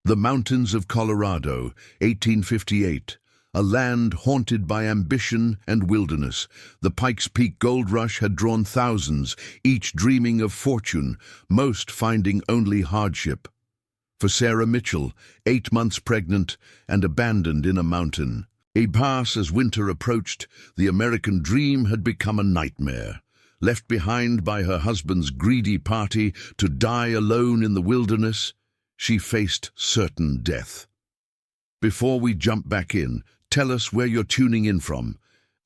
The mountains of Colorado, 1858. A land haunted by ambition and wilderness. The Pikes Peak gold rush had drawn thousands, each dreaming of fortune, most finding only hardship. For Sarah Mitchell, 8 months pregnant and abandoned in a mountain. A pass as winter approached, the American dream had become a nightmare. Left behind by her husband's greedy party to die alone in the wilderness, she faced certain death. Before we jump back in, tell us where you're tuning in from.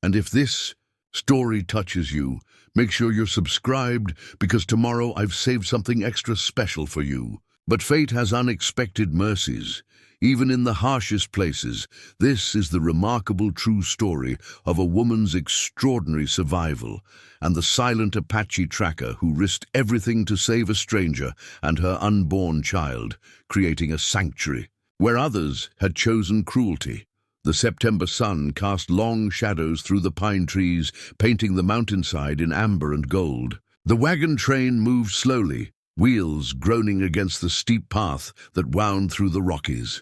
And if this story touches you, make sure you're subscribed, because tomorrow I've saved something extra special for you. But fate has unexpected mercies. Even in the harshest places, this is the remarkable true story of a woman's extraordinary survival and the silent Apache tracker who risked everything to save a stranger and her unborn child, creating a sanctuary where others had chosen cruelty. The September sun cast long shadows through the pine trees, painting the mountainside in amber and gold. The wagon train moved slowly, wheels groaning against the steep path that wound through the Rockies.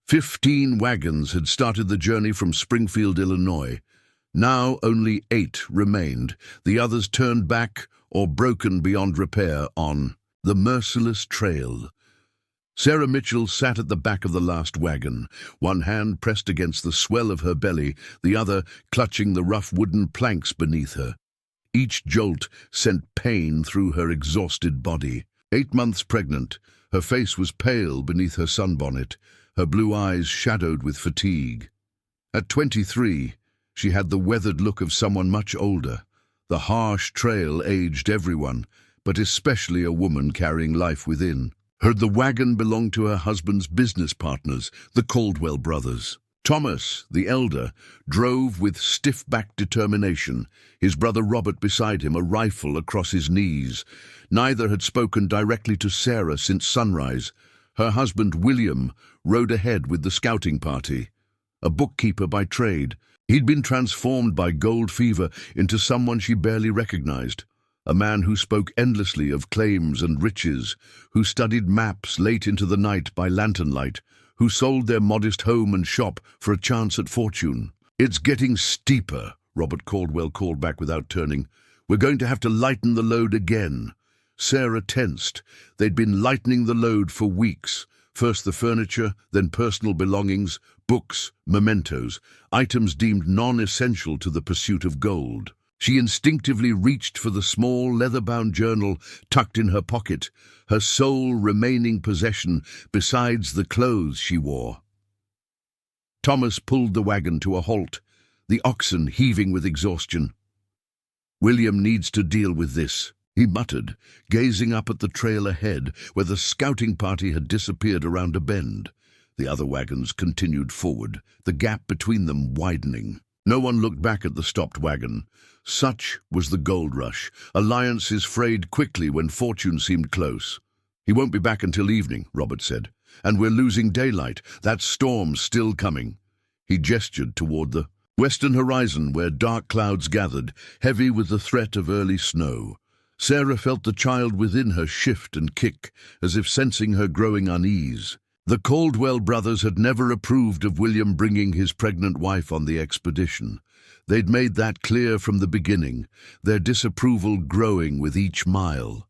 15 wagons had started the journey from Springfield, Illinois. Now only 8 remained, the others turned back or broken beyond repair on the merciless trail. Sarah Mitchell sat at the back of the last wagon, one hand pressed against the swell of her belly, the other clutching the rough wooden planks beneath her. Each jolt sent pain through her exhausted body. 8 months pregnant, her face was pale beneath her sunbonnet, her blue eyes shadowed with fatigue. At 23, she had the weathered look of someone much older. The harsh trail aged everyone, but especially a woman carrying life within. The wagon belonged to her husband's business partners, the Caldwell brothers. Thomas, the elder, drove with stiff-backed determination, his brother Robert beside him, a rifle across his knees. Neither had spoken directly to Sarah since sunrise. Her husband, William, rode ahead with the scouting party. A bookkeeper by trade, he'd been transformed by gold fever into someone she barely recognized. A man who spoke endlessly of claims and riches, who studied maps late into the night by lantern light, who sold their modest home and shop for a chance at fortune. "It's getting steeper," Robert Caldwell called back without turning. "We're going to have to lighten the load again." Sarah tensed. They'd been lightening the load for weeks. First the furniture, then personal belongings, books, mementos, items deemed non-essential to the pursuit of gold. She instinctively reached for the small leather-bound journal tucked in her pocket, her sole remaining possession besides the clothes she wore. Thomas pulled the wagon to a halt, the oxen heaving with exhaustion. "William needs to deal with this," he muttered, gazing up at the trail ahead, where the scouting party had disappeared around a bend. The other wagons continued forward, the gap between them widening. No one looked back at the stopped wagon. Such was the gold rush. Alliances frayed quickly when fortune seemed close. "He won't be back until evening," Robert said. "And we're losing daylight. That storm's still coming." He gestured toward the western horizon, where dark clouds gathered, heavy with the threat of early snow. Sarah felt the child within her shift and kick, as if sensing her growing unease. The Caldwell brothers had never approved of William bringing his pregnant wife on the expedition. They'd made that clear from the beginning, their disapproval growing with each mile.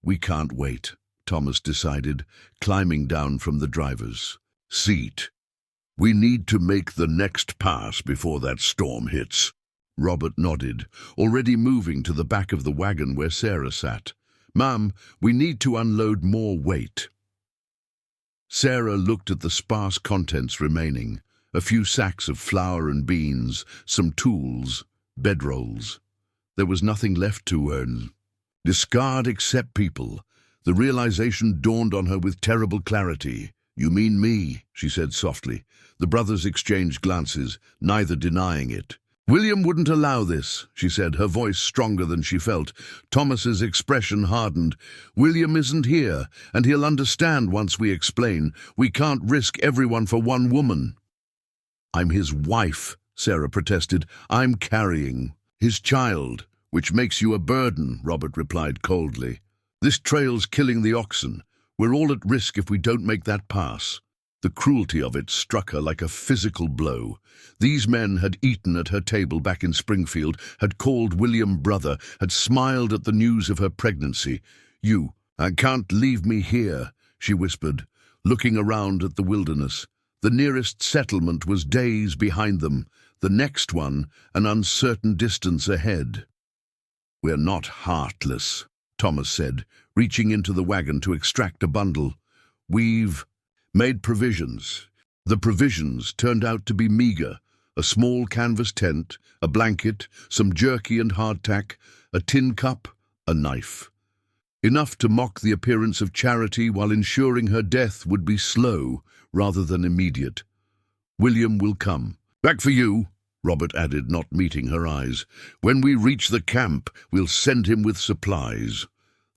"We can't wait," Thomas decided, climbing down from the driver's seat. "We need to make the next pass before that storm hits." Robert nodded, already moving to the back of the wagon where Sarah sat. "Ma'am, we need to unload more weight." Sarah looked at the sparse contents remaining, a few sacks of flour and beans, some tools, bedrolls. There was nothing left to earn. Discard except people. The realization dawned on her with terrible clarity. "You mean me," she said softly. The brothers exchanged glances, neither denying it. "William wouldn't allow this," she said, her voice stronger than she felt. Thomas's expression hardened. "William isn't here, and he'll understand once we explain. We can't risk everyone for one woman." "I'm his wife," Sarah protested. "I'm carrying his child." "Which makes you a burden," Robert replied coldly. "This trail's killing the oxen. We're all at risk if we don't make that pass." The cruelty of it struck her like a physical blow. These men had eaten at her table back in Springfield, had called William brother, had smiled at the news of her pregnancy. "I can't leave me here," she whispered, looking around at the wilderness. The nearest settlement was days behind them, the next one an uncertain distance ahead. "We're not heartless," Thomas said, reaching into the wagon to extract a bundle. "We've made provisions." The provisions turned out to be meager: a small canvas tent, a blanket, some jerky and hardtack, a tin cup, a knife. Enough to mock the appearance of charity while ensuring her death would be slow rather than immediate. "William will come." "Back for you," Robert added, not meeting her eyes. "When we reach the camp, we'll send him with supplies."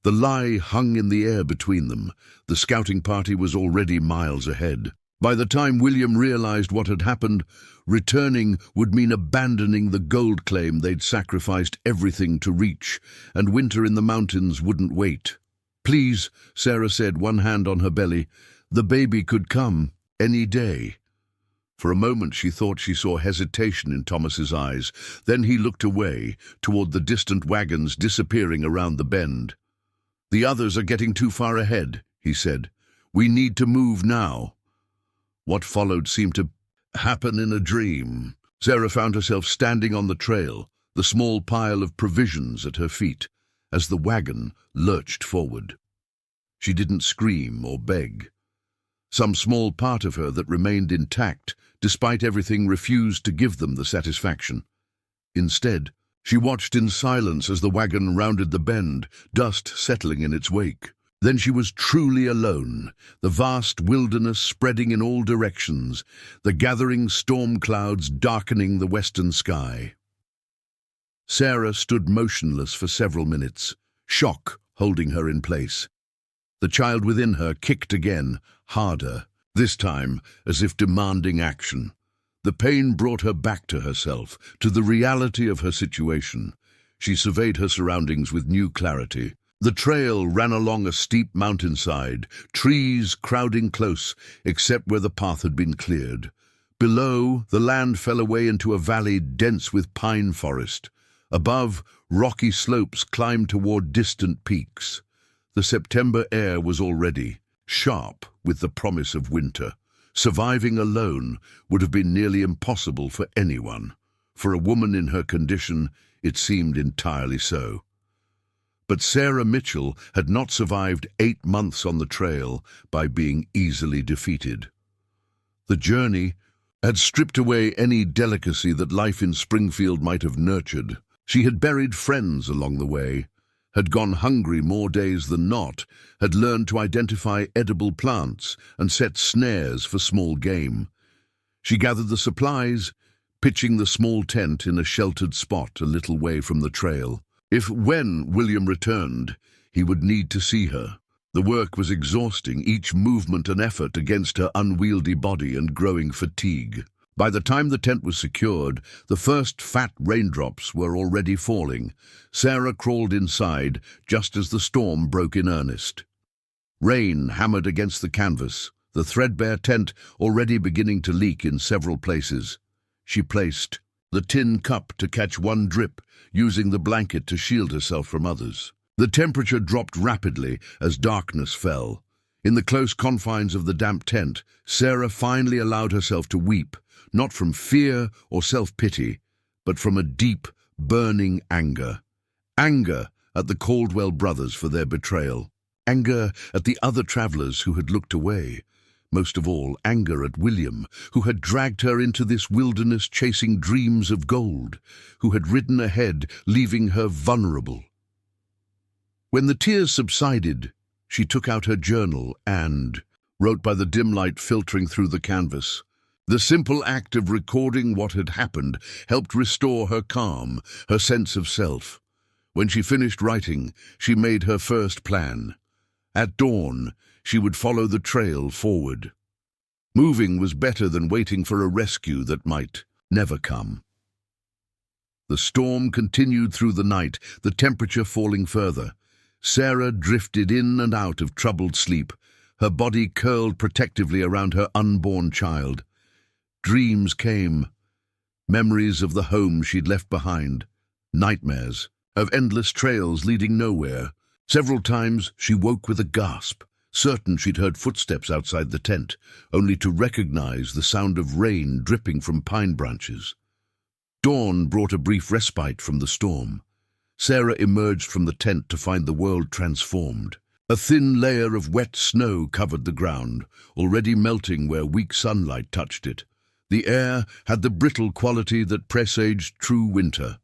The lie hung in the air between them. The scouting party was already miles ahead. By the time William realized what had happened, returning would mean abandoning the gold claim they'd sacrificed everything to reach, and winter in the mountains wouldn't wait. "Please," Sarah said, one hand on her belly, "the baby could come any day." For a moment she thought she saw hesitation in Thomas's eyes. Then he looked away, toward the distant wagons disappearing around the bend. "The others are getting too far ahead," he said. "We need to move now." What followed seemed to happen in a dream. Sarah found herself standing on the trail, the small pile of provisions at her feet, as the wagon lurched forward. She didn't scream or beg. Some small part of her that remained intact, despite everything, refused to give them the satisfaction. Instead, she watched in silence as the wagon rounded the bend, dust settling in its wake. Then she was truly alone, the vast wilderness spreading in all directions, the gathering storm clouds darkening the western sky. Sarah stood motionless for several minutes, shock holding her in place. The child within her kicked again, harder, this time as if demanding action. The pain brought her back to herself, to the reality of her situation. She surveyed her surroundings with new clarity. The trail ran along a steep mountainside, trees crowding close, except where the path had been cleared. Below, the land fell away into a valley dense with pine forest. Above, rocky slopes climbed toward distant peaks. The September air was already sharp with the promise of winter. Surviving alone would have been nearly impossible for anyone. For a woman in her condition, it seemed entirely so. But Sarah Mitchell had not survived 8 months on the trail by being easily defeated. The journey had stripped away any delicacy that life in Springfield might have nurtured. She had buried friends along the way, had gone hungry more days than not, had learned to identify edible plants and set snares for small game. She gathered the supplies, pitching the small tent in a sheltered spot a little way from the trail. When William returned, he would need to see her. The work was exhausting, each movement an effort against her unwieldy body and growing fatigue. By the time the tent was secured, the first fat raindrops were already falling. Sarah crawled inside just as the storm broke in earnest. Rain hammered against the canvas, the threadbare tent already beginning to leak in several places. She placed the tin cup to catch one drip, using the blanket to shield herself from others. The temperature dropped rapidly as darkness fell. In the close confines of the damp tent, Sarah finally allowed herself to weep, not from fear or self-pity, but from a deep, burning anger. Anger at the Caldwell brothers for their betrayal. Anger at the other travelers who had looked away. Most of all, anger at William, who had dragged her into this wilderness chasing dreams of gold, who had ridden ahead, leaving her vulnerable. When the tears subsided, she took out her journal and wrote by the dim light filtering through the canvas. The simple act of recording what had happened helped restore her calm, her sense of self. When she finished writing, she made her first plan. At dawn, she would follow the trail forward. Moving was better than waiting for a rescue that might never come. The storm continued through the night, the temperature falling further. Sarah drifted in and out of troubled sleep, her body curled protectively around her unborn child. Dreams came, memories of the home she'd left behind, nightmares of endless trails leading nowhere. Several times she woke with a gasp, certain she'd heard footsteps outside the tent, only to recognize the sound of rain dripping from pine branches. Dawn brought a brief respite from the storm. Sarah emerged from the tent to find the world transformed. A thin layer of wet snow covered the ground, already melting where weak sunlight touched it. The air had the brittle quality that presaged true winter.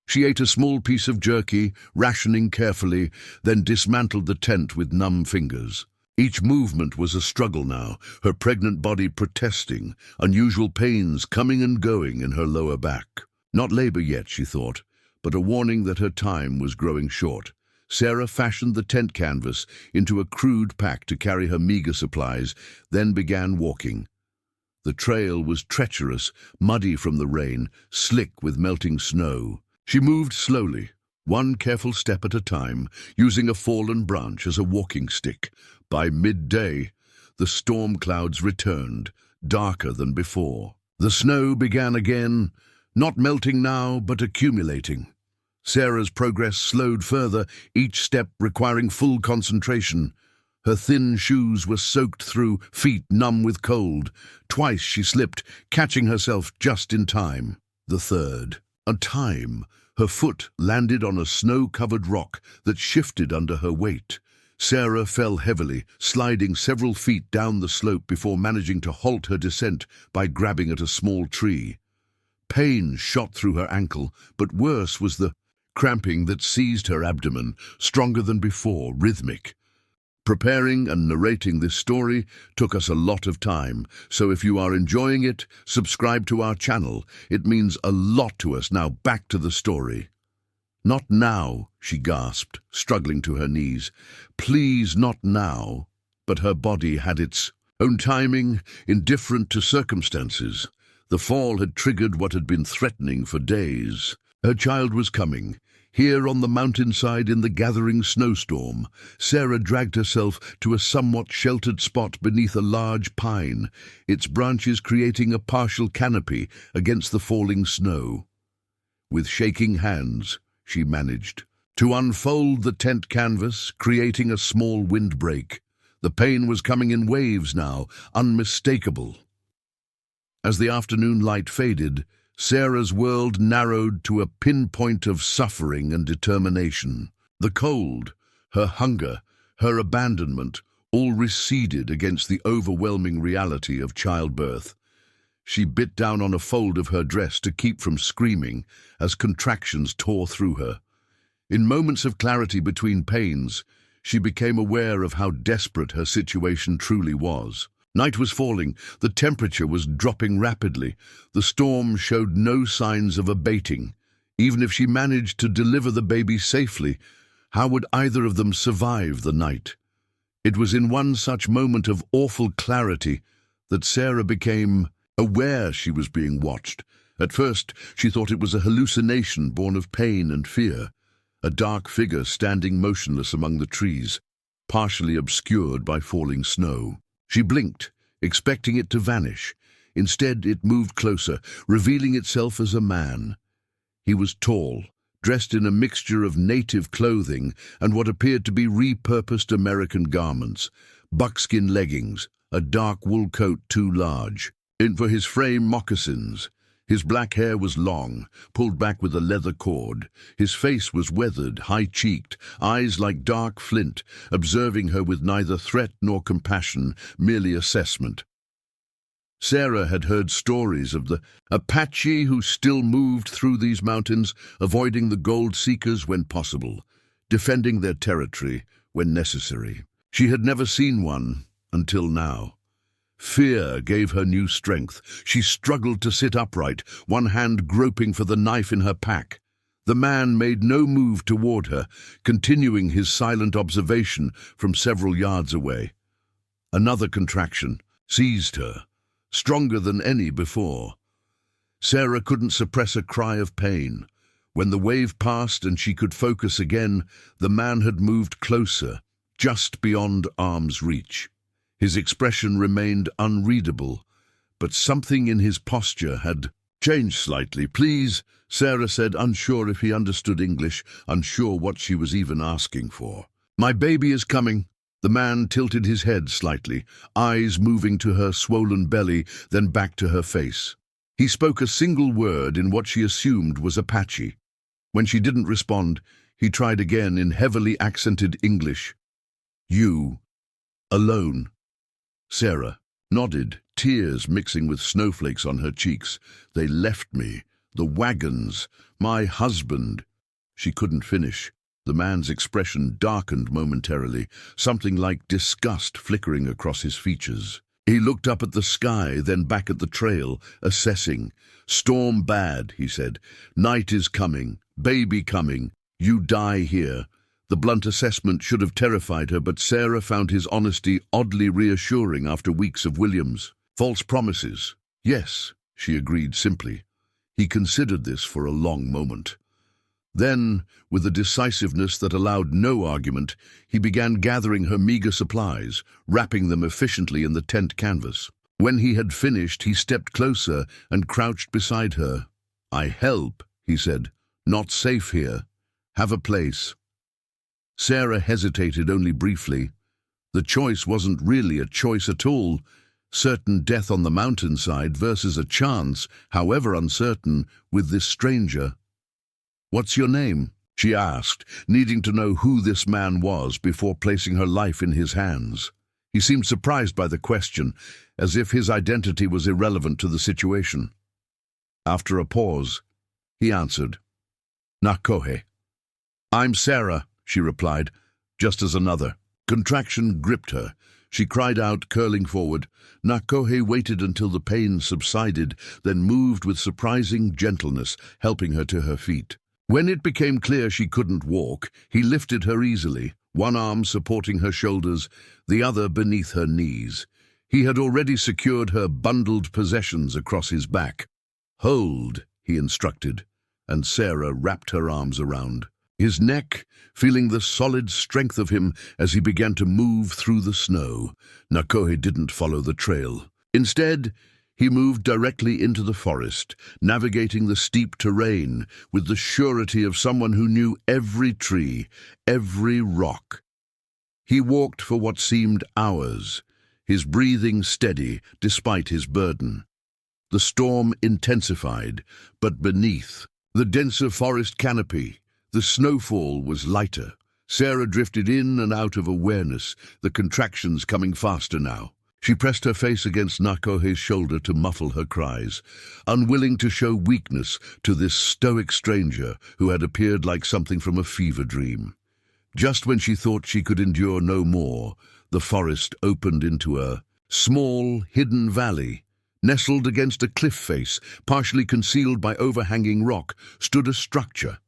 She ate a small piece of jerky, rationing carefully, then dismantled the tent with numb fingers. Each movement was a struggle now, her pregnant body protesting, unusual pains coming and going in her lower back. Not labor yet, she thought, but a warning that her time was growing short. Sarah fashioned the tent canvas into a crude pack to carry her meager supplies, then began walking. The trail was treacherous, muddy from the rain, slick with melting snow. She moved slowly, one careful step at a time, using a fallen branch as a walking stick. By midday, the storm clouds returned, darker than before. The snow began again, not melting now, but accumulating. Sarah's progress slowed further, each step requiring full concentration. Her thin shoes were soaked through, feet numb with cold. Twice she slipped, catching herself just in time. The third. Her foot landed on a snow-covered rock that shifted under her weight. Sarah fell heavily, sliding several feet down the slope before managing to halt her descent by grabbing at a small tree. Pain shot through her ankle, but worse was the cramping that seized her abdomen, stronger than before, rhythmic. Preparing and narrating this story took us a lot of time, so if you are enjoying it, subscribe to our channel. It means a lot to us. Now back to the story. "Not now," she gasped, struggling to her knees. "Please, not now." But her body had its own timing, indifferent to circumstances. The fall had triggered what had been threatening for days. Her child was coming. Here on the mountainside in the gathering snowstorm, Sarah dragged herself to a somewhat sheltered spot beneath a large pine, its branches creating a partial canopy against the falling snow. With shaking hands, she managed to unfold the tent canvas, creating a small windbreak. The pain was coming in waves now, unmistakable. As the afternoon light faded, Sarah's world narrowed to a pinpoint of suffering and determination. The cold, her hunger, her abandonment, all receded against the overwhelming reality of childbirth. She bit down on a fold of her dress to keep from screaming as contractions tore through her. In moments of clarity between pains, she became aware of how desperate her situation truly was. Night was falling, the temperature was dropping rapidly, the storm showed no signs of abating. Even if she managed to deliver the baby safely, how would either of them survive the night? It was in one such moment of awful clarity that Sarah became aware she was being watched. At first, she thought it was a hallucination born of pain and fear, a dark figure standing motionless among the trees, partially obscured by falling snow. She blinked, expecting it to vanish. Instead, it moved closer, revealing itself as a man. He was tall, dressed in a mixture of native clothing and what appeared to be repurposed American garments, buckskin leggings, a dark wool coat too large. In for his frame moccasins. His black hair was long, pulled back with a leather cord. His face was weathered, high-cheeked, eyes like dark flint, observing her with neither threat nor compassion, merely assessment. Sarah had heard stories of the Apache who still moved through these mountains, avoiding the gold seekers when possible, defending their territory when necessary. She had never seen one until now. Fear gave her new strength. She struggled to sit upright, one hand groping for the knife in her pack. The man made no move toward her, continuing his silent observation from several yards away. Another contraction seized her, stronger than any before. Sarah couldn't suppress a cry of pain. When the wave passed and she could focus again, the man had moved closer, just beyond arm's reach. His expression remained unreadable, but something in his posture had changed slightly. "Please," Sarah said, unsure if he understood English, unsure what she was even asking for. "My baby is coming." The man tilted his head slightly, eyes moving to her swollen belly, then back to her face. He spoke a single word in what she assumed was Apache. When she didn't respond, he tried again in heavily accented English. "You, alone." Sarah nodded, tears mixing with snowflakes on her cheeks. "They left me. The wagons. My husband." She couldn't finish. The man's expression darkened momentarily, something like disgust flickering across his features. He looked up at the sky, then back at the trail, assessing. "Storm bad," he said. "Night is coming. Baby coming. You die here." The blunt assessment should have terrified her, but Sarah found his honesty oddly reassuring after weeks of Williams. False promises. Yes, she agreed simply. He considered this for a long moment. Then, with a decisiveness that allowed no argument, he began gathering her meager supplies, wrapping them efficiently in the tent canvas. When he had finished, he stepped closer and crouched beside her. "I help," he said. "Not safe here. Have a place." Sarah hesitated only briefly. The choice wasn't really a choice at all. Certain death on the mountainside versus a chance, however uncertain, with this stranger. "What's your name?" she asked, needing to know who this man was before placing her life in his hands. He seemed surprised by the question, as if his identity was irrelevant to the situation. After a pause, he answered, "Nakohe." "I'm Sarah," she replied, just as another contraction gripped her. She cried out, curling forward. Nakohe waited until the pain subsided, then moved with surprising gentleness, helping her to her feet. When it became clear she couldn't walk, he lifted her easily, one arm supporting her shoulders, the other beneath her knees. He had already secured her bundled possessions across his back. "Hold," he instructed, and Sarah wrapped her arms around his neck, feeling the solid strength of him as he began to move through the snow. Nakohe didn't follow the trail. Instead, he moved directly into the forest, navigating the steep terrain with the surety of someone who knew every tree, every rock. He walked for what seemed hours, his breathing steady despite his burden. The storm intensified, but beneath the denser forest canopy, the snowfall was lighter. Sarah drifted in and out of awareness, the contractions coming faster now. She pressed her face against Nakohe's shoulder to muffle her cries, unwilling to show weakness to this stoic stranger who had appeared like something from a fever dream. Just when she thought she could endure no more, the forest opened into a small, hidden valley. Nestled against a cliff face, partially concealed by overhanging rock, stood a structure.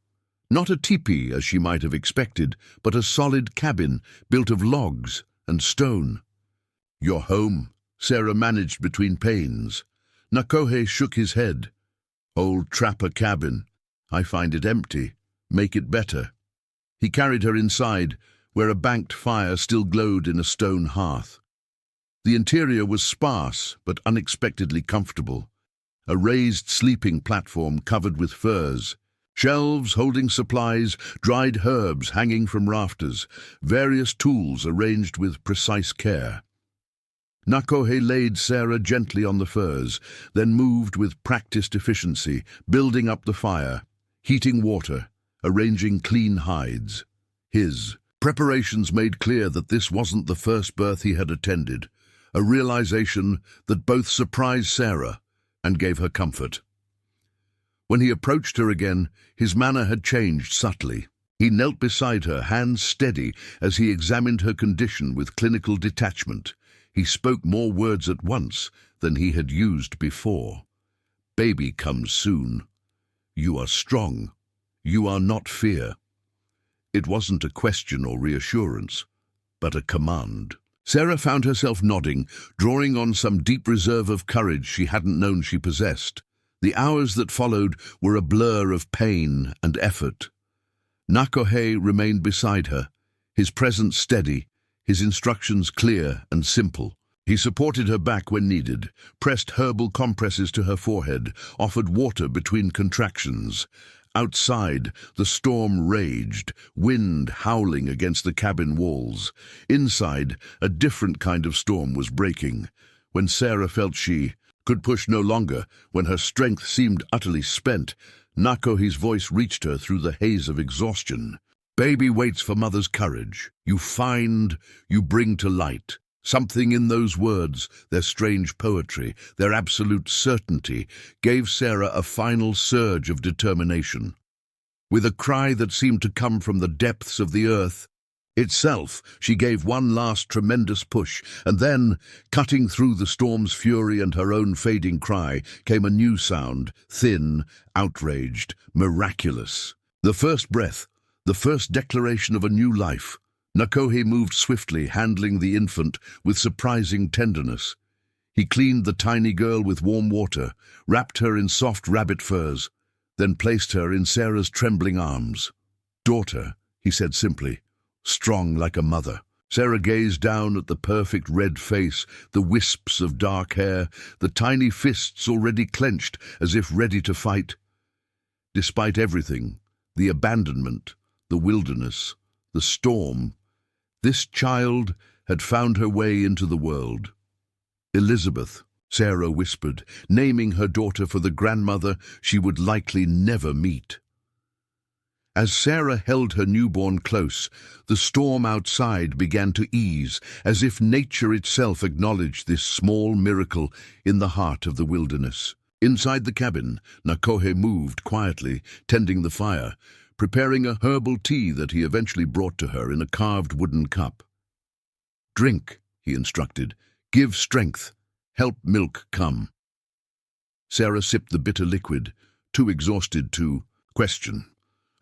Not a teepee, as she might have expected, but a solid cabin built of logs and stone. "Your home," Sarah managed between pains. Nakohe shook his head. "Old trapper cabin. I find it empty. Make it better." He carried her inside, where a banked fire still glowed in a stone hearth. The interior was sparse, but unexpectedly comfortable. A raised sleeping platform covered with furs, shelves holding supplies, dried herbs hanging from rafters, various tools arranged with precise care. Nakohe laid Sarah gently on the furs, then moved with practiced efficiency, building up the fire, heating water, arranging clean hides. His preparations made clear that this wasn't the first birth he had attended, a realization that both surprised Sarah and gave her comfort. When he approached her again, his manner had changed subtly. He knelt beside her, hands steady, as he examined her condition with clinical detachment. He spoke more words at once than he had used before. "Baby comes soon. You are strong. You are not fear." It wasn't a question or reassurance, but a command. Sarah found herself nodding, drawing on some deep reserve of courage she hadn't known she possessed. The hours that followed were a blur of pain and effort. Nakohe remained beside her, his presence steady, his instructions clear and simple. He supported her back when needed, pressed herbal compresses to her forehead, offered water between contractions. Outside, the storm raged, wind howling against the cabin walls. Inside, a different kind of storm was breaking. When Sarah felt she could push no longer, when her strength seemed utterly spent, Nakohe's voice reached her through the haze of exhaustion. "Baby waits for mother's courage. You find, you bring to light." Something in those words, their strange poetry, their absolute certainty, gave Sarah a final surge of determination. With a cry that seemed to come from the depths of the earth itself, she gave one last tremendous push, and then, cutting through the storm's fury and her own fading cry, came a new sound, thin, outraged, miraculous. The first breath, the first declaration of a new life. Nakohe moved swiftly, handling the infant with surprising tenderness. He cleaned the tiny girl with warm water, wrapped her in soft rabbit furs, then placed her in Sarah's trembling arms. "Daughter," he said simply, strong like a mother. Sarah gazed down at the perfect red face, the wisps of dark hair, the tiny fists already clenched as if ready to fight. Despite everything, the abandonment, the wilderness, the storm, this child had found her way into the world. "Elizabeth," Sarah whispered, naming her daughter for the grandmother she would likely never meet. As Sarah held her newborn close, the storm outside began to ease, as if nature itself acknowledged this small miracle in the heart of the wilderness. Inside the cabin, Nakohe moved quietly, tending the fire, preparing a herbal tea that he eventually brought to her in a carved wooden cup. "Drink," he instructed. "Give strength. Help milk come." Sarah sipped the bitter liquid, too exhausted to question.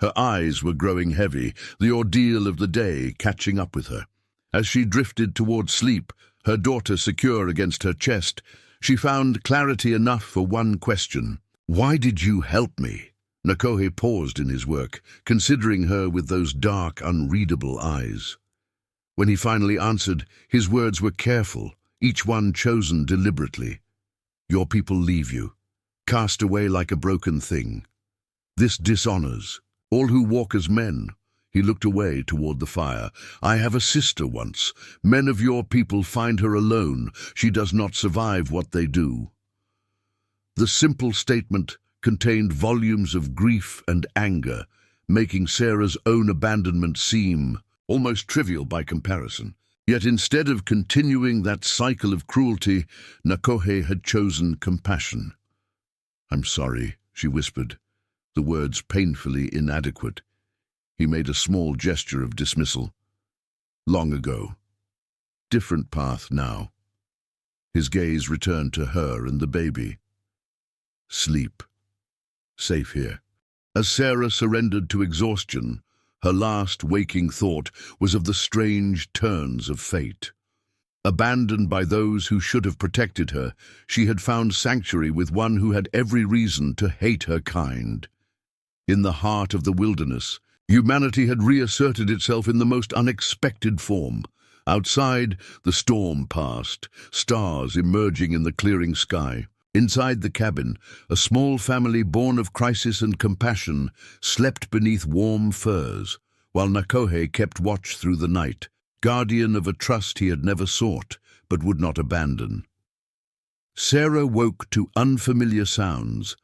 Her eyes were growing heavy, the ordeal of the day catching up with her. As she drifted toward sleep, her daughter secure against her chest, she found clarity enough for one question. "Why did you help me?" Nakohe paused in his work, considering her with those dark, unreadable eyes. When he finally answered, his words were careful, each one chosen deliberately. "Your people leave you, cast away like a broken thing. This dishonors all who walk as men." He looked away toward the fire. "I have a sister once. Men of your people find her alone. She does not survive what they do." The simple statement contained volumes of grief and anger, making Sarah's own abandonment seem almost trivial by comparison. Yet instead of continuing that cycle of cruelty, Nakohe had chosen compassion. "I'm sorry," she whispered, the words painfully inadequate. He made a small gesture of dismissal. "Long ago. Different path now." His gaze returned to her and the baby. "Sleep. Safe here." As Sarah surrendered to exhaustion, her last waking thought was of the strange turns of fate. Abandoned by those who should have protected her, she had found sanctuary with one who had every reason to hate her kind. In the heart of the wilderness, humanity had reasserted itself in the most unexpected form. Outside, the storm passed, stars emerging in the clearing sky. Inside the cabin, a small family born of crisis and compassion slept beneath warm furs, while Nakohe kept watch through the night, guardian of a trust he had never sought, but would not abandon. Sarah woke to unfamiliar sounds,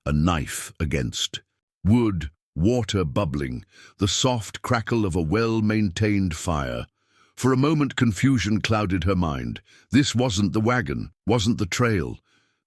a knife against wood, water bubbling, the soft crackle of a well-maintained fire. For a moment confusion clouded her mind. This wasn't the wagon, wasn't the trail.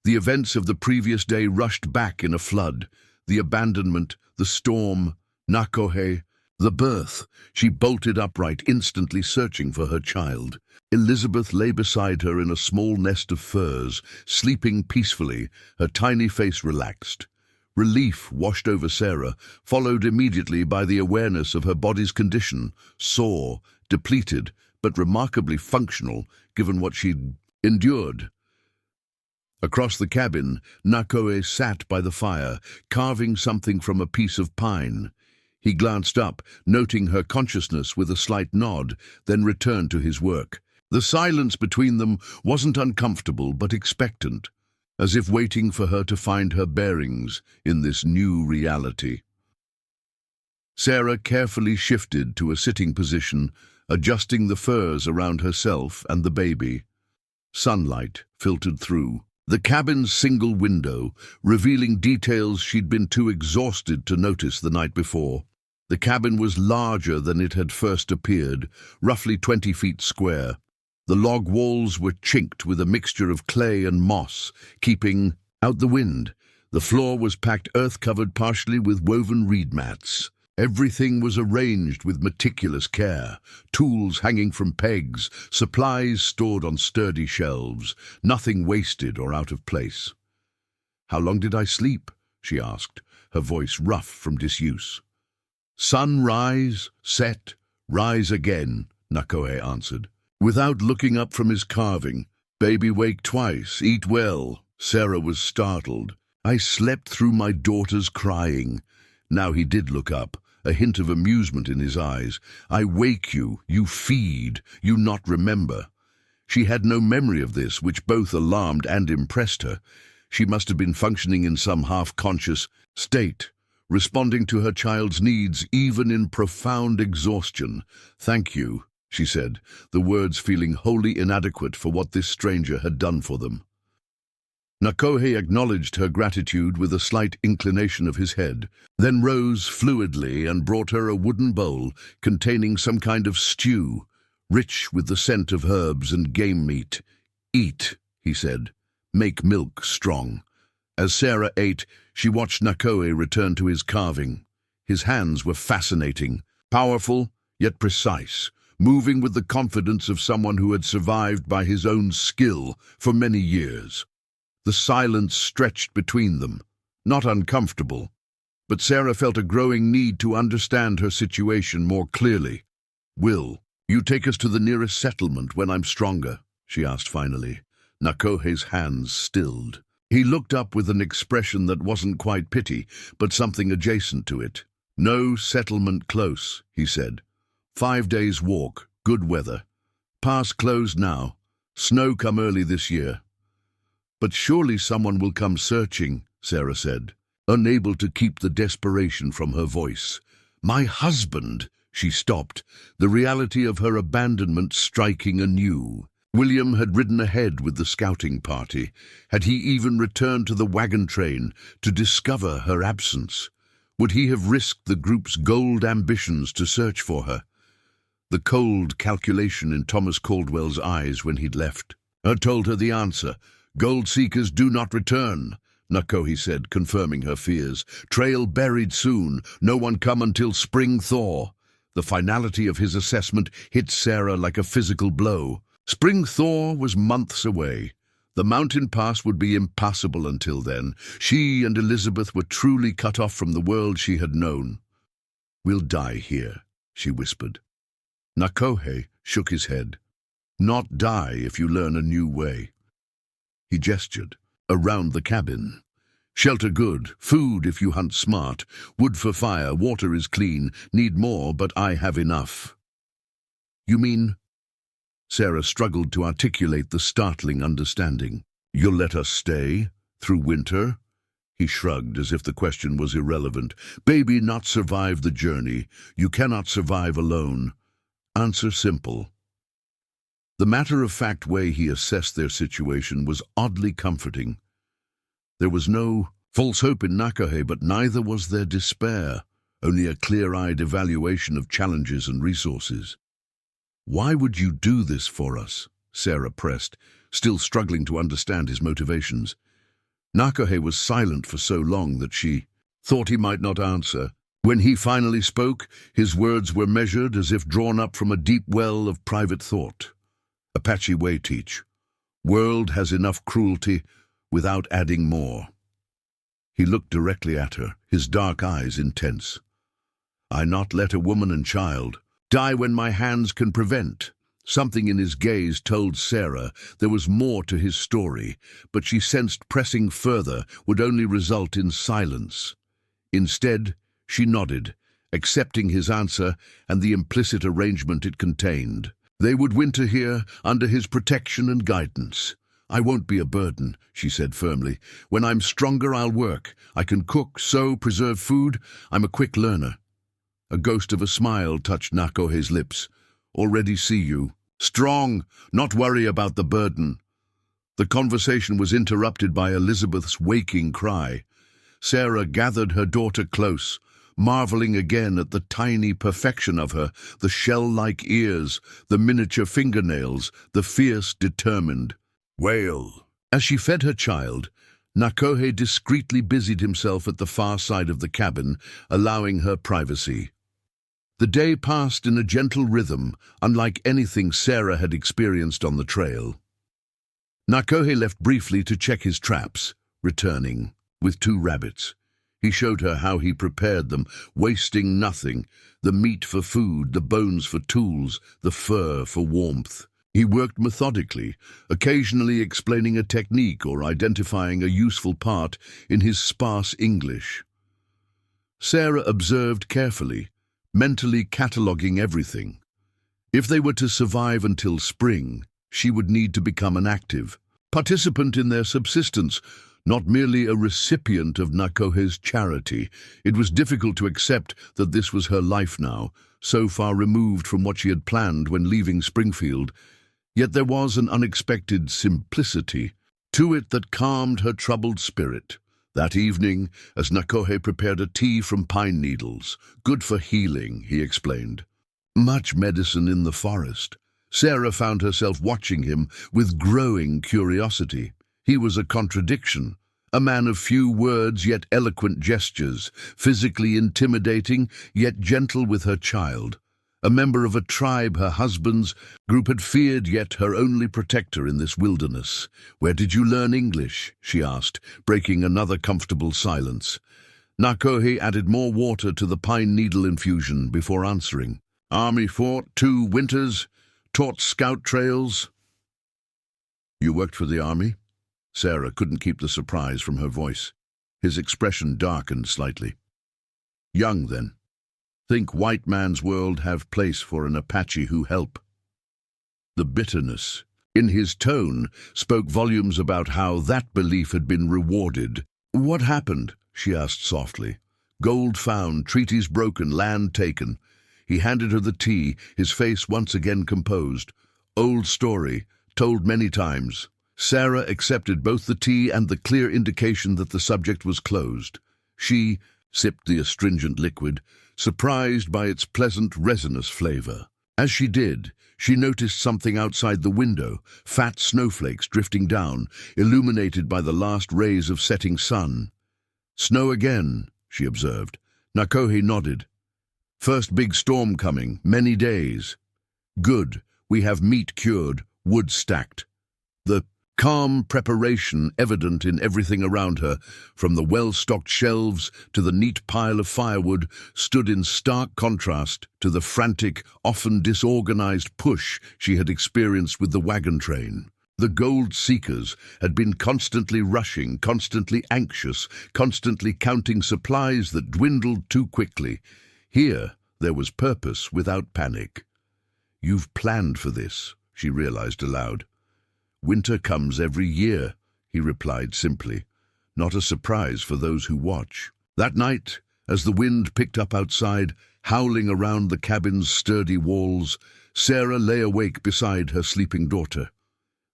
The events of the previous day rushed back in a flood. The abandonment, the storm, Nakohe, the birth. She bolted upright, instantly searching for her child. Elizabeth lay beside her in a small nest of furs, sleeping peacefully, her tiny face relaxed. Relief washed over Sarah, followed immediately by the awareness of her body's condition, sore, depleted, but remarkably functional, given what she'd endured. Across the cabin, Nakohe sat by the fire, carving something from a piece of pine. He glanced up, noting her consciousness with a slight nod, then returned to his work. The silence between them wasn't uncomfortable but expectant, as if waiting for her to find her bearings in this new reality. Sarah carefully shifted to a sitting position, adjusting the furs around herself and the baby. Sunlight filtered through the cabin's single window, revealing details she'd been too exhausted to notice the night before. The cabin was larger than it had first appeared, roughly 20 feet square. The log walls were chinked with a mixture of clay and moss, keeping out the wind. The floor was packed earth-covered partially with woven reed mats. Everything was arranged with meticulous care, tools hanging from pegs, supplies stored on sturdy shelves, nothing wasted or out of place. "How long did I sleep?" she asked, her voice rough from disuse. "Sunrise, set, rise again," Nakohe answered. Without looking up from his carving, "Baby wake twice, eat well." Sarah was startled. "I slept through my daughter's crying." Now he did look up, a hint of amusement in his eyes. "I wake you, you feed, you not remember." She had no memory of this, which both alarmed and impressed her. She must have been functioning in some half-conscious state, responding to her child's needs even in profound exhaustion. "Thank you," she said, the words feeling wholly inadequate for what this stranger had done for them. Nakohe acknowledged her gratitude with a slight inclination of his head, then rose fluidly and brought her a wooden bowl containing some kind of stew, rich with the scent of herbs and game meat. "Eat," he said. "Make milk strong." As Sarah ate, she watched Nakohe return to his carving. His hands were fascinating, powerful yet precise, moving with the confidence of someone who had survived by his own skill for many years. The silence stretched between them, not uncomfortable, but Sarah felt a growing need to understand her situation more clearly. "Will you take us to the nearest settlement when I'm stronger?" she asked finally. Nakohe's hands stilled. He looked up with an expression that wasn't quite pity, but something adjacent to it. "No settlement close," he said. 5 days' walk, good weather. Pass closed now. Snow come early this year." "But surely someone will come searching," Sarah said, unable to keep the desperation from her voice. "My husband!" She stopped, the reality of her abandonment striking anew. William had ridden ahead with the scouting party. Had he even returned to the wagon train to discover her absence? Would he have risked the group's gold ambitions to search for her? The cold calculation in Thomas Caldwell's eyes when he'd left had told her the answer. "Gold seekers do not return," Nakohe said, confirming her fears. "Trail buried soon, no one come until spring thaw." The finality of his assessment hit Sarah like a physical blow. Spring thaw was months away. The mountain pass would be impassable until then. She and Elizabeth were truly cut off from the world she had known. "We'll die here," she whispered. Nakohe shook his head. "Not die if you learn a new way." He gestured. "Around the cabin. Shelter good, food if you hunt smart, wood for fire, water is clean, need more, but I have enough." "You mean?" Sarah struggled to articulate the startling understanding. "You'll let us stay? Through winter?" He shrugged as if the question was irrelevant. "Baby not survive the journey. You cannot survive alone. Answer simple." The matter-of-fact way he assessed their situation was oddly comforting. There was no false hope in Nakohe, but neither was there despair, only a clear-eyed evaluation of challenges and resources. "Why would you do this for us?" Sarah pressed, still struggling to understand his motivations. Nakohe was silent for so long that she thought he might not answer. When he finally spoke, his words were measured as if drawn up from a deep well of private thought. "Apache way teach. World has enough cruelty without adding more." He looked directly at her, his dark eyes intense. "I not let a woman and child die when my hands can prevent." Something in his gaze told Sarah there was more to his story, but she sensed pressing further would only result in silence. Instead, she nodded, accepting his answer and the implicit arrangement it contained. They would winter here under his protection and guidance. "I won't be a burden," she said firmly. "When I'm stronger, I'll work. I can cook, sew, preserve food. I'm a quick learner." A ghost of a smile touched Nakohe's lips. "Already see you. Strong, not worry about the burden." The conversation was interrupted by Elizabeth's waking cry. Sarah gathered her daughter close, marveling again at the tiny perfection of her, the shell-like ears, the miniature fingernails, the fierce, determined wail. As she fed her child, Nakohe discreetly busied himself at the far side of the cabin, allowing her privacy. The day passed in a gentle rhythm, unlike anything Sarah had experienced on the trail. Nakohe left briefly to check his traps, returning with 2 rabbits. He showed her how he prepared them, wasting nothing, the meat for food, the bones for tools, the fur for warmth. He worked methodically, occasionally explaining a technique or identifying a useful part in his sparse English. Sarah observed carefully, mentally cataloguing everything. If they were to survive until spring, she would need to become an active participant in their subsistence, not merely a recipient of Nakohe's charity. It was difficult to accept that this was her life now, so far removed from what she had planned when leaving Springfield. Yet there was an unexpected simplicity to it that calmed her troubled spirit. That evening, as Nakohe prepared a tea from pine needles, "Good for healing," he explained. "Much medicine in the forest." Sarah found herself watching him with growing curiosity. He was a contradiction, a man of few words yet eloquent gestures, physically intimidating yet gentle with her child. A member of a tribe her husband's group had feared, yet her only protector in this wilderness. "Where did you learn English?" she asked, breaking another comfortable silence. Nakohe added more water to the pine needle infusion before answering. "Army fought 2 winters, taught scout trails." "You worked for the army?" Sarah couldn't keep the surprise from her voice. His expression darkened slightly. "Young, then. Think white man's world have place for an Apache who help." The bitterness in his tone spoke volumes about how that belief had been rewarded. "What happened?" she asked softly. "Gold found, treaties broken, land taken." He handed her the tea, his face once again composed. "Old story, told many times." Sarah accepted both the tea and the clear indication that the subject was closed. She sipped the astringent liquid, surprised by its pleasant resinous flavor. As she did, she noticed something outside the window, fat snowflakes drifting down, illuminated by the last rays of setting sun. "Snow again," she observed. Nakohe nodded. "First big storm coming, many days." "Good, we have meat cured, wood stacked." The calm preparation evident in everything around her, from the well-stocked shelves to the neat pile of firewood, stood in stark contrast to the frantic, often disorganized push she had experienced with the wagon train. The gold seekers had been constantly rushing, constantly anxious, constantly counting supplies that dwindled too quickly. Here, there was purpose without panic. "You've planned for this," she realized aloud. "Winter comes every year," he replied simply, not a surprise for those who watch. That night, as the wind picked up outside, howling around the cabin's sturdy walls, Sarah lay awake beside her sleeping daughter.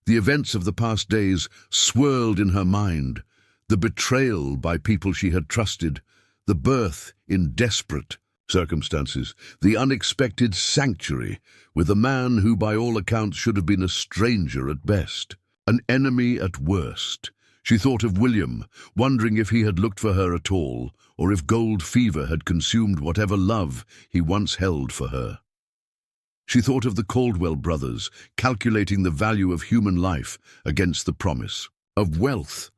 The events of the past days swirled in her mind, the betrayal by people she had trusted, the birth in desperate circumstances, the unexpected sanctuary with a man who by all accounts should have been a stranger at best, an enemy at worst. She thought of William, wondering if he had looked for her at all, or if gold fever had consumed whatever love he once held for her. She thought of the Caldwell brothers, calculating the value of human life against the promise of wealth.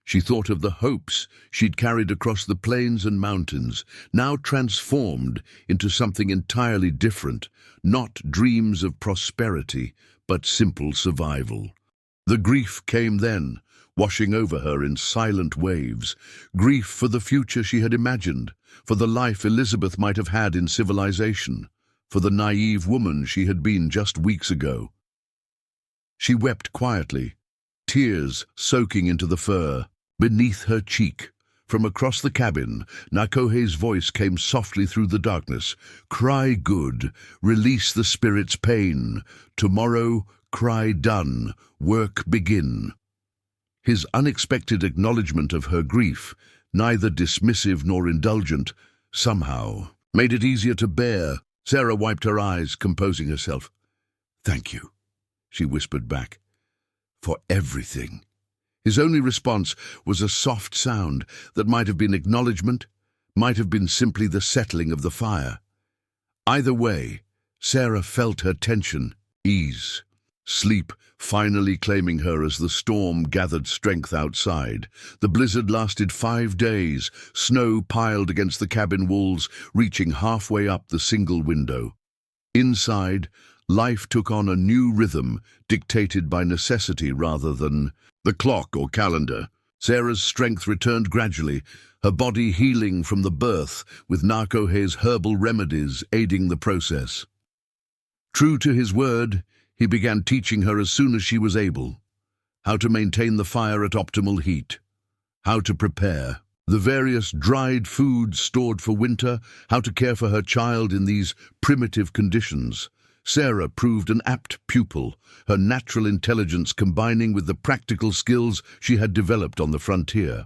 She thought of the hopes she'd carried across the plains and mountains, now transformed into something entirely different, not dreams of prosperity, but simple survival. The grief came then, washing over her in silent waves, grief for the future she had imagined, for the life Elizabeth might have had in civilization, for the naive woman she had been just weeks ago. She wept quietly, tears soaking into the fur beneath her cheek. From across the cabin, Nakohe's voice came softly through the darkness. "Cry good, release the spirit's pain. Tomorrow, cry done, work begin." His unexpected acknowledgement of her grief, neither dismissive nor indulgent, somehow made it easier to bear. Sarah wiped her eyes, composing herself. "Thank you," she whispered back, "for everything." His only response was a soft sound that might have been acknowledgement, might have been simply the settling of the fire. Either way, Sarah felt her tension ease, sleep finally claiming her as the storm gathered strength outside. The blizzard lasted 5 days, snow piled against the cabin walls, reaching halfway up the single window. Inside, life took on a new rhythm, dictated by necessity rather than the clock or calendar. Sarah's strength returned gradually, her body healing from the birth, with Nakohe's herbal remedies aiding the process. True to his word, he began teaching her as soon as she was able, how to maintain the fire at optimal heat, how to prepare the various dried foods stored for winter, how to care for her child in these primitive conditions. Sarah proved an apt pupil, her natural intelligence combining with the practical skills she had developed on the frontier.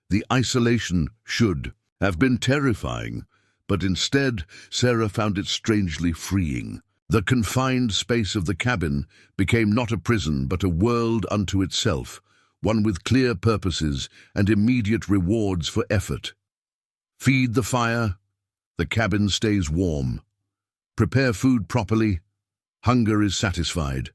The isolation should have been terrifying, but instead Sarah found it strangely freeing. The confined space of the cabin became not a prison but a world unto itself, one with clear purposes and immediate rewards for effort. Feed the fire, the cabin stays warm. Prepare food properly, hunger is satisfied.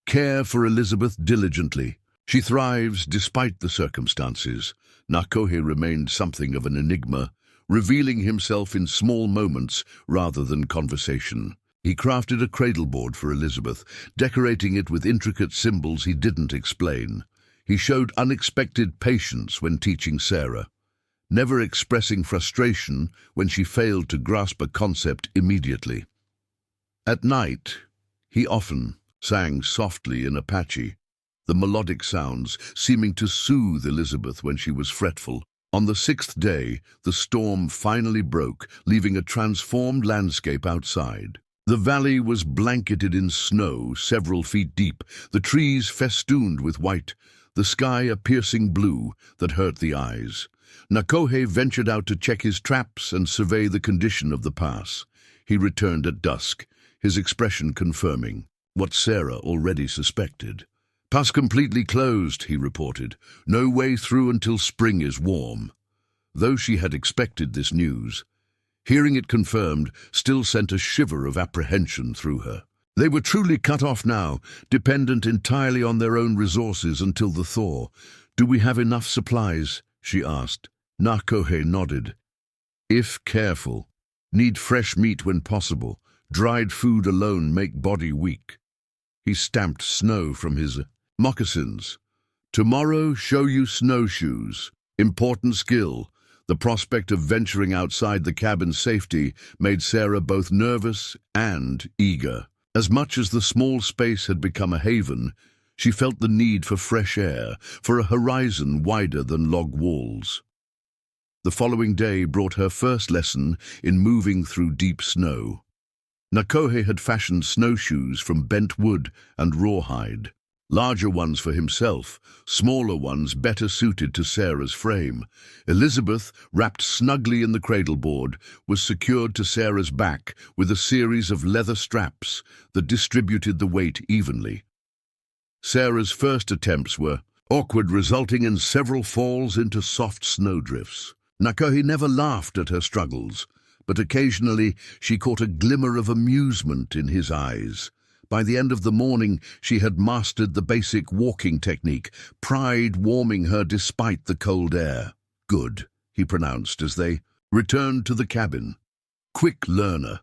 Care for Elizabeth diligently. She thrives despite the circumstances. Nakohe remained something of an enigma, revealing himself in small moments rather than conversation. He crafted a cradle board for Elizabeth, decorating it with intricate symbols he didn't explain. He showed unexpected patience when teaching Sarah, never expressing frustration when she failed to grasp a concept immediately. At night, he often sang softly in Apache, the melodic sounds seeming to soothe Elizabeth when she was fretful. On the 6th day, the storm finally broke, leaving a transformed landscape outside. The valley was blanketed in snow several feet deep, the trees festooned with white, the sky a piercing blue that hurt the eyes. Nakohe ventured out to check his traps and survey the condition of the pass. He returned at dusk, his expression confirming what Sarah already suspected. "Pass completely closed," he reported. "No way through until spring is warm." Though she had expected this news, hearing it confirmed still sent a shiver of apprehension through her. They were truly cut off now, dependent entirely on their own resources until the thaw. "Do we have enough supplies?" she asked. Nakohe nodded. "If careful. Need fresh meat when possible. Dried food alone make body weak." He stamped snow from his moccasins. "Tomorrow show you snowshoes. Important skill." The prospect of venturing outside the cabin's safety made Sarah both nervous and eager. As much as the small space had become a haven, she felt the need for fresh air, for a horizon wider than log walls. The following day brought her first lesson in moving through deep snow. Nakohe had fashioned snowshoes from bent wood and rawhide. Larger ones for himself, smaller ones better suited to Sarah's frame. Elizabeth, wrapped snugly in the cradle board, was secured to Sarah's back with a series of leather straps that distributed the weight evenly. Sarah's first attempts were awkward, resulting in several falls into soft snowdrifts. Nakohe never laughed at her struggles, but occasionally she caught a glimmer of amusement in his eyes. By the end of the morning, she had mastered the basic walking technique, pride warming her despite the cold air. "Good," he pronounced as they returned to the cabin. "Quick learner."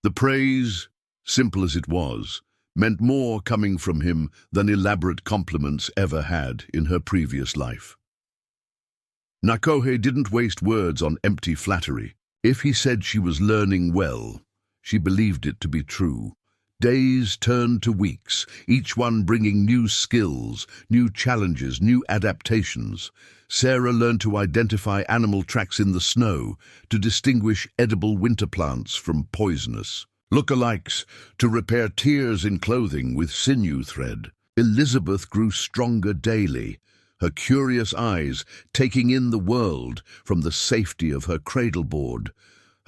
The praise, simple as it was, meant more coming from him than elaborate compliments ever had in her previous life. Nakohe didn't waste words on empty flattery. If he said she was learning well, she believed it to be true. Days turned to weeks, each one bringing new skills, new challenges, new adaptations. Sarah learned to identify animal tracks in the snow, to distinguish edible winter plants from poisonous. Lookalikes, to repair tears in clothing with sinew thread. Elizabeth grew stronger daily, her curious eyes taking in the world from the safety of her cradleboard,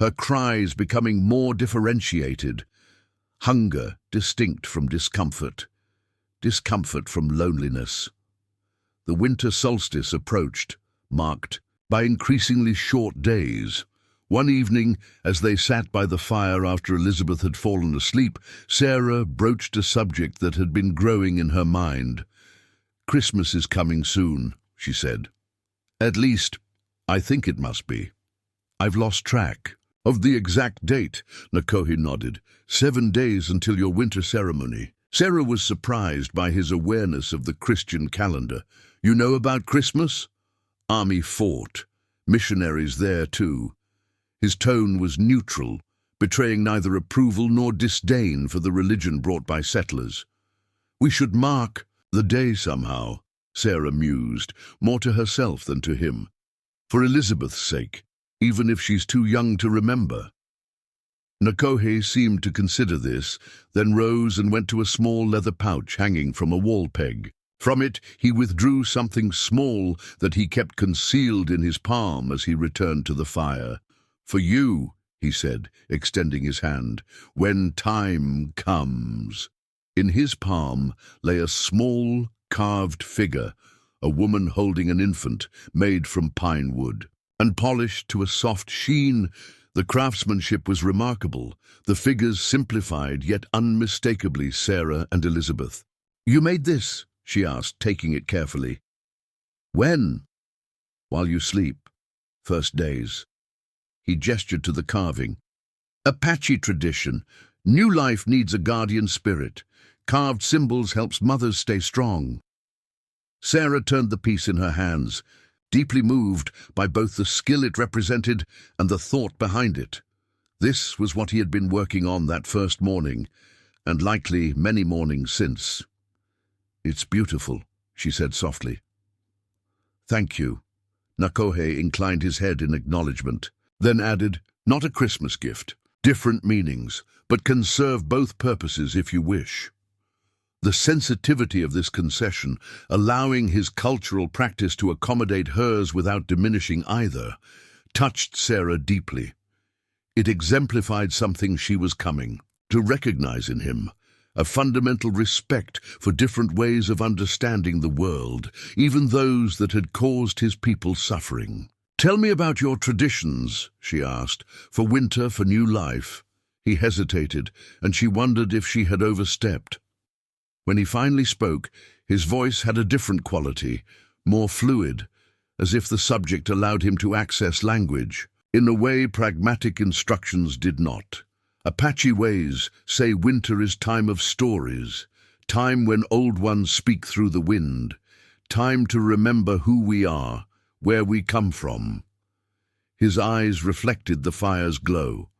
her cries becoming more differentiated. Hunger distinct from discomfort, discomfort from loneliness. The winter solstice approached, marked by increasingly short days. One evening, as they sat by the fire after Elizabeth had fallen asleep, Sarah broached a subject that had been growing in her mind. "Christmas is coming soon," she said. "At least, I think it must be. I've lost track." "Of the exact date," Nakohe nodded. 7 days until your winter ceremony." Sarah was surprised by his awareness of the Christian calendar. "You know about Christmas?" "Army fought. Missionaries there too." His tone was neutral, betraying neither approval nor disdain for the religion brought by settlers. "We should mark the day somehow," Sarah mused, more to herself than to him. "For Elizabeth's sake, even if she's too young to remember." Nakohe seemed to consider this, then rose and went to a small leather pouch hanging from a wall peg. From it he withdrew something small that he kept concealed in his palm as he returned to the fire. "For you," he said, extending his hand, "when time comes." In his palm lay a small, carved figure, a woman holding an infant, made from pine wood, and polished to a soft sheen. The craftsmanship was remarkable, the figures simplified yet unmistakably Sarah and Elizabeth. "You made this?" she asked, taking it carefully. "When?" "While you sleep. First days." He gestured to the carving. "Apache tradition. New life needs a guardian spirit. Carved symbols helps mothers stay strong." Sarah turned the piece in her hands, deeply moved by both the skill it represented and the thought behind it. This was what he had been working on that first morning, and likely many mornings since. "It's beautiful," she said softly. "Thank you." Nakohe inclined his head in acknowledgement, then added, "Not a Christmas gift. Different meanings, but can serve both purposes if you wish." The sensitivity of this concession, allowing his cultural practice to accommodate hers without diminishing either, touched Sarah deeply. It exemplified something she was coming to recognize in him, a fundamental respect for different ways of understanding the world, even those that had caused his people suffering. "Tell me about your traditions," she asked, "for winter, for new life." He hesitated, and she wondered if she had overstepped. When he finally spoke, his voice had a different quality, more fluid, as if the subject allowed him to access language, in a way pragmatic instructions did not. Apache ways say winter is time of stories, time when old ones speak through the wind, time to remember who we are, where we come from. His eyes reflected the fire's glow.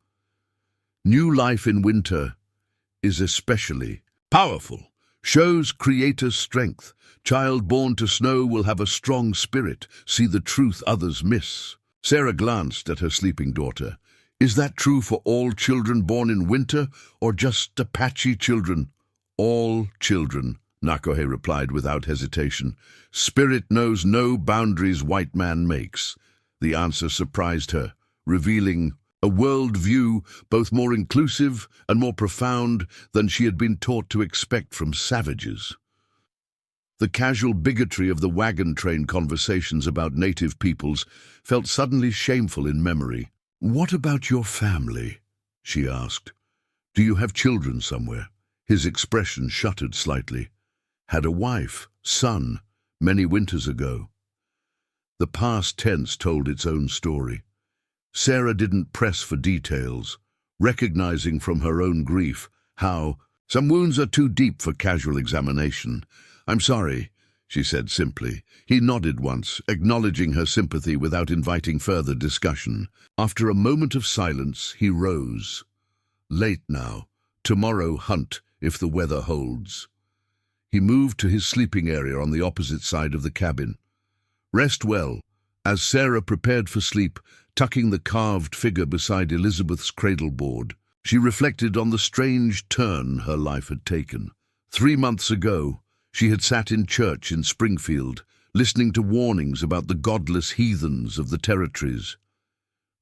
New life in winter is especially powerful. Shows creator's strength. Child born to snow will have a strong spirit, see the truth others miss. Sarah glanced at her sleeping daughter. "Is that true for all children born in winter, or just Apache children?" "All children," Nakohe replied without hesitation. "Spirit knows no boundaries white man makes." The answer surprised her, revealing a world-view both more inclusive and more profound than she had been taught to expect from savages. The casual bigotry of the wagon train conversations about native peoples felt suddenly shameful in memory. "What about your family?" she asked. "Do you have children somewhere?" His expression shuttered slightly. "Had a wife, son, many winters ago." The past tense told its own story. Sarah didn't press for details, recognizing from her own grief how, Some wounds are too deep for casual examination. I'm sorry, she said simply. He nodded once, acknowledging her sympathy without inviting further discussion. After a moment of silence, he rose. Late now. Tomorrow hunt, if the weather holds. He moved to his sleeping area on the opposite side of the cabin. Rest well. As Sarah prepared for sleep, tucking the carved figure beside Elizabeth's cradle board, she reflected on the strange turn her life had taken. 3 months ago, she had sat in church in Springfield, listening to warnings about the godless heathens of the territories.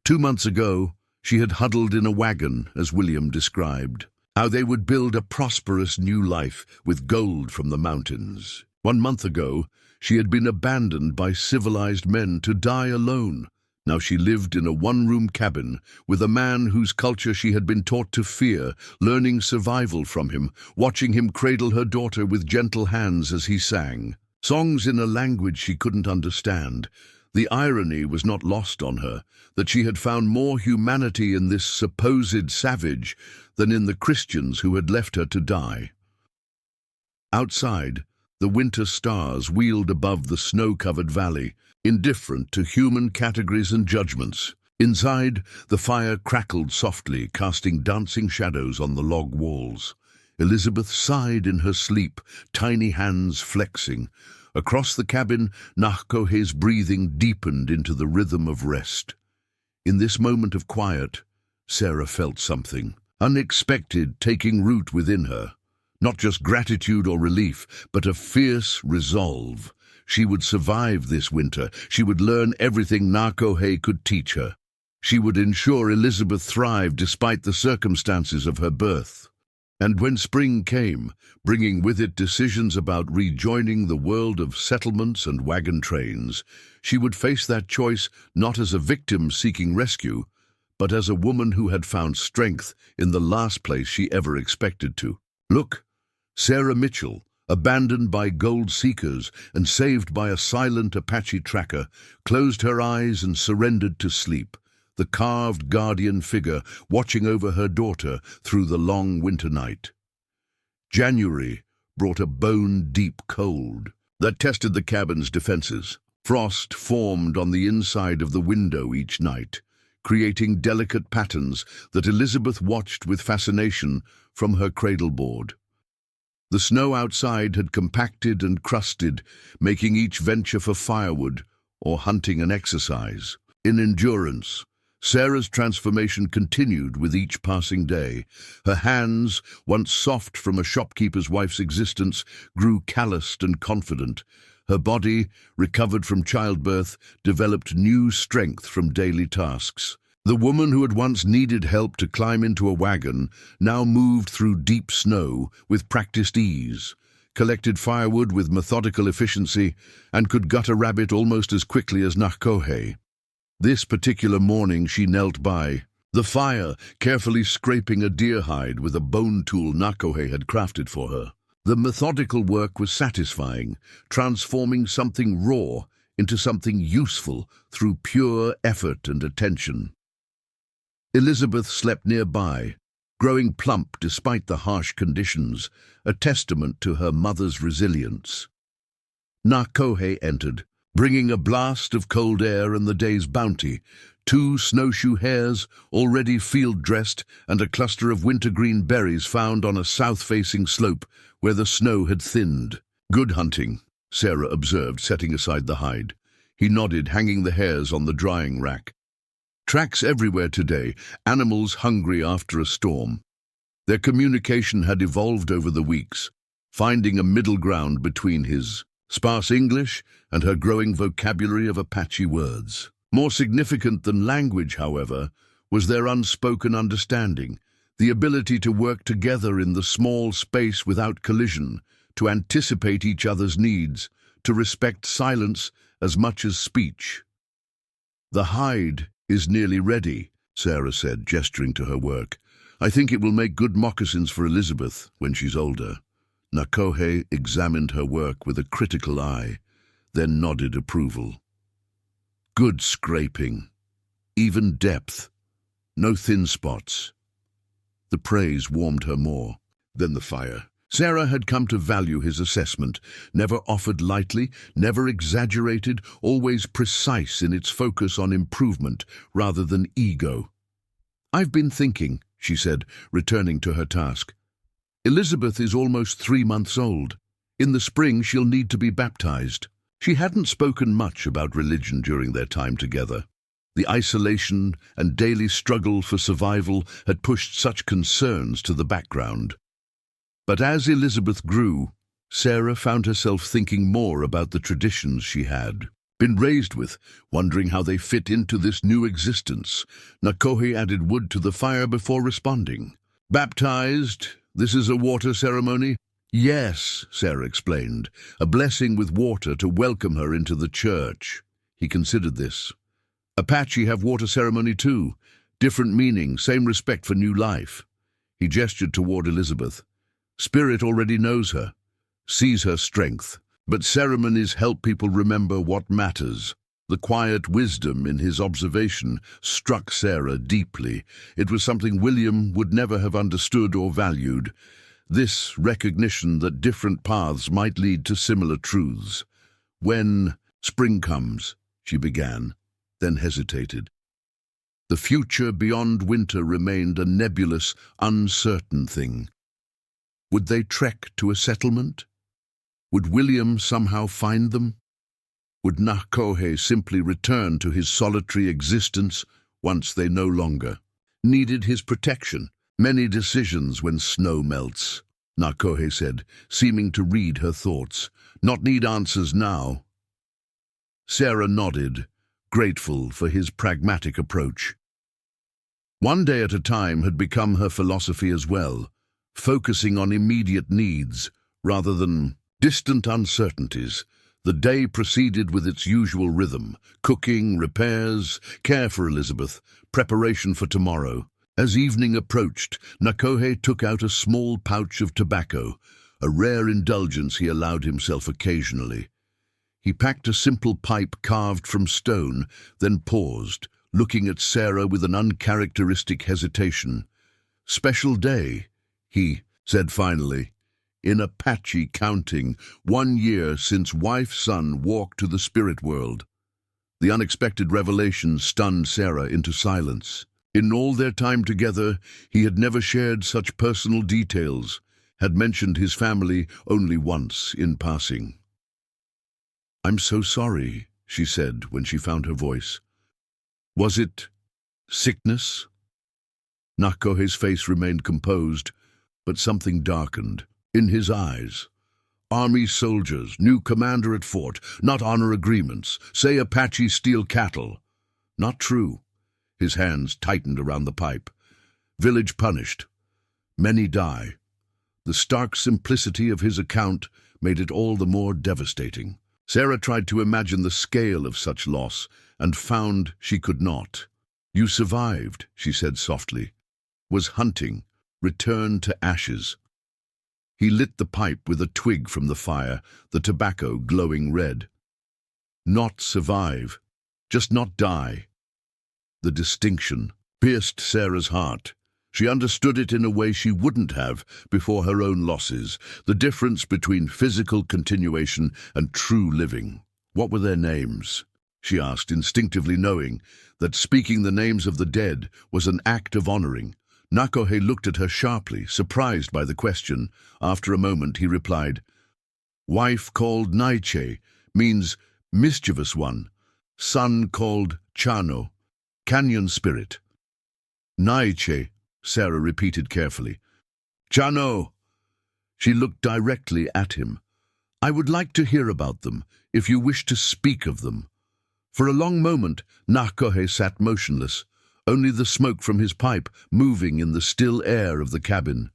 2 months ago, she had huddled in a wagon, as William described, how they would build a prosperous new life with gold from the mountains. 1 month ago, she had been abandoned by civilized men to die alone. Now she lived in a one-room cabin with a man whose culture she had been taught to fear, learning survival from him, watching him cradle her daughter with gentle hands as he sang. Songs in a language she couldn't understand. The irony was not lost on her, that she had found more humanity in this supposed savage than in the Christians who had left her to die. Outside, the winter stars wheeled above the snow-covered valley, indifferent to human categories and judgments. Inside, the fire crackled softly, casting dancing shadows on the log walls. Elizabeth sighed in her sleep, tiny hands flexing. Across the cabin, Nakohe's breathing deepened into the rhythm of rest. In this moment of quiet, Sarah felt something unexpected taking root within her. Not just gratitude or relief, but a fierce resolve. She would survive this winter. She would learn everything Nakohe could teach her. She would ensure Elizabeth thrived despite the circumstances of her birth. And when spring came, bringing with it decisions about rejoining the world of settlements and wagon trains, she would face that choice not as a victim seeking rescue, but as a woman who had found strength in the last place she ever expected to. Look, Sarah Mitchell, abandoned by gold seekers and saved by a silent Apache tracker, closed her eyes and surrendered to sleep, the carved guardian figure watching over her daughter through the long winter night. January brought a bone-deep cold that tested the cabin's defenses. Frost formed on the inside of the window each night, creating delicate patterns that Elizabeth watched with fascination from her cradle board. The snow outside had compacted and crusted, making each venture for firewood or hunting an exercise. In endurance, Sarah's transformation continued with each passing day. Her hands, once soft from a shopkeeper's wife's existence, grew calloused and confident. Her body, recovered from childbirth, developed new strength from daily tasks. The woman who had once needed help to climb into a wagon now moved through deep snow with practiced ease, collected firewood with methodical efficiency, and could gut a rabbit almost as quickly as Nakohe. This particular morning she knelt by the fire, carefully scraping a deer hide with a bone tool Nakohe had crafted for her. The methodical work was satisfying, transforming something raw into something useful through pure effort and attention. Elizabeth slept nearby, growing plump despite the harsh conditions, a testament to her mother's resilience. Nakohe entered, bringing a blast of cold air and the day's bounty, 2 snowshoe hares, already field-dressed, and a cluster of wintergreen berries found on a south-facing slope where the snow had thinned. "Good hunting," Sarah observed, setting aside the hide. He nodded, hanging the hares on the drying rack. Tracks everywhere today, animals hungry after a storm. Their communication had evolved over the weeks, finding a middle ground between his sparse English and her growing vocabulary of Apache words. More significant than language, however, was their unspoken understanding, the ability to work together in the small space without collision, to anticipate each other's needs, to respect silence as much as speech. "The hide is nearly ready," Sarah said, gesturing to her work. "I think it will make good moccasins for Elizabeth when she's older." Nakohe examined her work with a critical eye, then nodded approval. "Good scraping. Even depth. No thin spots." The praise warmed her more. then the fire. Sarah had come to value his assessment, never offered lightly, never exaggerated, always precise in its focus on improvement rather than ego. "I've been thinking," she said, returning to her task. "Elizabeth is almost 3 months old. In the spring she'll need to be baptized." She hadn't spoken much about religion during their time together. The isolation and daily struggle for survival had pushed such concerns to the background. But as Elizabeth grew, Sarah found herself thinking more about the traditions she had been raised with, wondering how they fit into this new existence. Nakohe added wood to the fire before responding. "Baptized? This is a water ceremony?" "Yes," Sarah explained, "a blessing with water to welcome her into the church." He considered this. "Apache have water ceremony too. Different meaning, same respect for new life." He gestured toward Elizabeth. "Spirit already knows her, sees her strength, but ceremonies help people remember what matters." The quiet wisdom in his observation struck Sarah deeply. It was something William would never have understood or valued. This recognition that different paths might lead to similar truths. "When spring comes," she began, then hesitated. The future beyond winter remained a nebulous, uncertain thing. Would they trek to a settlement? Would William somehow find them? Would Nakohe simply return to his solitary existence once they no longer needed his protection? "Many decisions when snow melts," Nakohe said, seeming to read her thoughts. "Not need answers now." Sarah nodded, grateful for his pragmatic approach. One day at a time had become her philosophy as well, focusing on immediate needs rather than distant uncertainties. The day proceeded with its usual rhythm: cooking, repairs, care for Elizabeth, preparation for tomorrow. As evening approached, Nakohe took out a small pouch of tobacco, a rare indulgence he allowed himself occasionally. He packed a simple pipe carved from stone, then paused, looking at Sarah with an uncharacteristic hesitation. "Special day," he said finally. "In Apache counting, 1 year since wife-son walked to the spirit world." The unexpected revelation stunned Sarah into silence. In all their time together, he had never shared such personal details, had mentioned his family only once in passing. "I'm so sorry," she said when she found her voice. "Was it sickness?" Nakohe's face remained composed, but something darkened in his eyes. "Army soldiers, new commander at fort, not honor agreements, say Apache steal cattle." "Not true." His hands tightened around the pipe. "Village punished. Many die." The stark simplicity of his account made it all the more devastating. Sarah tried to imagine the scale of such loss and found she could not. "You survived," she said softly. "Was hunting, returned to ashes." He lit the pipe with a twig from the fire, the tobacco glowing red. "Not survive, just not die." The distinction pierced Sarah's heart. She understood it in a way she wouldn't have before her own losses, the difference between physical continuation and true living. "What were their names?" she asked, instinctively knowing that speaking the names of the dead was an act of honoring. Nakohe looked at her sharply, surprised by the question. After a moment he replied, "Wife called Naiche means mischievous one. Son called Chano, canyon spirit." "Naiche," Sarah repeated carefully. "Chano." She looked directly at him. "I would like to hear about them, if you wish to speak of them." For a long moment, Nakohe sat motionless, only the smoke from his pipe moving in the still air of the cabin.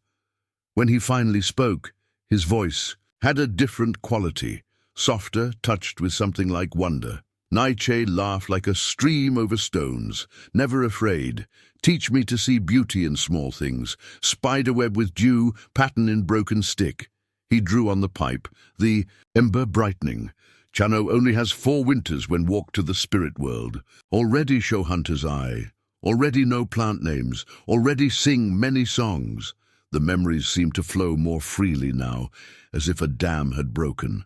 When he finally spoke, his voice had a different quality, softer, touched with something like wonder. Naiche laughed like a stream over stones, never afraid. "Teach me to see beauty in small things, spiderweb with dew, pattern in broken stick." He drew on the pipe, the ember brightening. "Chano only has 4 winters when walked to the spirit world. Already show hunter's eye. Already know plant names. Already sing many songs." The memories seemed to flow more freely now, as if a dam had broken.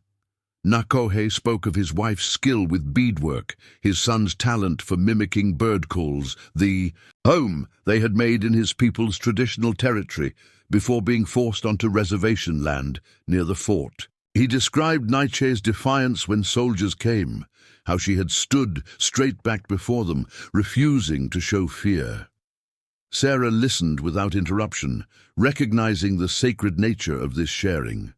Nakohe spoke of his wife's skill with beadwork, his son's talent for mimicking bird calls, the home they had made in his people's traditional territory before being forced onto reservation land near the fort. He described Nietzsche's defiance when soldiers came, how she had stood straight back before them, refusing to show fear. Sarah listened without interruption, recognizing the sacred nature of this sharing.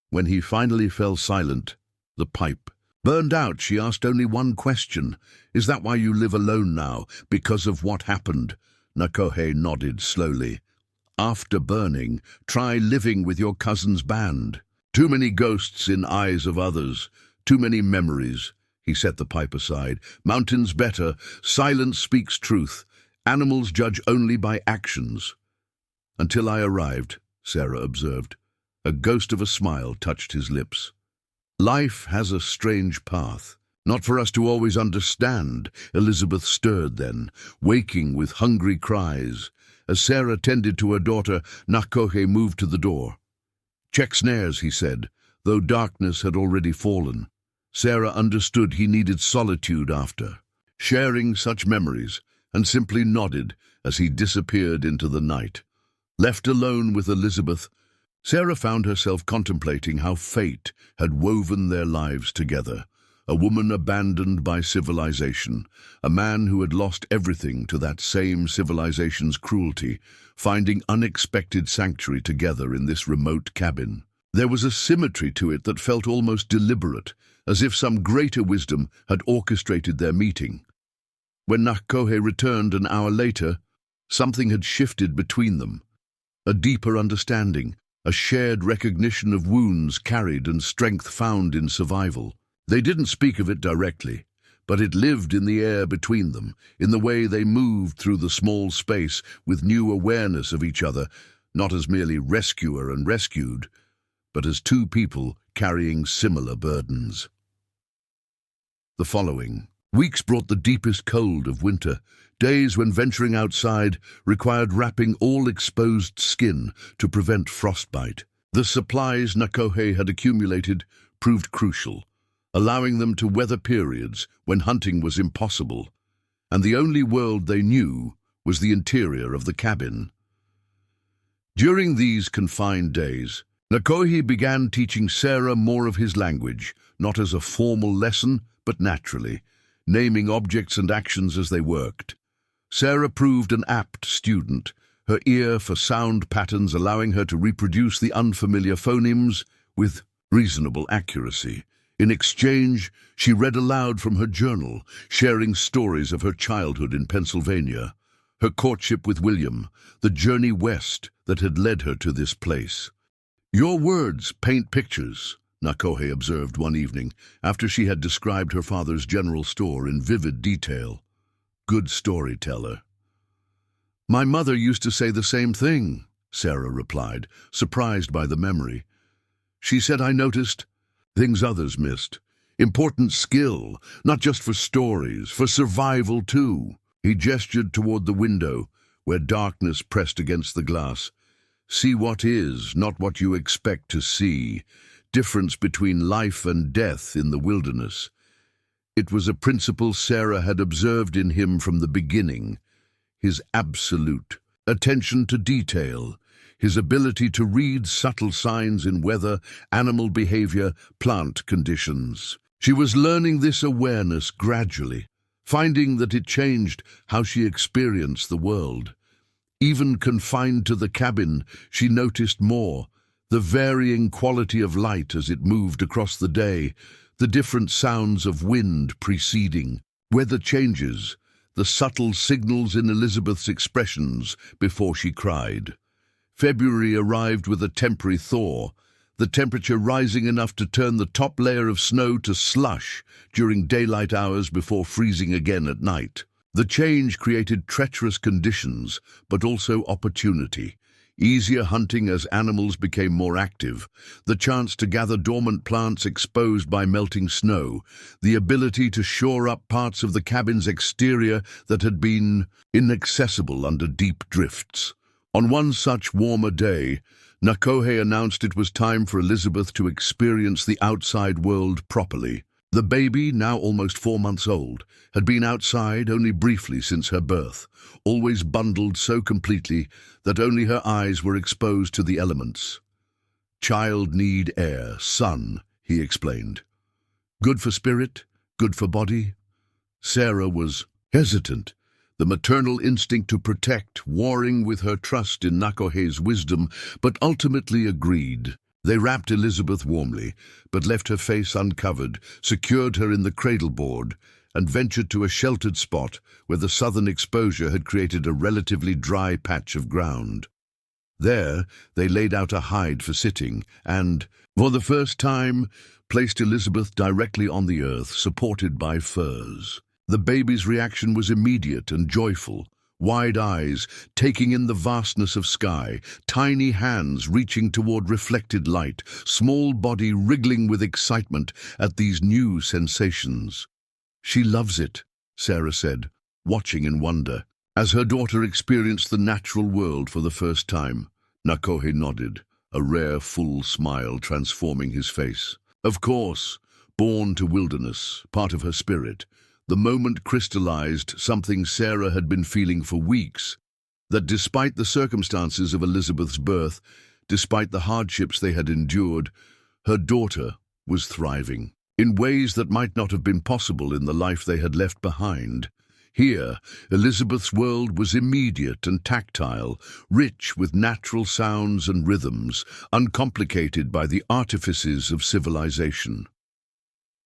When he finally fell silent, the pipe burned out. She asked only one question. "Is that why you live alone now, because of what happened?" Nakohe nodded slowly. "After burning, try living with your cousin's band. Too many ghosts in eyes of others, too many memories." He set the pipe aside. "Mountains better, silence speaks truth. Animals judge only by actions." "Until I arrived," Sarah observed. A ghost of a smile touched his lips. "Life has a strange path. Not for us to always understand." Elizabeth stirred then, waking with hungry cries. As Sarah tended to her daughter, Nakohe moved to the door. "Check snares," he said, though darkness had already fallen. Sarah understood he needed solitude after sharing such memories, and simply nodded as he disappeared into the night. Left alone with Elizabeth, Sarah found herself contemplating how fate had woven their lives together. A woman abandoned by civilization, a man who had lost everything to that same civilization's cruelty, finding unexpected sanctuary together in this remote cabin. There was a symmetry to it that felt almost deliberate, as if some greater wisdom had orchestrated their meeting. When Nakohe returned an hour later, something had shifted between them. A deeper understanding, a shared recognition of wounds carried and strength found in survival. They didn't speak of it directly, but it lived in the air between them, in the way they moved through the small space with new awareness of each other, not as merely rescuer and rescued, but as two people carrying similar burdens. The following weeks brought the deepest cold of winter, days when venturing outside required wrapping all exposed skin to prevent frostbite. The supplies Nakohe had accumulated proved crucial, allowing them to weather periods when hunting was impossible, and the only world they knew was the interior of the cabin. During these confined days, Nakohe began teaching Sarah more of his language, not as a formal lesson, but naturally, naming objects and actions as they worked. Sarah proved an apt student, her ear for sound patterns allowing her to reproduce the unfamiliar phonemes with reasonable accuracy. In exchange, she read aloud from her journal, sharing stories of her childhood in Pennsylvania, her courtship with William, the journey west that had led her to this place. "Your words paint pictures," Nakohe observed one evening, after she had described her father's general store in vivid detail. "Good storyteller." "My mother used to say the same thing," Sarah replied, surprised by the memory. "She said I noticed things others missed. Important skill, not just for stories, for survival too." He gestured toward the window, where darkness pressed against the glass. "See what is, not what you expect to see. Difference between life and death in the wilderness." It was a principle Sarah had observed in him from the beginning. His absolute attention to detail, his ability to read subtle signs in weather, animal behavior, plant conditions. She was learning this awareness gradually, finding that it changed how she experienced the world. Even confined to the cabin, she noticed more: the varying quality of light as it moved across the day, the different sounds of wind preceding, weather changes, the subtle signals in Elizabeth's expressions before she cried. February arrived with a temporary thaw, the temperature rising enough to turn the top layer of snow to slush during daylight hours before freezing again at night. The change created treacherous conditions, but also opportunity. Easier hunting as animals became more active, the chance to gather dormant plants exposed by melting snow, the ability to shore up parts of the cabin's exterior that had been inaccessible under deep drifts. On one such warmer day, Nakohe announced it was time for Elizabeth to experience the outside world properly. The baby, now almost 4 months old, had been outside only briefly since her birth, always bundled so completely that only her eyes were exposed to the elements. "Child need air, sun," he explained. "Good for spirit, good for body." Sarah was hesitant, the maternal instinct to protect warring with her trust in Nakohe's wisdom, but ultimately agreed. They wrapped Elizabeth warmly, but left her face uncovered, secured her in the cradle board, and ventured to a sheltered spot where the southern exposure had created a relatively dry patch of ground. There, they laid out a hide for sitting and, for the first time, placed Elizabeth directly on the earth, supported by furs. The baby's reaction was immediate and joyful, wide eyes taking in the vastness of sky, tiny hands reaching toward reflected light, small body wriggling with excitement at these new sensations. "She loves it," Sarah said, watching in wonder. As her daughter experienced the natural world for the first time, Nakohe nodded, a rare full smile transforming his face. Of course, born to wilderness, part of her spirit, the moment crystallized something Sarah had been feeling for weeks, that despite the circumstances of Elizabeth's birth, despite the hardships they had endured, her daughter was thriving in ways that might not have been possible in the life they had left behind. Here, Elizabeth's world was immediate and tactile, rich with natural sounds and rhythms, uncomplicated by the artifices of civilization.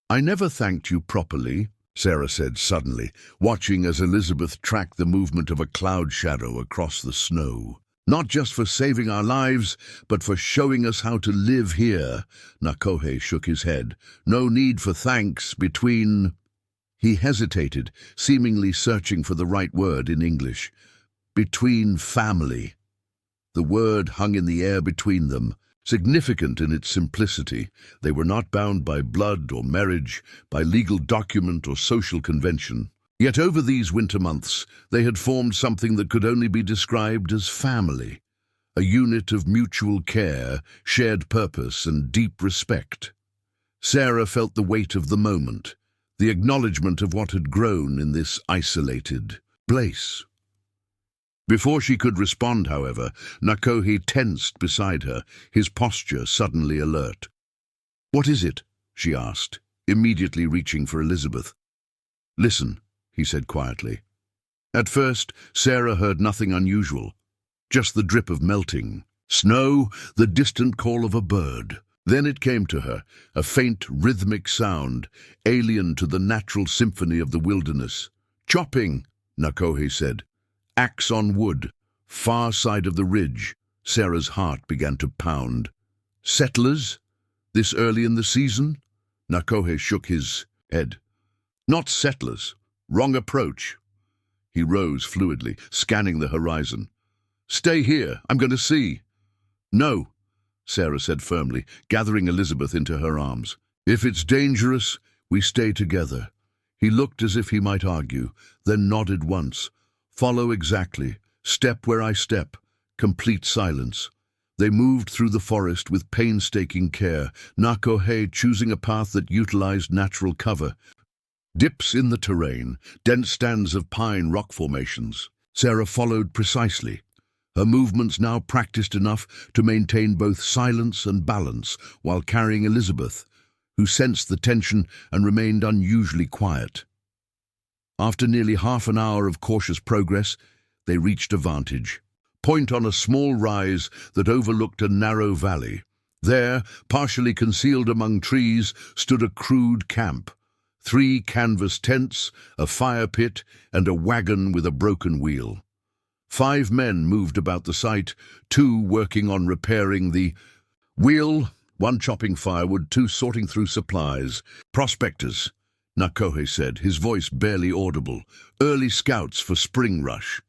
"I never thanked you properly," Sarah said suddenly, watching as Elizabeth tracked the movement of a cloud shadow across the snow. "Not just for saving our lives, but for showing us how to live here." Nakohe shook his head. "No need for thanks between—" He hesitated, seemingly searching for the right word in English. "Between family." The word hung in the air between them, significant in its simplicity. They were not bound by blood or marriage, by legal document or social convention. Yet over these winter months, they had formed something that could only be described as family, a unit of mutual care, shared purpose, and deep respect. Sarah felt the weight of the moment, the acknowledgement of what had grown in this isolated place. Before she could respond, however, Nakohe tensed beside her, his posture suddenly alert. "What is it?" she asked, immediately reaching for Elizabeth. "Listen," he said quietly. At first, Sarah heard nothing unusual, just the drip of melting snow, the distant call of a bird. Then it came to her, a faint rhythmic sound, alien to the natural symphony of the wilderness. "Chopping," Nakohe said. "Axe on wood, far side of the ridge." Sarah's heart began to pound. "Settlers? This early in the season?" Nakohe shook his head. "Not settlers. Wrong approach." He rose fluidly, scanning the horizon. "Stay here. I'm going to see." "No," Sarah said firmly, gathering Elizabeth into her arms. "If it's dangerous, we stay together." He looked as if he might argue, then nodded once. "Follow exactly. Step where I step." Complete silence. They moved through the forest with painstaking care, Nakohe choosing a path that utilized natural cover. Dips in the terrain, dense stands of pine rock formations. Sarah followed precisely, her movements now practiced enough to maintain both silence and balance while carrying Elizabeth, who sensed the tension and remained unusually quiet. After nearly half an hour of cautious progress, they reached a vantage point on a small rise that overlooked a narrow valley. There, partially concealed among trees, stood a crude camp. 3 canvas tents, a fire pit, and a wagon with a broken wheel. 5 men moved about the site, 2 working on repairing the wheel, 1 chopping firewood, 2 sorting through supplies. "Prospectors," Nakohe said, his voice barely audible. "Early scouts for spring rush."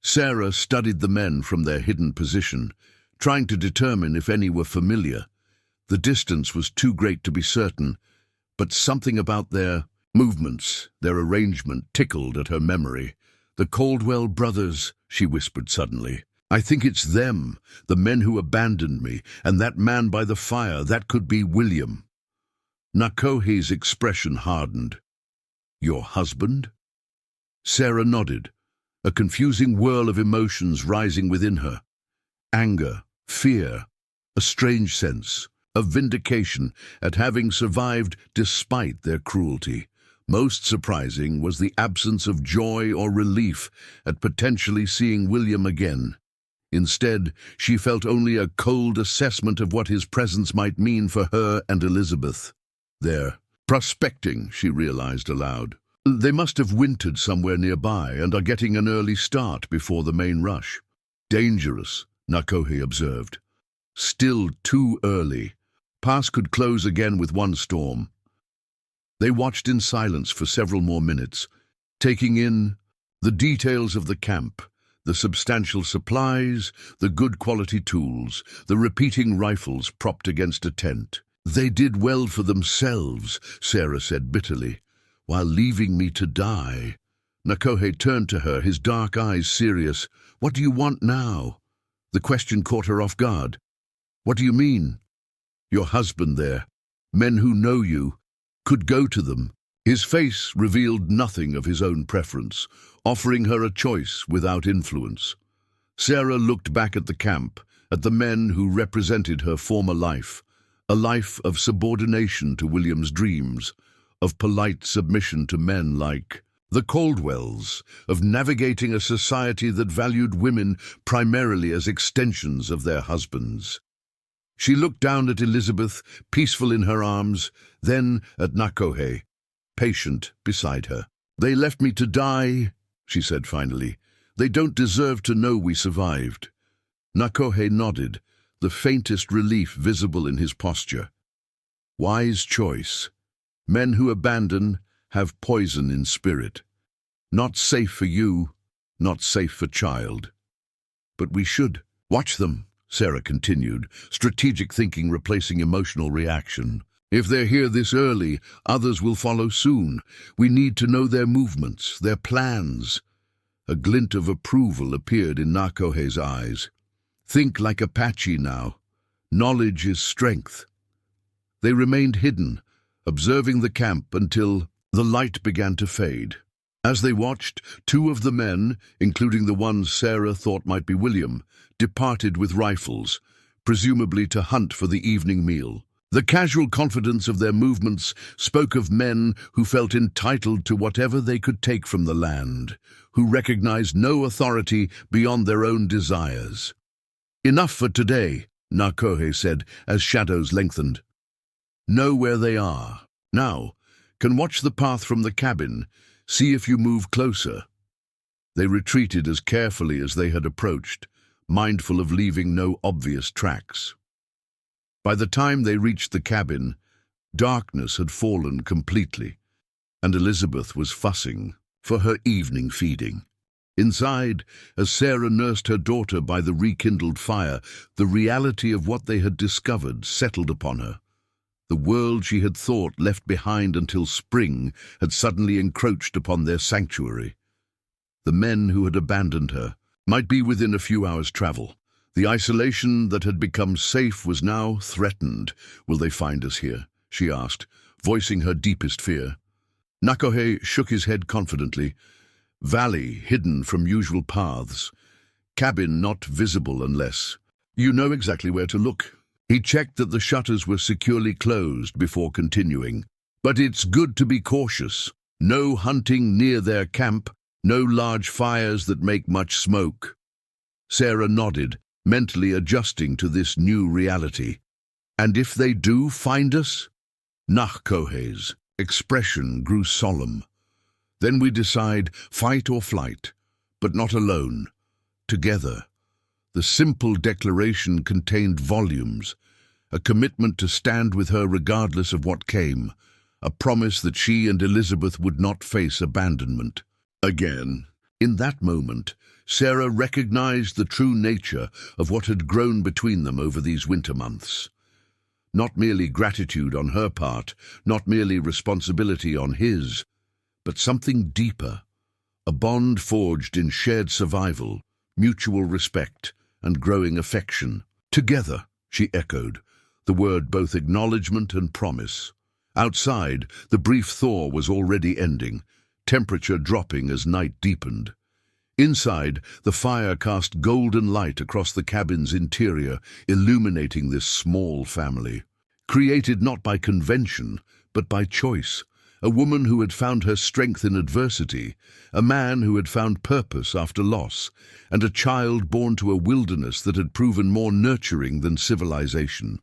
Sarah studied the men from their hidden position, trying to determine if any were familiar. The distance was too great to be certain, but something about their movements, their arrangement, tickled at her memory. "The Caldwell brothers," she whispered suddenly. I think it's them, the men who abandoned me, and that man by the fire, that could be William. Nakohe's expression hardened. Your husband? Sarah nodded, a confusing whirl of emotions rising within her. Anger, fear, a strange sense of vindication at having survived despite their cruelty. Most surprising was the absence of joy or relief at potentially seeing William again. Instead, she felt only a cold assessment of what his presence might mean for her and Elizabeth. They're prospecting, she realized aloud. They must have wintered somewhere nearby and are getting an early start before the main rush. Dangerous, Nakohe observed. Still too early. Pass could close again with one storm. They watched in silence for several more minutes, taking in the details of the camp, the substantial supplies, the good quality tools, the repeating rifles propped against a tent. They did well for themselves, Sarah said bitterly, while leaving me to die. Nakohe turned to her, his dark eyes serious. What do you want now? The question caught her off guard. What do you mean? Your husband there, men who know you, could go to them. His face revealed nothing of his own preference, offering her a choice without influence. Sarah looked back at the camp, at the men who represented her former life, a life of subordination to William's dreams, of polite submission to men like the Caldwells, of navigating a society that valued women primarily as extensions of their husbands. She looked down at Elizabeth, peaceful in her arms, then at Nakohe, patient beside her. They left me to die, she said finally. They don't deserve to know we survived. Nakohe nodded, the faintest relief visible in his posture. Wise choice. Men who abandon have poison in spirit. Not safe for you, not safe for child. But we should watch them, Sarah continued, strategic thinking replacing emotional reaction. If they're here this early, others will follow soon. We need to know their movements, their plans. A glint of approval appeared in Nakohe's eyes. Think like Apache now. Knowledge is strength. They remained hidden, observing the camp until the light began to fade. As they watched, two of the men, including the one Sarah thought might be William, departed with rifles, presumably to hunt for the evening meal. The casual confidence of their movements spoke of men who felt entitled to whatever they could take from the land, who recognized no authority beyond their own desires. Enough for today, Nakohe said as shadows lengthened. Know where they are. Now, can watch the path from the cabin, see if you move closer. They retreated as carefully as they had approached, mindful of leaving no obvious tracks. By the time they reached the cabin, darkness had fallen completely, and Elizabeth was fussing for her evening feeding. Inside, as Sarah nursed her daughter by the rekindled fire, the reality of what they had discovered settled upon her. The world she had thought left behind until spring had suddenly encroached upon their sanctuary. The men who had abandoned her might be within a few hours' travel. The isolation that had become safe was now threatened. Will they find us here? She asked, voicing her deepest fear. Nakohe shook his head confidently. Valley hidden from usual paths. Cabin not visible unless you know exactly where to look. He checked that the shutters were securely closed before continuing. But it's good to be cautious. No hunting near their camp, no large fires that make much smoke. Sarah nodded, mentally adjusting to this new reality. And if they do find us? Nakohe's expression grew solemn. Then we decide fight or flight, but not alone. Together. The simple declaration contained volumes, a commitment to stand with her regardless of what came, a promise that she and Elizabeth would not face abandonment. Again, in that moment, Sarah recognized the true nature of what had grown between them over these winter months. Not merely gratitude on her part, not merely responsibility on his, but something deeper, a bond forged in shared survival, mutual respect, and growing affection. Together, she echoed, the word both acknowledgement and promise. Outside, the brief thaw was already ending, temperature dropping as night deepened. Inside, the fire cast golden light across the cabin's interior, illuminating this small family. Created not by convention, but by choice. A woman who had found her strength in adversity, a man who had found purpose after loss, and a child born to a wilderness that had proven more nurturing than civilization.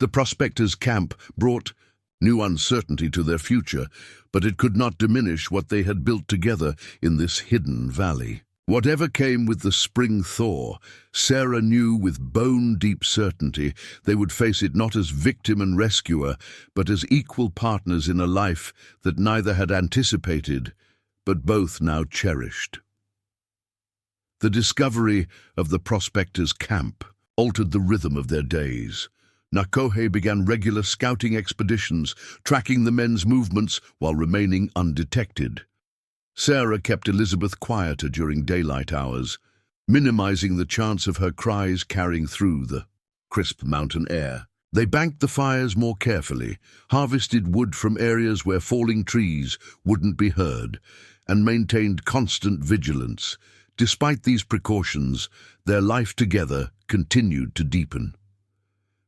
The prospectors' camp brought new uncertainty to their future, but it could not diminish what they had built together in this hidden valley. Whatever came with the spring thaw, Sarah knew with bone-deep certainty they would face it not as victim and rescuer, but as equal partners in a life that neither had anticipated, but both now cherished. The discovery of the prospectors' camp altered the rhythm of their days. Nakohe began regular scouting expeditions, tracking the men's movements while remaining undetected. Sarah kept Elizabeth quieter during daylight hours, minimizing the chance of her cries carrying through the crisp mountain air. They banked the fires more carefully, harvested wood from areas where falling trees wouldn't be heard, and maintained constant vigilance. Despite these precautions, their life together continued to deepen.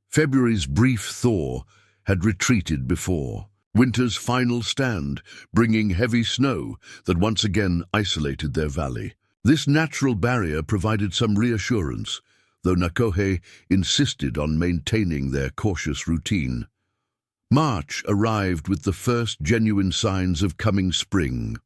February's brief thaw had retreated before winter's final stand, bringing heavy snow that once again isolated their valley. This natural barrier provided some reassurance, though Nakohe insisted on maintaining their cautious routine. March arrived with the first genuine signs of coming spring.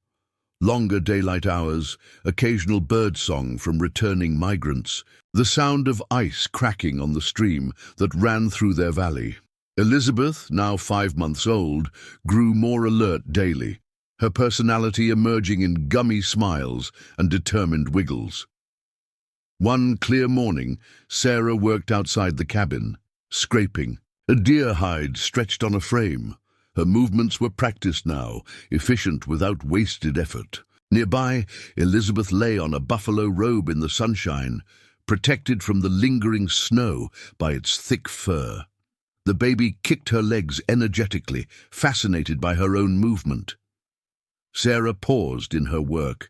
Longer daylight hours, occasional birdsong from returning migrants, the sound of ice cracking on the stream that ran through their valley. Elizabeth, now 5 months old, grew more alert daily, her personality emerging in gummy smiles and determined wiggles. One clear morning, Sarah worked outside the cabin, scraping. A deer hide stretched on a frame. Her movements were practiced now, efficient without wasted effort. Nearby, Elizabeth lay on a buffalo robe in the sunshine, protected from the lingering snow by its thick fur. The baby kicked her legs energetically, fascinated by her own movement. Sarah paused in her work,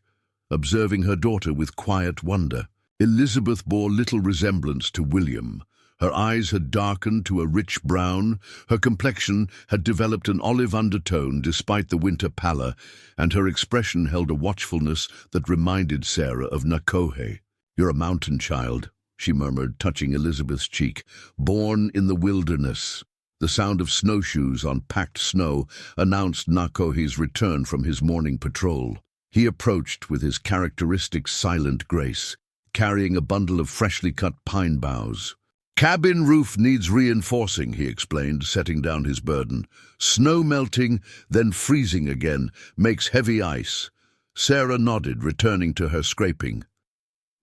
observing her daughter with quiet wonder. Elizabeth bore little resemblance to William. Her eyes had darkened to a rich brown, her complexion had developed an olive undertone despite the winter pallor, and her expression held a watchfulness that reminded Sarah of Nakohe. "You're a mountain child," she murmured, touching Elizabeth's cheek. "Born in the wilderness." The sound of snowshoes on packed snow announced Nakohe's return from his morning patrol. He approached with his characteristic silent grace, carrying a bundle of freshly cut pine boughs. "Cabin roof needs reinforcing," he explained, setting down his burden. "Snow melting, then freezing again, makes heavy ice." Sarah nodded, returning to her scraping.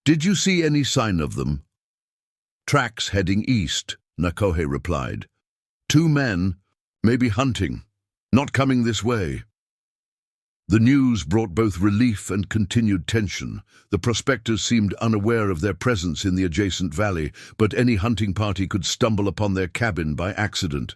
"Did you see any sign of them?" "Tracks heading east," Nakohe replied. "2 men, maybe hunting. Not coming this way." The news brought both relief and continued tension. The prospectors seemed unaware of their presence in the adjacent valley, but any hunting party could stumble upon their cabin by accident.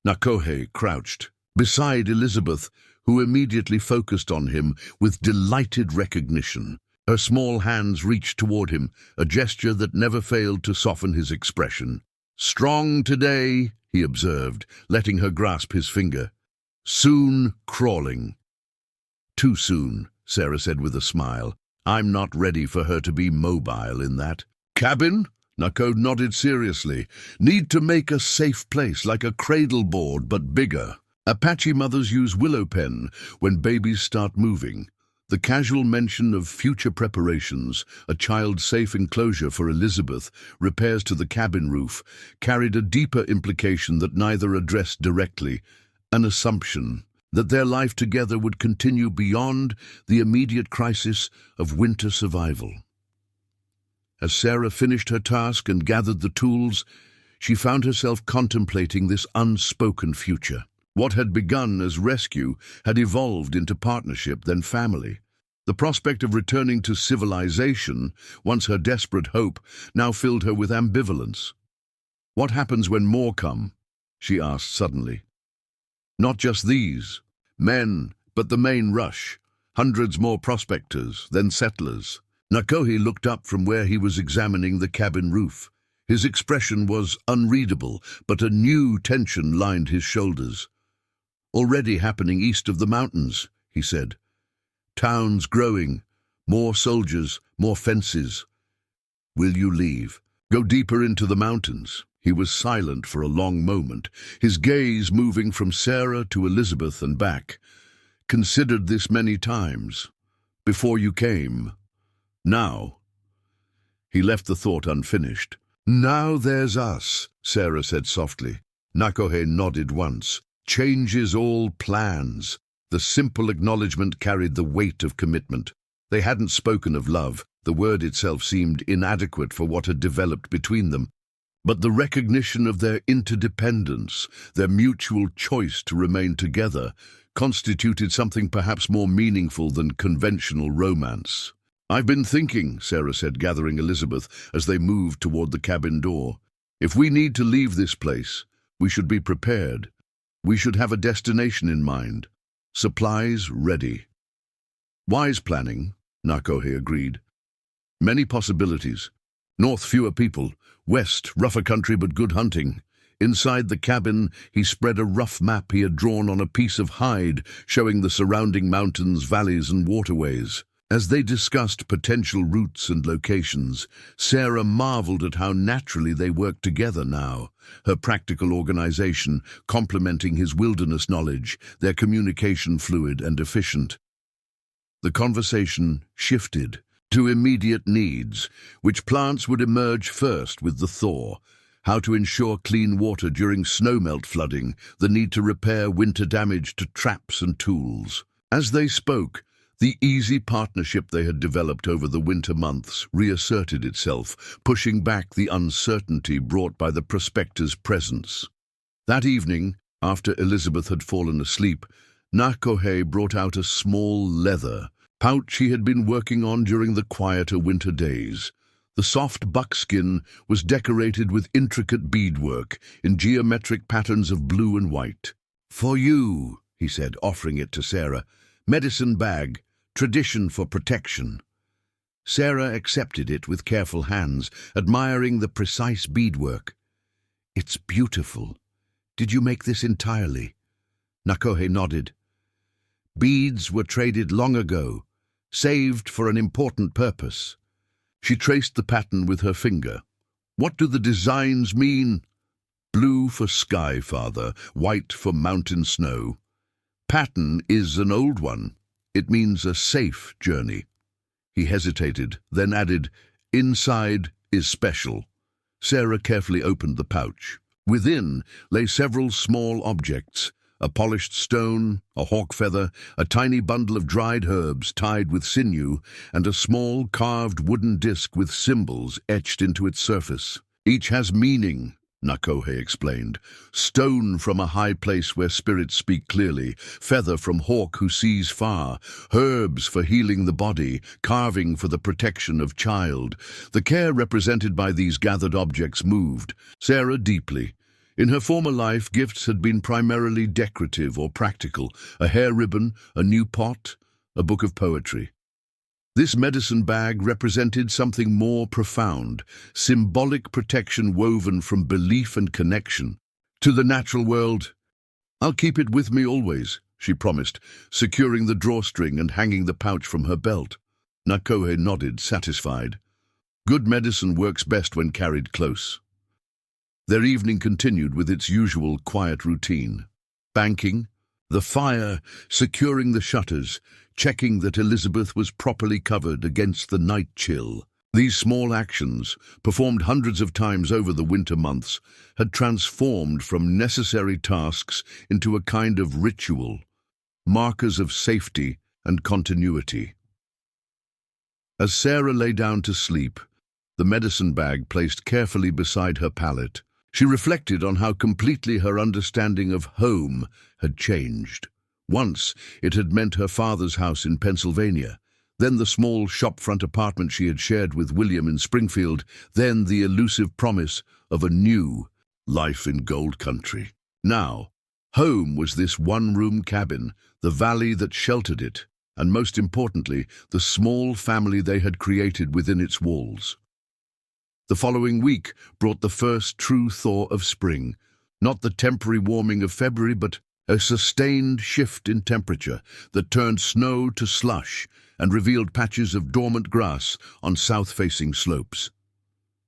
Nakohe crouched beside Elizabeth, who immediately focused on him with delighted recognition. Her small hands reached toward him, a gesture that never failed to soften his expression. "Strong today," he observed, letting her grasp his finger. "Soon crawling." "Too soon," Sarah said with a smile. "I'm not ready for her to be mobile in that." "Cabin?" Nakohe nodded seriously. "Need to make a safe place, like a cradle board, but bigger. Apache mothers use willow pen when babies start moving." The casual mention of future preparations, a child-safe enclosure for Elizabeth, repairs to the cabin roof, carried a deeper implication that neither addressed directly, an assumption that their life together would continue beyond the immediate crisis of winter survival. As Sarah finished her task and gathered the tools, she found herself contemplating this unspoken future. What had begun as rescue had evolved into partnership, then family. The prospect of returning to civilization, once her desperate hope, now filled her with ambivalence. "What happens when more come?" she asked suddenly. "Not just these men, but the main rush. Hundreds more prospectors, then settlers." Nakohe looked up from where he was examining the cabin roof. His expression was unreadable, but a new tension lined his shoulders. "Already happening east of the mountains," he said. "Towns growing, more soldiers, more fences. Will you leave? Go deeper into the mountains?" He was silent for a long moment, his gaze moving from Sarah to Elizabeth and back. "Considered this many times. Before you came. Now." He left the thought unfinished. "Now there's us," Sarah said softly. Nakohe nodded once. "Changes all plans." The simple acknowledgement carried the weight of commitment. They hadn't spoken of love. The word itself seemed inadequate for what had developed between them. But the recognition of their interdependence, their mutual choice to remain together, constituted something perhaps more meaningful than conventional romance. "I've been thinking," Sarah said, gathering Elizabeth as they moved toward the cabin door. "If we need to leave this place, we should be prepared. We should have a destination in mind. Supplies ready." "Wise planning," Nakohe agreed. "Many possibilities. North, fewer people. West, rougher country but good hunting." Inside the cabin, he spread a rough map he had drawn on a piece of hide, showing the surrounding mountains, valleys, and waterways. As they discussed potential routes and locations, Sarah marveled at how naturally they worked together now, her practical organization complementing his wilderness knowledge, their communication fluid and efficient. The conversation shifted to immediate needs, which plants would emerge first with the thaw, how to ensure clean water during snowmelt flooding, the need to repair winter damage to traps and tools. As they spoke, the easy partnership they had developed over the winter months reasserted itself, pushing back the uncertainty brought by the prospector's presence. That evening, after Elizabeth had fallen asleep, Nakohe brought out a small leather pouch he had been working on during the quieter winter days. The soft buckskin was decorated with intricate beadwork in geometric patterns of blue and white. "For you," he said, offering it to Sarah. "Medicine bag. Tradition for protection." Sarah accepted it with careful hands, admiring the precise beadwork. "It's beautiful. Did you make this entirely?" Nakohe nodded. "Beads were traded long ago, saved for an important purpose." She traced the pattern with her finger. "What do the designs mean?" "Blue for sky, father, white for mountain snow. Pattern is an old one. It means a safe journey." He hesitated, then added, "Inside is special." Sarah carefully opened the pouch. Within lay several small objects, a polished stone, a hawk feather, a tiny bundle of dried herbs tied with sinew, and a small carved wooden disc with symbols etched into its surface. "Each has meaning," Nakohe explained. "Stone from a high place where spirits speak clearly, feather from hawk who sees far, herbs for healing the body, carving for the protection of child." The care represented by these gathered objects moved Sarah deeply. In her former life, gifts had been primarily decorative or practical, a hair ribbon, a new pot, a book of poetry. This medicine bag represented something more profound, symbolic protection woven from belief and connection to the natural world. "I'll keep it with me always," she promised, securing the drawstring and hanging the pouch from her belt. Nakohe nodded, satisfied. Good medicine works best when carried close. Their evening continued with its usual quiet routine. Banking, the fire, securing the shutters, checking that Elizabeth was properly covered against the night chill. These small actions, performed hundreds of times over the winter months, had transformed from necessary tasks into a kind of ritual, markers of safety and continuity. As Sarah lay down to sleep, the medicine bag placed carefully beside her pallet, she reflected on how completely her understanding of home had changed. Once, it had meant her father's house in Pennsylvania. Then the small shopfront apartment she had shared with William in Springfield, then the elusive promise of a new life in gold country. Now, home was this one-room cabin, the valley that sheltered it, and most importantly, the small family they had created within its walls. The following week brought the first true thaw of spring, not the temporary warming of February, but a sustained shift in temperature that turned snow to slush and revealed patches of dormant grass on south-facing slopes.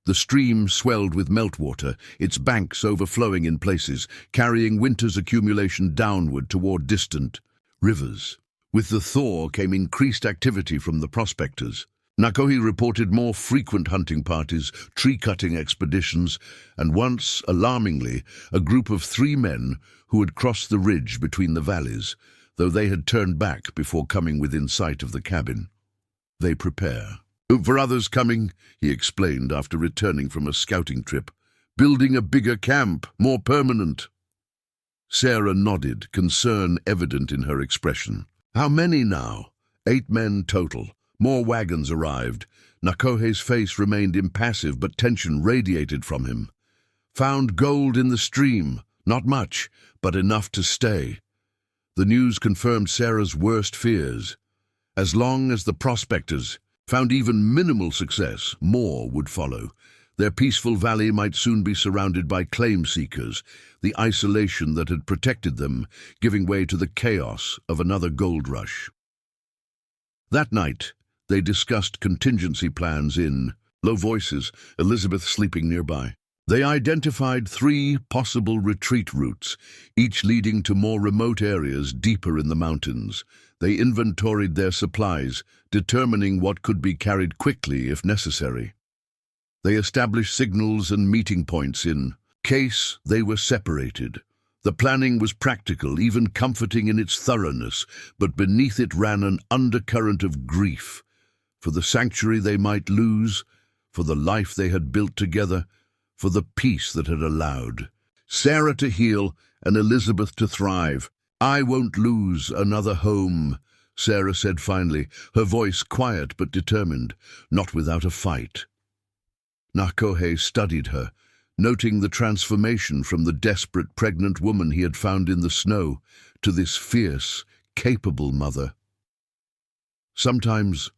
The stream swelled with meltwater, its banks overflowing in places, carrying winter's accumulation downward toward distant rivers. With the thaw came increased activity from the prospectors. Nakohe reported more frequent hunting parties, tree-cutting expeditions, and once, alarmingly, a group of 3 men who had crossed the ridge between the valleys, though they had turned back before coming within sight of the cabin. They prepare. For others coming, he explained after returning from a scouting trip, building a bigger camp, more permanent. Sarah nodded, concern evident in her expression. How many now? 8 men total. More wagons arrived. Nakohe's face remained impassive, but tension radiated from him. Found gold in the stream. Not much, but enough to stay. The news confirmed Sarah's worst fears. As long as the prospectors found even minimal success, more would follow. Their peaceful valley might soon be surrounded by claim seekers, the isolation that had protected them giving way to the chaos of another gold rush. That night, they discussed contingency plans in low voices, Elizabeth sleeping nearby. They identified 3 possible retreat routes, each leading to more remote areas deeper in the mountains. They inventoried their supplies, determining what could be carried quickly if necessary. They established signals and meeting points in case they were separated. The planning was practical, even comforting in its thoroughness, but beneath it ran an undercurrent of grief. For the sanctuary they might lose, for the life they had built together, for the peace that had allowed Sarah to heal and Elizabeth to thrive. "I won't lose another home," Sarah said finally, her voice quiet but determined, not without a fight. Nakohe studied her, noting the transformation from the desperate pregnant woman he had found in the snow to this fierce, capable mother. "Sometimes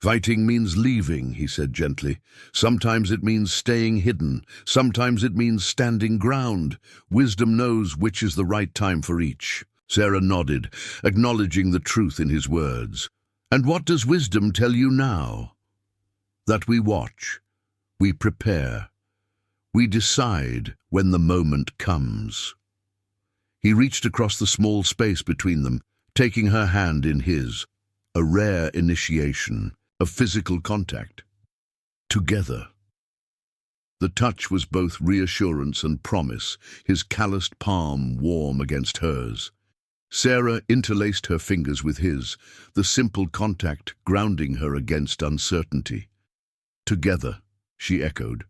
fighting means leaving," he said gently. "Sometimes it means staying hidden. Sometimes it means standing ground. Wisdom knows which is the right time for each." Sarah nodded, acknowledging the truth in his words. "And what does wisdom tell you now?" "That we watch, we prepare, we decide when the moment comes." He reached across the small space between them, taking her hand in his, a rare initiation of physical contact. Together. The touch was both reassurance and promise, his calloused palm warm against hers. Sarah interlaced her fingers with his, the simple contact grounding her against uncertainty. "Together," she echoed.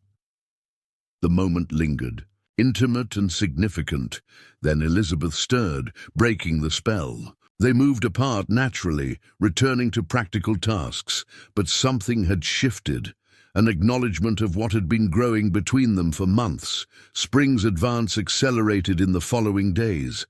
The moment lingered, intimate and significant. Then Elizabeth stirred, breaking the spell. They moved apart naturally, returning to practical tasks, but something had shifted, an acknowledgement of what had been growing between them for months. Spring's advance accelerated in the following days.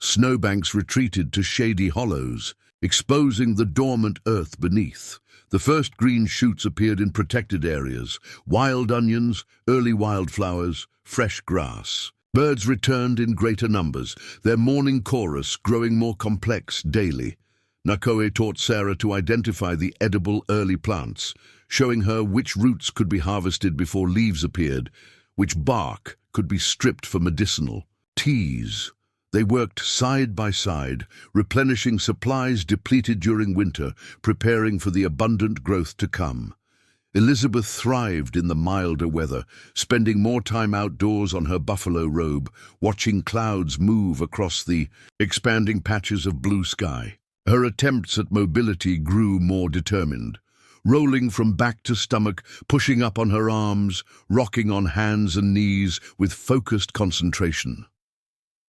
Snowbanks retreated to shady hollows, exposing the dormant earth beneath. The first green shoots appeared in protected areas, wild onions, early wildflowers, fresh grass. Birds returned in greater numbers, their morning chorus growing more complex daily. Nakohe taught Sarah to identify the edible early plants, showing her which roots could be harvested before leaves appeared, which bark could be stripped for medicinal teas. They worked side by side, replenishing supplies depleted during winter, preparing for the abundant growth to come. Elizabeth thrived in the milder weather, spending more time outdoors on her buffalo robe, watching clouds move across the expanding patches of blue sky. Her attempts at mobility grew more determined, rolling from back to stomach, pushing up on her arms, rocking on hands and knees with focused concentration.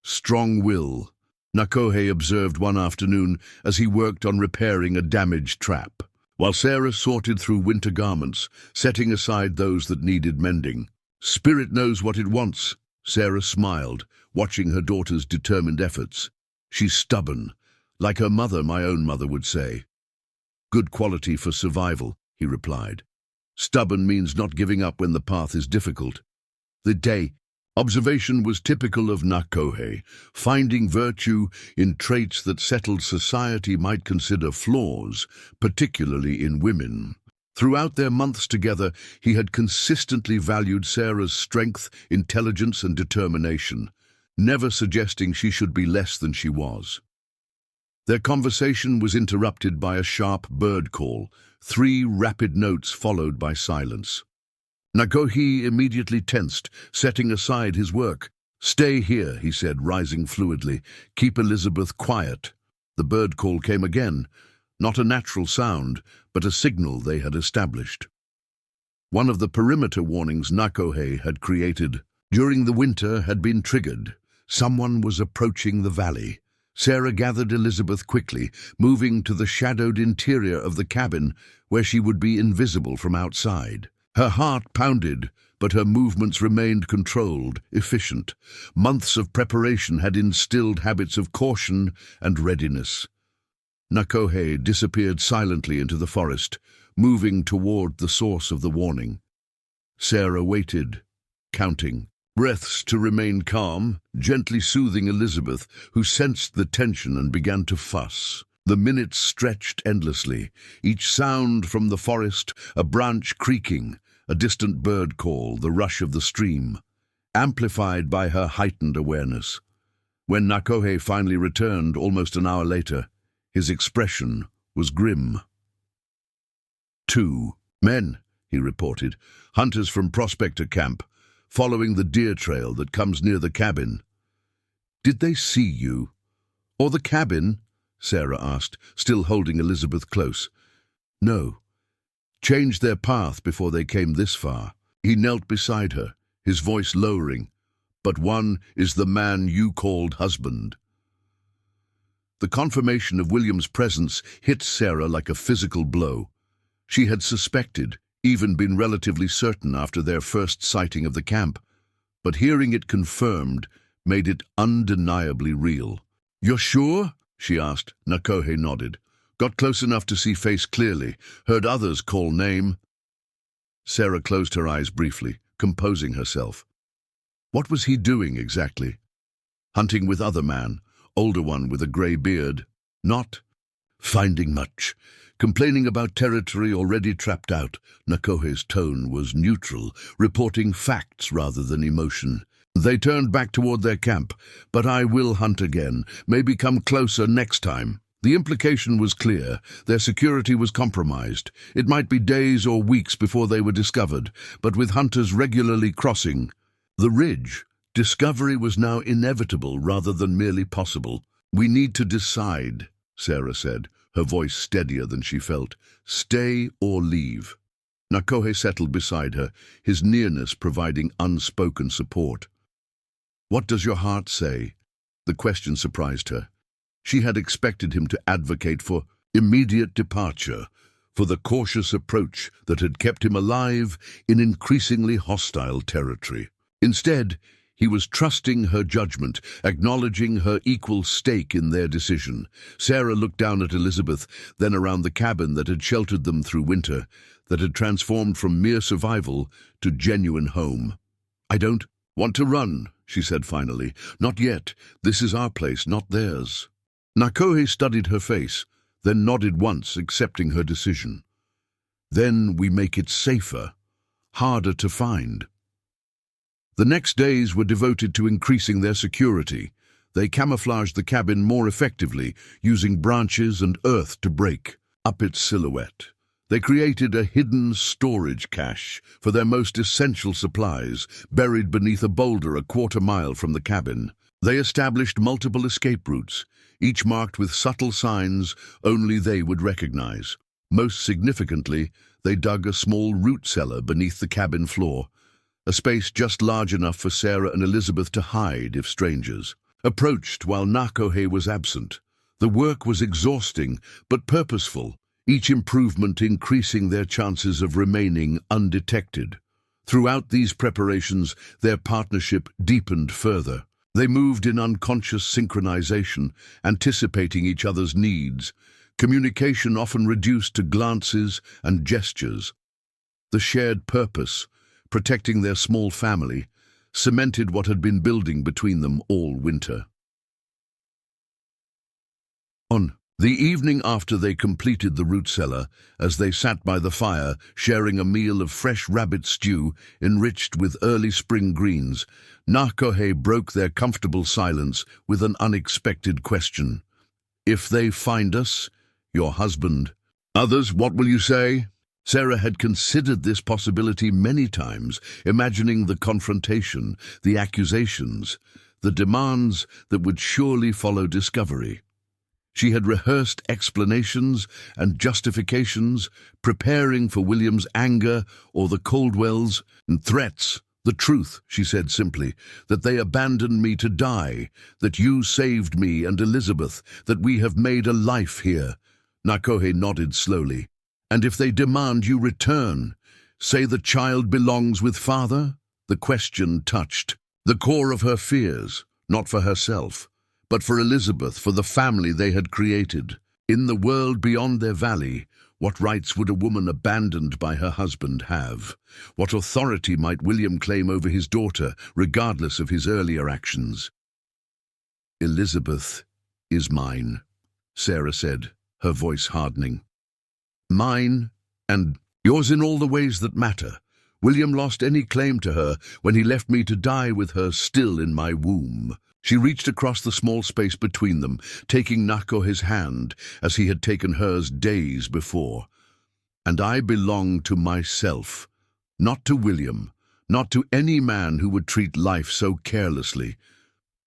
Strong will, Nakohe observed one afternoon as he worked on repairing a damaged trap. while Sarah sorted through winter garments, setting aside those that needed mending. "Spirit knows what it wants," Sarah smiled, watching her daughter's determined efforts. "She's stubborn, like her mother, my own mother, would say." "Good quality for survival," he replied. "Stubborn means not giving up when the path is difficult." The day observation was typical of Nakohe, finding virtue in traits that settled society might consider flaws, particularly in women. Throughout their months together, he had consistently valued Sarah's strength, intelligence, and determination, never suggesting she should be less than she was. Their conversation was interrupted by a sharp bird call, 3 rapid notes followed by silence. Nakohe immediately tensed, setting aside his work. "Stay here," he said, rising fluidly. "Keep Elizabeth quiet." The bird call came again, not a natural sound, but a signal they had established. One of the perimeter warnings Nakohe had created during the winter had been triggered. Someone was approaching the valley. Sarah gathered Elizabeth quickly, moving to the shadowed interior of the cabin where she would be invisible from outside. Her heart pounded, but her movements remained controlled, efficient. Months of preparation had instilled habits of caution and readiness. Nakohe disappeared silently into the forest, moving toward the source of the warning. Sarah waited, counting breaths to remain calm, gently soothing Elizabeth, who sensed the tension and began to fuss. The minutes stretched endlessly, each sound from the forest, a branch creaking, a distant bird call, the rush of the stream, amplified by her heightened awareness. When Nakohe finally returned, almost an hour later, his expression was grim. 2 men, he reported, hunters from Prospector Camp, following the deer trail that comes near the cabin. "Did they see you? Or the cabin?" Sarah asked, still holding Elizabeth close. "No. Changed their path before they came this far." He knelt beside her, his voice lowering. "But one is the man you called husband." The confirmation of William's presence hit Sarah like a physical blow. She had suspected, even been relatively certain after their first sighting of the camp, but hearing it confirmed made it undeniably real. "You're sure?" she asked. Nakohe nodded. "Got close enough to see face clearly. Heard others call name." Sarah closed her eyes briefly, composing herself. What was he doing exactly? Hunting with other man, older one with a grey beard? Not finding much. Complaining about territory already trapped out. Nakohe's tone was neutral, reporting facts rather than emotion. "They turned back toward their camp, but I will hunt again, maybe come closer next time." The implication was clear. Their security was compromised. It might be days or weeks before they were discovered, but with hunters regularly crossing the ridge, discovery was now inevitable rather than merely possible. "We need to decide," Sarah said, her voice steadier than she felt. "Stay or leave." Nakohe settled beside her, his nearness providing unspoken support. "What does your heart say?" The question surprised her. She had expected him to advocate for immediate departure, for the cautious approach that had kept him alive in increasingly hostile territory. Instead, he was trusting her judgment, acknowledging her equal stake in their decision. Sarah looked down at Elizabeth, then around the cabin that had sheltered them through winter, that had transformed from mere survival to genuine home. "I don't want to run," she said finally. "Not yet. This is our place, not theirs." Nakohe studied her face, then nodded once, accepting her decision. "Then we make it safer, harder to find." The next days were devoted to increasing their security. They camouflaged the cabin more effectively, using branches and earth to break up its silhouette. They created a hidden storage cache for their most essential supplies, buried beneath a boulder a quarter-mile from the cabin. They established multiple escape routes, each marked with subtle signs only they would recognize. Most significantly, they dug a small root cellar beneath the cabin floor, a space just large enough for Sarah and Elizabeth to hide if strangers approached while Nakohe was absent. The work was exhausting but purposeful. each improvement increasing their chances of remaining undetected. Throughout these preparations, their partnership deepened further. They moved in unconscious synchronization, anticipating each other's needs. Communication often reduced to glances and gestures. The shared purpose, protecting their small family, cemented what had been building between them all winter. On the evening after they completed the root cellar, as they sat by the fire, sharing a meal of fresh rabbit stew enriched with early spring greens, Nakohe broke their comfortable silence with an unexpected question. "If they find us, your husband, others, what will you say?" Sarah had considered this possibility many times, imagining the confrontation, the accusations, the demands that would surely follow discovery. She had rehearsed explanations and justifications, preparing for William's anger or the Caldwell's threats. "The truth," she said simply, "that they abandoned me to die, that you saved me and Elizabeth, that we have made a life here." Nakohe nodded slowly. "And if they demand you return, say the child belongs with father?" The question touched the core of her fears, not for herself, but for Elizabeth, for the family they had created. In the world beyond their valley, what rights would a woman abandoned by her husband have? What authority might William claim over his daughter, regardless of his earlier actions? "Elizabeth is mine," Sarah said, her voice hardening. "Mine, and yours in all the ways that matter. William lost any claim to her when he left me to die with her still in my womb." She reached across the small space between them, taking Nakohe's hand as he had taken hers days before. "And I belong to myself, not to William, not to any man who would treat life so carelessly."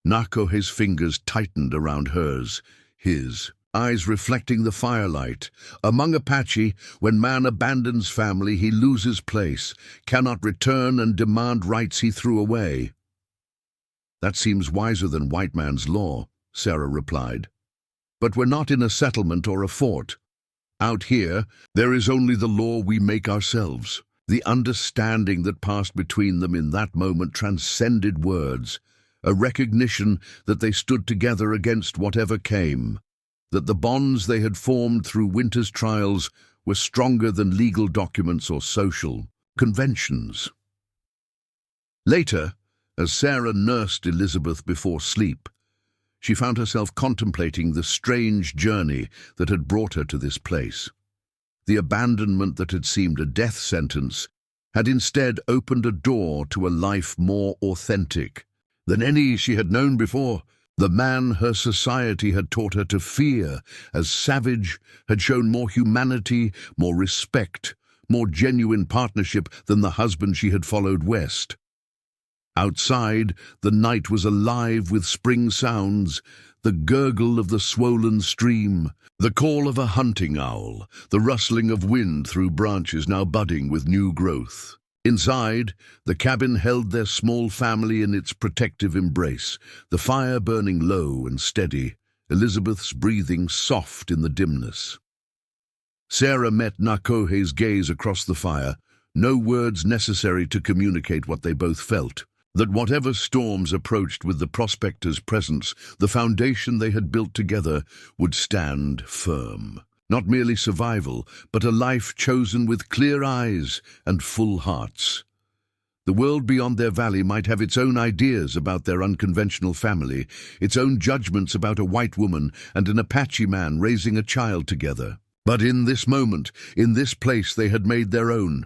Nakohe's fingers tightened around hers, his eyes reflecting the firelight. "Among Apache, when man abandons family, he loses place, cannot return and demand rights he threw away." "That seems wiser than white man's law," Sarah replied. "But we're not in a settlement or a fort. Out here, there is only the law we make ourselves." The understanding that passed between them in that moment transcended words, a recognition that they stood together against whatever came, that the bonds they had formed through winter's trials were stronger than legal documents or social conventions. Later, as Sarah nursed Elizabeth before sleep, she found herself contemplating the strange journey that had brought her to this place. The abandonment that had seemed a death sentence had instead opened a door to a life more authentic than any she had known before. The man her society had taught her to fear as savage had shown more humanity, more respect, more genuine partnership than the husband she had followed west. Outside, the night was alive with spring sounds, the gurgle of the swollen stream, the call of a hunting owl, the rustling of wind through branches now budding with new growth. Inside, the cabin held their small family in its protective embrace, the fire burning low and steady, Elizabeth's breathing soft in the dimness. Sarah met Nakohe's gaze across the fire, no words necessary to communicate what they both felt, that whatever storms approached with the prospector's presence, the foundation they had built together would stand firm. Not merely survival, but a life chosen with clear eyes and full hearts. The world beyond their valley might have its own ideas about their unconventional family, its own judgments about a white woman and an Apache man raising a child together. But in this moment, in this place, they had made their own.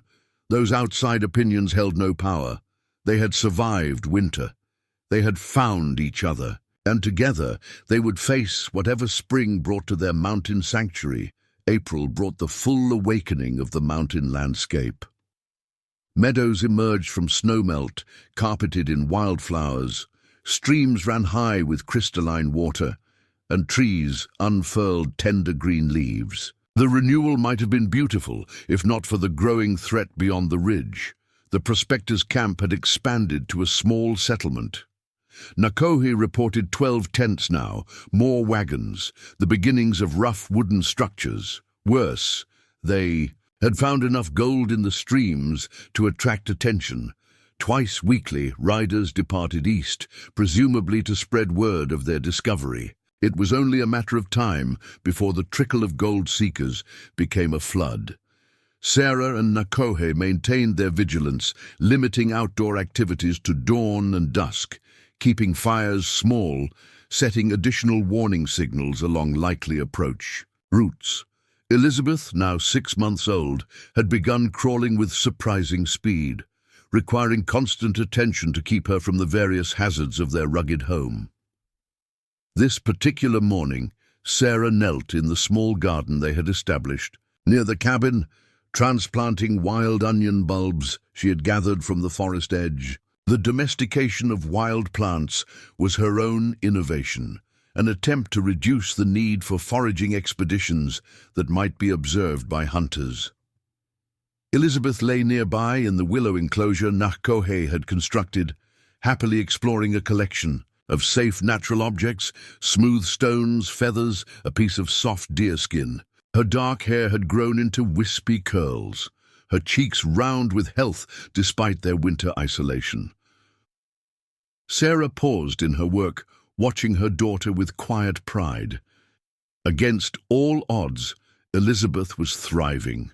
Those outside opinions held no power. They had survived winter. They had found each other. And together they would face whatever spring brought to their mountain sanctuary. April brought the full awakening of the mountain landscape. Meadows emerged from snowmelt, carpeted in wildflowers. Streams ran high with crystalline water, and trees unfurled tender green leaves. The renewal might have been beautiful, if not for the growing threat beyond the ridge. The prospectors' camp had expanded to a small settlement. Nakohe reported 12 tents now, more wagons, the beginnings of rough wooden structures. Worse, they had found enough gold in the streams to attract attention. Twice weekly, riders departed east, presumably to spread word of their discovery. It was only a matter of time before the trickle of gold seekers became a flood. Sarah and Nakohe maintained their vigilance, limiting outdoor activities to dawn and dusk, keeping fires small, setting additional warning signals along likely approach routes. Elizabeth, now 6 months old, had begun crawling with surprising speed, requiring constant attention to keep her from the various hazards of their rugged home. This particular morning, Sarah knelt in the small garden they had established. Near the cabin, transplanting wild onion bulbs she had gathered from the forest edge. The domestication of wild plants was her own innovation, an attempt to reduce the need for foraging expeditions that might be observed by hunters. Elizabeth lay nearby in the willow enclosure Nakohe had constructed, happily exploring a collection of safe natural objects, smooth stones, feathers, a piece of soft deerskin. Her dark hair had grown into wispy curls, her cheeks round with health despite their winter isolation. Sarah paused in her work, watching her daughter with quiet pride. Against all odds, Elizabeth was thriving.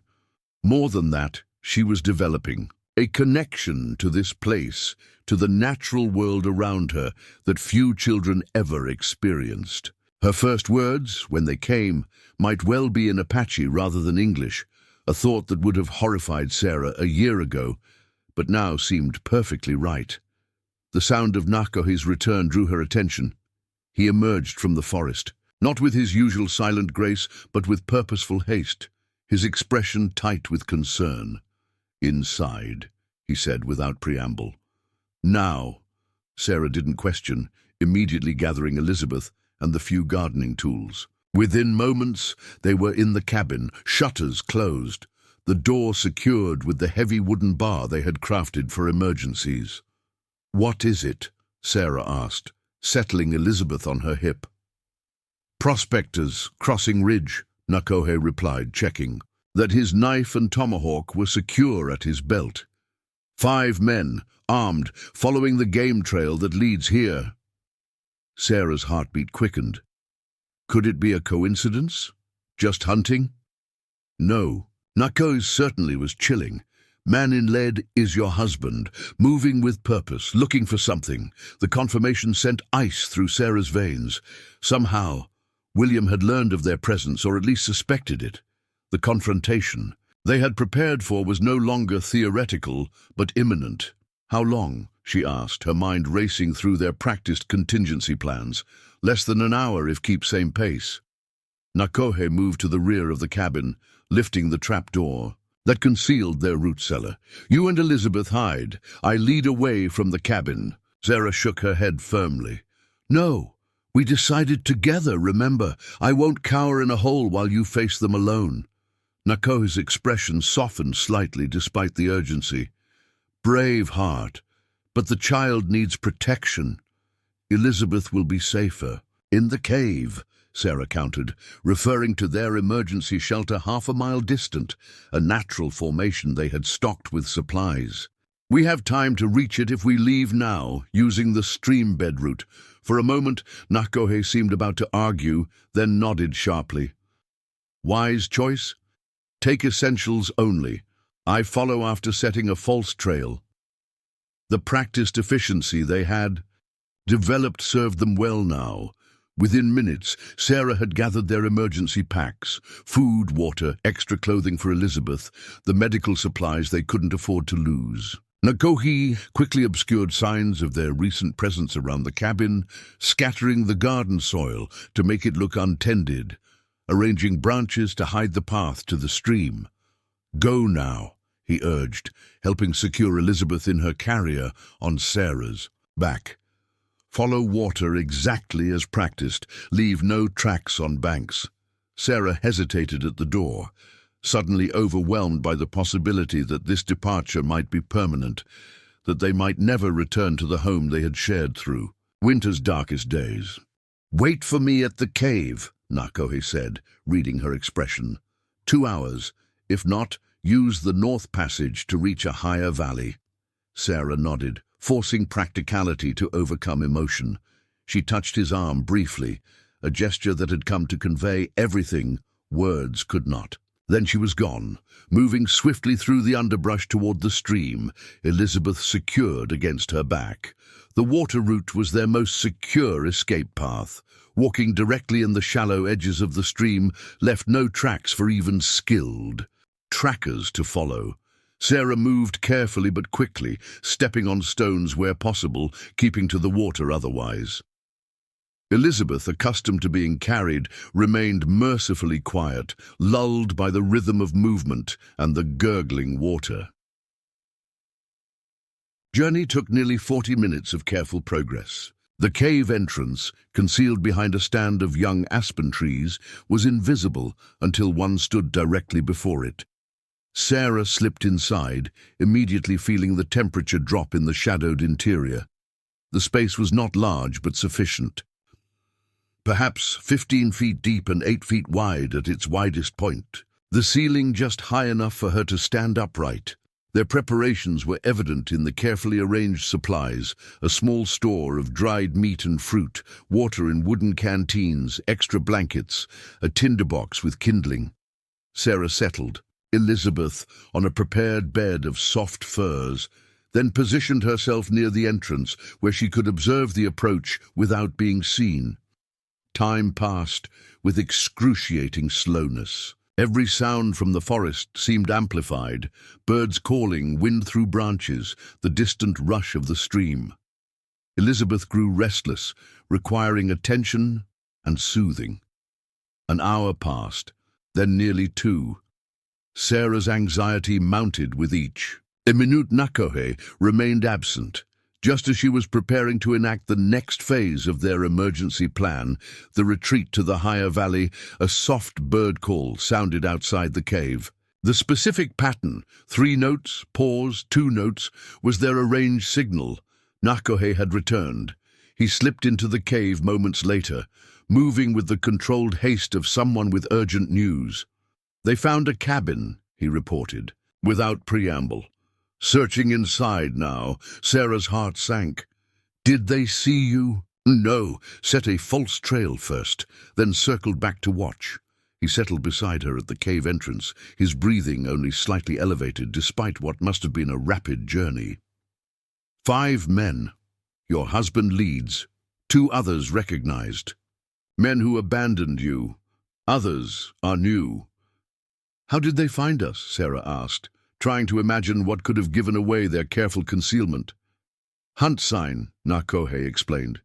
More than that, she was developing a connection to this place, to the natural world around her that few children ever experienced. Her first words, when they came, might well be in Apache rather than English, a thought that would have horrified Sarah a year ago, but now seemed perfectly right. The sound of Nakohe's return drew her attention. He emerged from the forest, not with his usual silent grace, but with purposeful haste, his expression tight with concern. "Inside," he said without preamble. "Now." Sarah didn't question, immediately gathering Elizabeth and the few gardening tools. Within moments, they were in the cabin, shutters closed, the door secured with the heavy wooden bar they had crafted for emergencies. "What is it?" Sarah asked, settling Elizabeth on her hip. "Prospectors crossing ridge," Nakohe replied, checking that his knife and tomahawk were secure at his belt. "5 men, armed, following the game trail that leads here." Sarah's heartbeat quickened. Could it be a coincidence? Just hunting? No. Nakohe certainly was chilling. "Man in lead is your husband, moving with purpose, looking for something." The confirmation sent ice through Sarah's veins. Somehow, William had learned of their presence, or at least suspected it. The confrontation they had prepared for was no longer theoretical, but imminent. "How long?" she asked, her mind racing through their practiced contingency plans. "Less than an hour if keep same pace." Nakohe moved to the rear of the cabin, lifting the trapdoor that concealed their root cellar. "You and Elizabeth hide. I lead away from the cabin." Sarah shook her head firmly. "No, we decided together, remember. I won't cower in a hole while you face them alone." Nakohe's expression softened slightly despite the urgency. "Brave heart, but the child needs protection. Elizabeth will be safer in the cave," Sarah countered, referring to their emergency shelter half a mile distant, a natural formation they had stocked with supplies. "We have time to reach it if we leave now, using the stream bed route." For a moment, Nakohe seemed about to argue, then nodded sharply. "Wise choice? Take essentials only. I follow after setting a false trail." The practiced efficiency they had developed served them well now. Within minutes, Sarah had gathered their emergency packs, food, water, extra clothing for Elizabeth, the medical supplies they couldn't afford to lose. Nakohe quickly obscured signs of their recent presence around the cabin, scattering the garden soil to make it look untended, arranging branches to hide the path to the stream. "Go now," he urged, helping secure Elizabeth in her carrier on Sarah's back. "Follow water exactly as practiced. Leave no tracks on banks." Sarah hesitated at the door, suddenly overwhelmed by the possibility that this departure might be permanent, that they might never return to the home they had shared through winter's darkest days. "Wait for me at the cave," Nakohe said, reading her expression. 2 hours. If not, use the North Passage to reach a higher valley. Sarah nodded, forcing practicality to overcome emotion. She touched his arm briefly, a gesture that had come to convey everything words could not. Then she was gone, moving swiftly through the underbrush toward the stream, Elizabeth secured against her back. The water route was their most secure escape path. Walking directly in the shallow edges of the stream left no tracks for even skilled trackers to follow. Sarah moved carefully but quickly, stepping on stones where possible, keeping to the water otherwise. Elizabeth, accustomed to being carried, remained mercifully quiet, lulled by the rhythm of movement and the gurgling water. Journey took nearly 40 minutes of careful progress. The cave entrance, concealed behind a stand of young aspen trees, was invisible until one stood directly before it. Sarah slipped inside, immediately feeling the temperature drop in the shadowed interior. The space was not large but sufficient. Perhaps 15 feet deep and 8 feet wide at its widest point. The ceiling just high enough for her to stand upright. Their preparations were evident in the carefully arranged supplies, a small store of dried meat and fruit, water in wooden canteens, extra blankets, a tinderbox with kindling. Sarah settled, Elizabeth, on a prepared bed of soft furs, then positioned herself near the entrance where she could observe the approach without being seen. Time passed with excruciating slowness. Every sound from the forest seemed amplified, birds calling, wind through branches, the distant rush of the stream. Elizabeth grew restless, requiring attention and soothing. An hour passed, then nearly 2. Sarah's anxiety mounted with each. A minute Nakohe remained absent. Just as she was preparing to enact the next phase of their emergency plan, the retreat to the higher valley, a soft bird call sounded outside the cave. The specific pattern, 3 notes, pause, 2 notes, was their arranged signal. Nakohe had returned. He slipped into the cave moments later, moving with the controlled haste of someone with urgent news. They found a cabin, he reported, without preamble. Searching inside now, Sarah's heart sank. Did they see you? No, set a false trail first, then circled back to watch. He settled beside her at the cave entrance, his breathing only slightly elevated despite what must have been a rapid journey. 5 men. Your husband leads. 2 others recognized. Men who abandoned you. Others are new. How did they find us? Sarah asked, trying to imagine what could have given away their careful concealment. Hunt sign, Nakohe explained.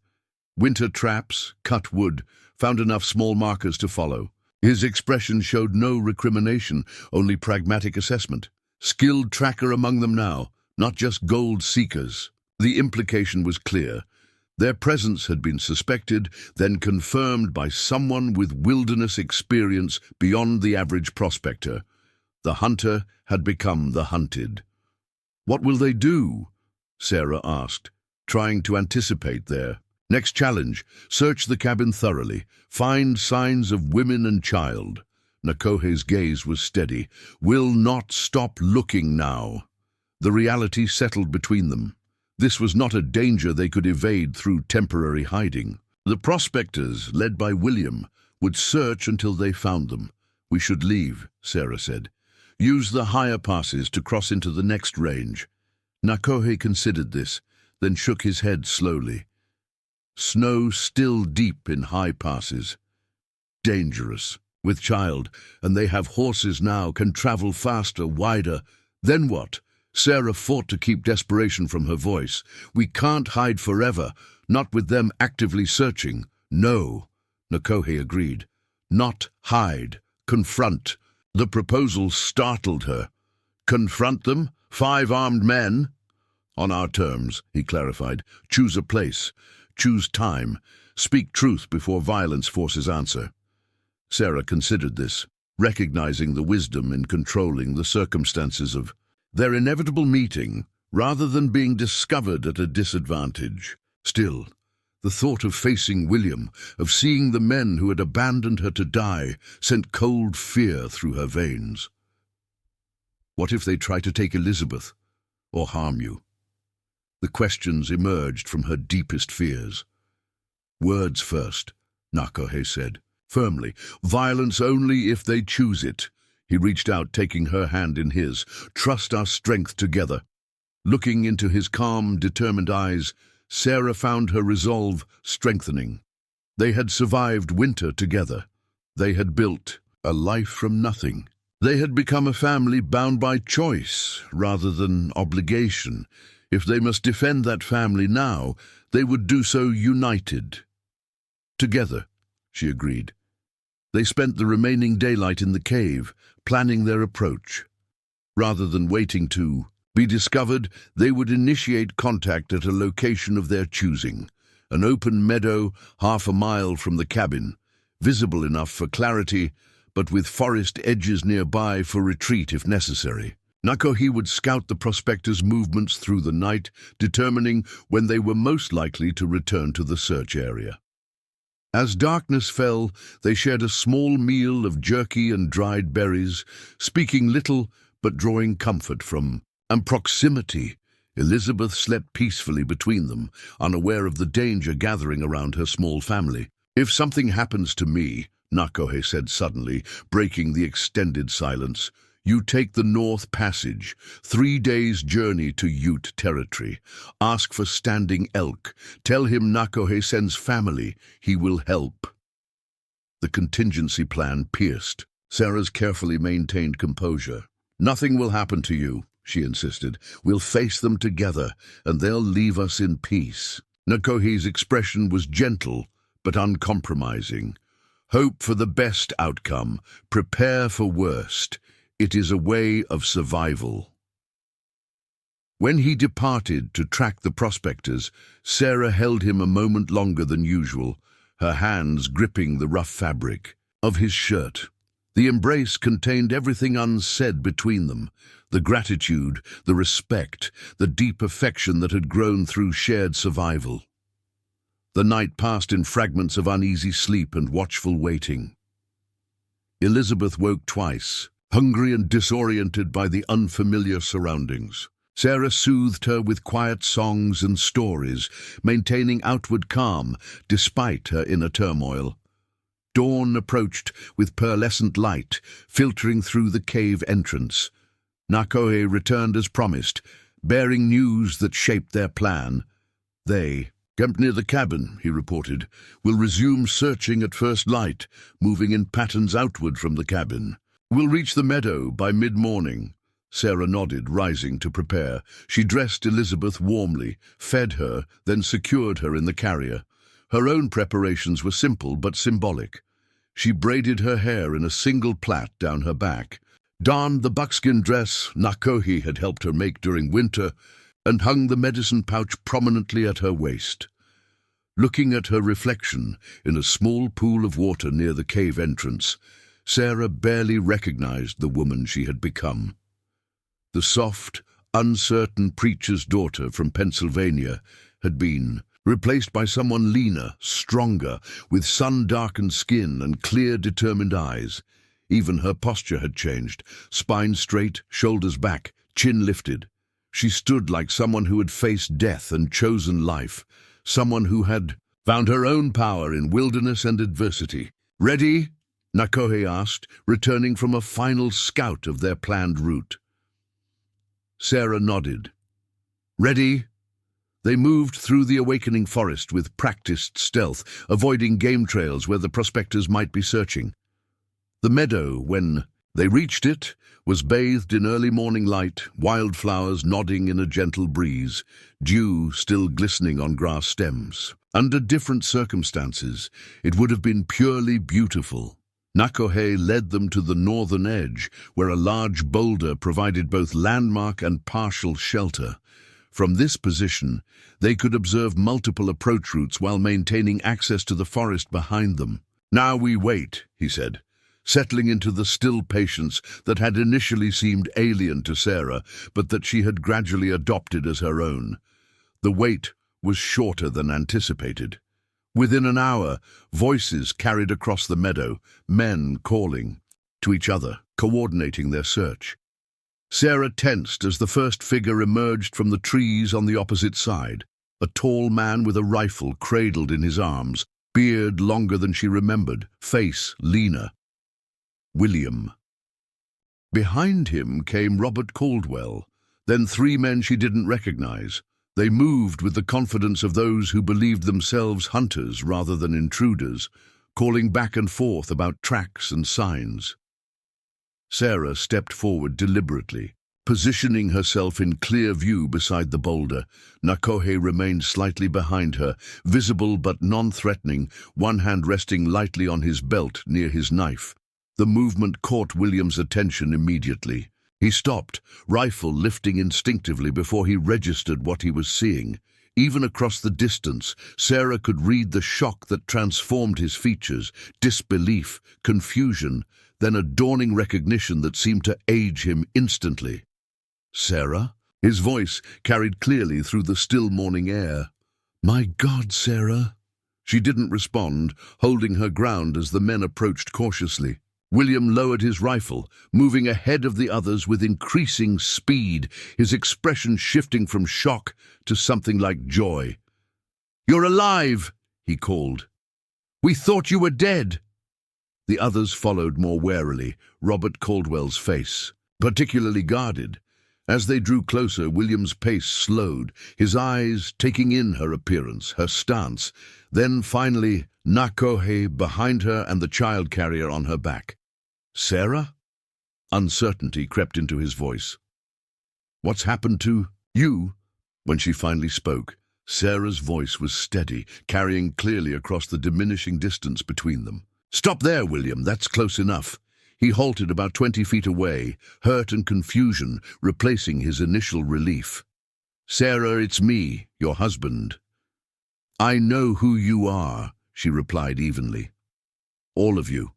Winter traps, cut wood, found enough small markers to follow. His expression showed no recrimination, only pragmatic assessment. Skilled tracker among them now, not just gold seekers. The implication was clear. Their presence had been suspected, then confirmed by someone with wilderness experience beyond the average prospector. The hunter had become the hunted. What will they do? Sarah asked, trying to anticipate their next challenge. Search the cabin thoroughly. Find signs of women and child. Nakohe's gaze was steady. Will not stop looking now. The reality settled between them. This was not a danger they could evade through temporary hiding. The prospectors, led by William, would search until they found them. We should leave, Sarah said. Use the higher passes to cross into the next range. Nakohe considered this, then shook his head slowly. Snow still deep in high passes. Dangerous. With child, and they have horses now, can travel faster, wider. Then what? Sarah fought to keep desperation from her voice. We can't hide forever, not with them actively searching. No, Nakohe agreed. Not hide, confront. The proposal startled her. Confront them? 5 armed men? On our terms, he clarified. Choose a place. Choose time. Speak truth before violence forces answer. Sarah considered this, recognizing the wisdom in controlling the circumstances of their inevitable meeting, rather than being discovered at a disadvantage. Still, The thought of facing William, of seeing the men who had abandoned her to die, sent cold fear through her veins. What if they try to take Elizabeth, or harm you? The questions emerged from her deepest fears. Words first, Nakohe said, firmly. Violence only if they choose it. He reached out, taking her hand in his. Trust our strength together. Looking into his calm, determined eyes, Sarah found her resolve strengthening. They had survived winter together. They had built a life from nothing. They had become a family bound by choice rather than obligation. If they must defend that family now, they would do so united. Together, she agreed. They spent the remaining daylight in the cave, planning their approach. Rather than waiting to be discovered, they would initiate contact at a location of their choosing, an open meadow 1/2 mile from the cabin, visible enough for clarity, but with forest edges nearby for retreat if necessary. Nakohe would scout the prospectors' movements through the night, determining when they were most likely to return to the search area. As darkness fell, they shared a small meal of jerky and dried berries, speaking little but drawing comfort from proximity. Elizabeth slept peacefully between them, unaware of the danger gathering around her small family. If something happens to me, Nakohe said suddenly, breaking the extended silence, you take the North Passage, 3 days' journey to Ute territory. Ask for Standing Elk. Tell him Nakohe sends family. He will help. The contingency plan pierced Sarah's carefully maintained composure. Nothing will happen to you, she insisted. We'll face them together, and they'll leave us in peace. Nakohe's expression was gentle, but uncompromising. Hope for the best outcome. Prepare for worst. It is a way of survival. When he departed to track the prospectors, Sarah held him a moment longer than usual, her hands gripping the rough fabric of his shirt. The embrace contained everything unsaid between them, the gratitude, the respect, the deep affection that had grown through shared survival. The night passed in fragments of uneasy sleep and watchful waiting. Elizabeth woke twice, hungry and disoriented by the unfamiliar surroundings. Sarah soothed her with quiet songs and stories, maintaining outward calm despite her inner turmoil. Dawn approached with pearlescent light, filtering through the cave entrance. Nakohe returned as promised, bearing news that shaped their plan. They camped near the cabin, he reported. Will resume searching at first light, moving in patterns outward from the cabin. We'll reach the meadow by mid-morning. Sarah nodded, rising to prepare. She dressed Elizabeth warmly, fed her, then secured her in the carrier. Her own preparations were simple but symbolic. She braided her hair in a single plait down her back, donned the buckskin dress Nakohe had helped her make during winter, and hung the medicine pouch prominently at her waist. Looking at her reflection in a small pool of water near the cave entrance, Sarah barely recognized the woman she had become. The soft, uncertain preacher's daughter from Pennsylvania had been replaced by someone leaner, stronger, with sun-darkened skin and clear, determined eyes. Even her posture had changed, spine straight, shoulders back, chin lifted. She stood like someone who had faced death and chosen life, someone who had found her own power in wilderness and adversity. "Ready?" Nakohe asked, returning from a final scout of their planned route. Sarah nodded. "Ready?" They moved through the awakening forest with practiced stealth, avoiding game trails where the prospectors might be searching. The meadow, when they reached it, was bathed in early morning light, wildflowers nodding in a gentle breeze, dew still glistening on grass stems. Under different circumstances, it would have been purely beautiful. Nakohe led them to the northern edge, where a large boulder provided both landmark and partial shelter. From this position, they could observe multiple approach routes while maintaining access to the forest behind them. "Now we wait," he said, settling into the still patience that had initially seemed alien to Sarah, but that she had gradually adopted as her own. The wait was shorter than anticipated. Within an hour, voices carried across the meadow, men calling to each other, coordinating their search. Sarah tensed as the first figure emerged from the trees on the opposite side, a tall man with a rifle cradled in his arms, beard longer than she remembered, face leaner. William. Behind him came Robert Caldwell, then three men she didn't recognize. They moved with the confidence of those who believed themselves hunters rather than intruders, calling back and forth about tracks and signs. Sarah stepped forward deliberately, positioning herself in clear view beside the boulder. Nakohe remained slightly behind her, visible but non-threatening, one hand resting lightly on his belt near his knife. The movement caught William's attention immediately. He stopped, rifle lifting instinctively before he registered what he was seeing. Even across the distance, Sarah could read the shock that transformed his features, disbelief, confusion, then a dawning recognition that seemed to age him instantly. "Sarah?" His voice carried clearly through the still morning air. "My God, Sarah!" She didn't respond, holding her ground as the men approached cautiously. William lowered his rifle, moving ahead of the others with increasing speed, his expression shifting from shock to something like joy. "You're alive!" he called. "We thought you were dead!" The others followed more warily, Robert Caldwell's face particularly guarded. As they drew closer, William's pace slowed, his eyes taking in her appearance, her stance, then finally Nakohe behind her and the child carrier on her back. "Sarah?" Uncertainty crept into his voice. "What's happened to you?" When she finally spoke, Sarah's voice was steady, carrying clearly across the diminishing distance between them. "Stop there, William, that's close enough." He halted about 20 feet away, hurt and confusion replacing his initial relief. "Sarah, it's me, your husband." "I know who you are," she replied evenly. "All of you."